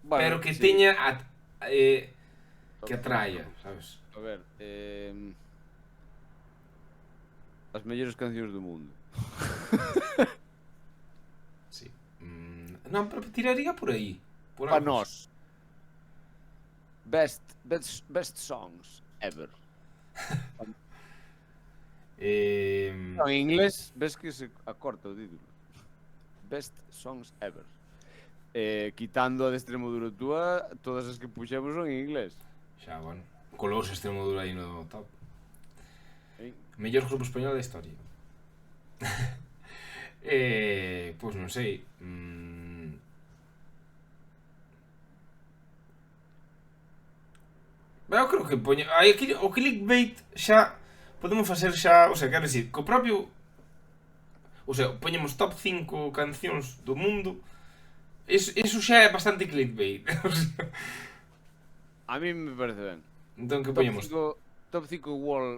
Bueno, pero que sí. teña que atraia, sabes? A ver, as mellores cancións do mundo. Sí. Non, pero tiraría por aí. Por Pa algo. nós. Best songs ever. No, en inglés, ves que se acorta o título. Best songs ever. Quitando a de Extremoduro túa, todas as que puxemos son en inglés. Xa, bueno. Colouse Extremoduro aí no top. Sí. Mellor grupo español da historia. Pois non sei. Eu creo que poña... Aí aquí o clickbait xa podemos facer xa, o sea, quero dicir, co propio, o sea, poñemos top 5 cancións do mundo. Eso xa é bastante clickbait. O sea, A mí me parece ben. entón que poñemos? Top 5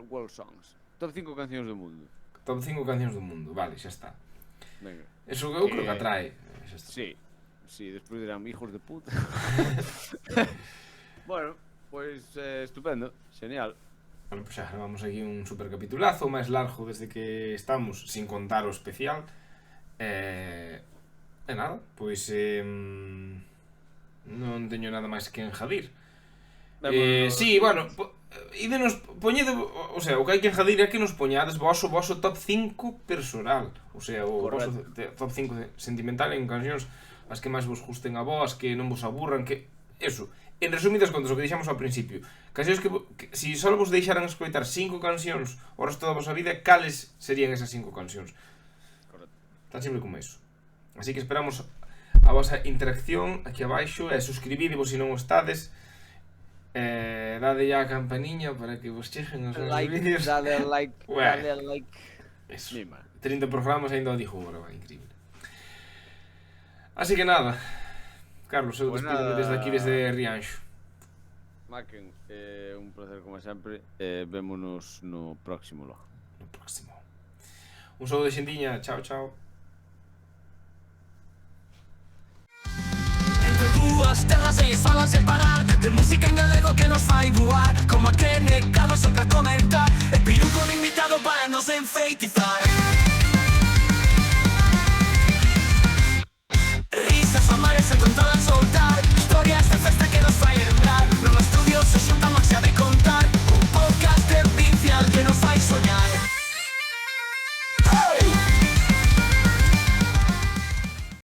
world songs. Top 5 cancións do mundo. Top 5 cancións do mundo, vale, xa está. Venga. Eso eu creo que atrae. Xa está. Sí, despois dirán hijos de puta. Bueno, Pois estupendo, genial. Bueno, pois xa gravamos aquí un super capitulazo, o máis largo desde que estamos, sin contar o especial. E nada, pois non teño nada máis que enjadir. Sí, bueno, ídenos poñede, o sea, o que hai que enjadir é que nos poñades vos o voso top 5 personal, o sea, o voso top 5 sentimental en cancións as que máis vos gusten a vos, que non vos aburran, que eso. En resumidas contas, o que dixamos ao principio, cancións que si só vos deixaran escoitar 5 cancións o resto da vosa vida, cales serían esas 5 cancións? Correcto. Tan simple como iso. Así que esperamos a vosa interacción aquí abaixo e suscribidevos se non o estades. Dade ya a campaniña para que vos cheguen os meus vídeos. Dale like. Eso. Mima. 30 programas ainda o dixo agora, vai, increíble. Así que nada, Carlos, eu Pues despídeme nada. desde aquí, desde Rianxo. Macken, un placer como sempre. Vémonos no próximo logo. No próximo. Un saúdo de xendiña, chao, chao. Entre dúas terras e falas separar de música en galego que nos fai voar, como aquele Carlos sempre a comentar.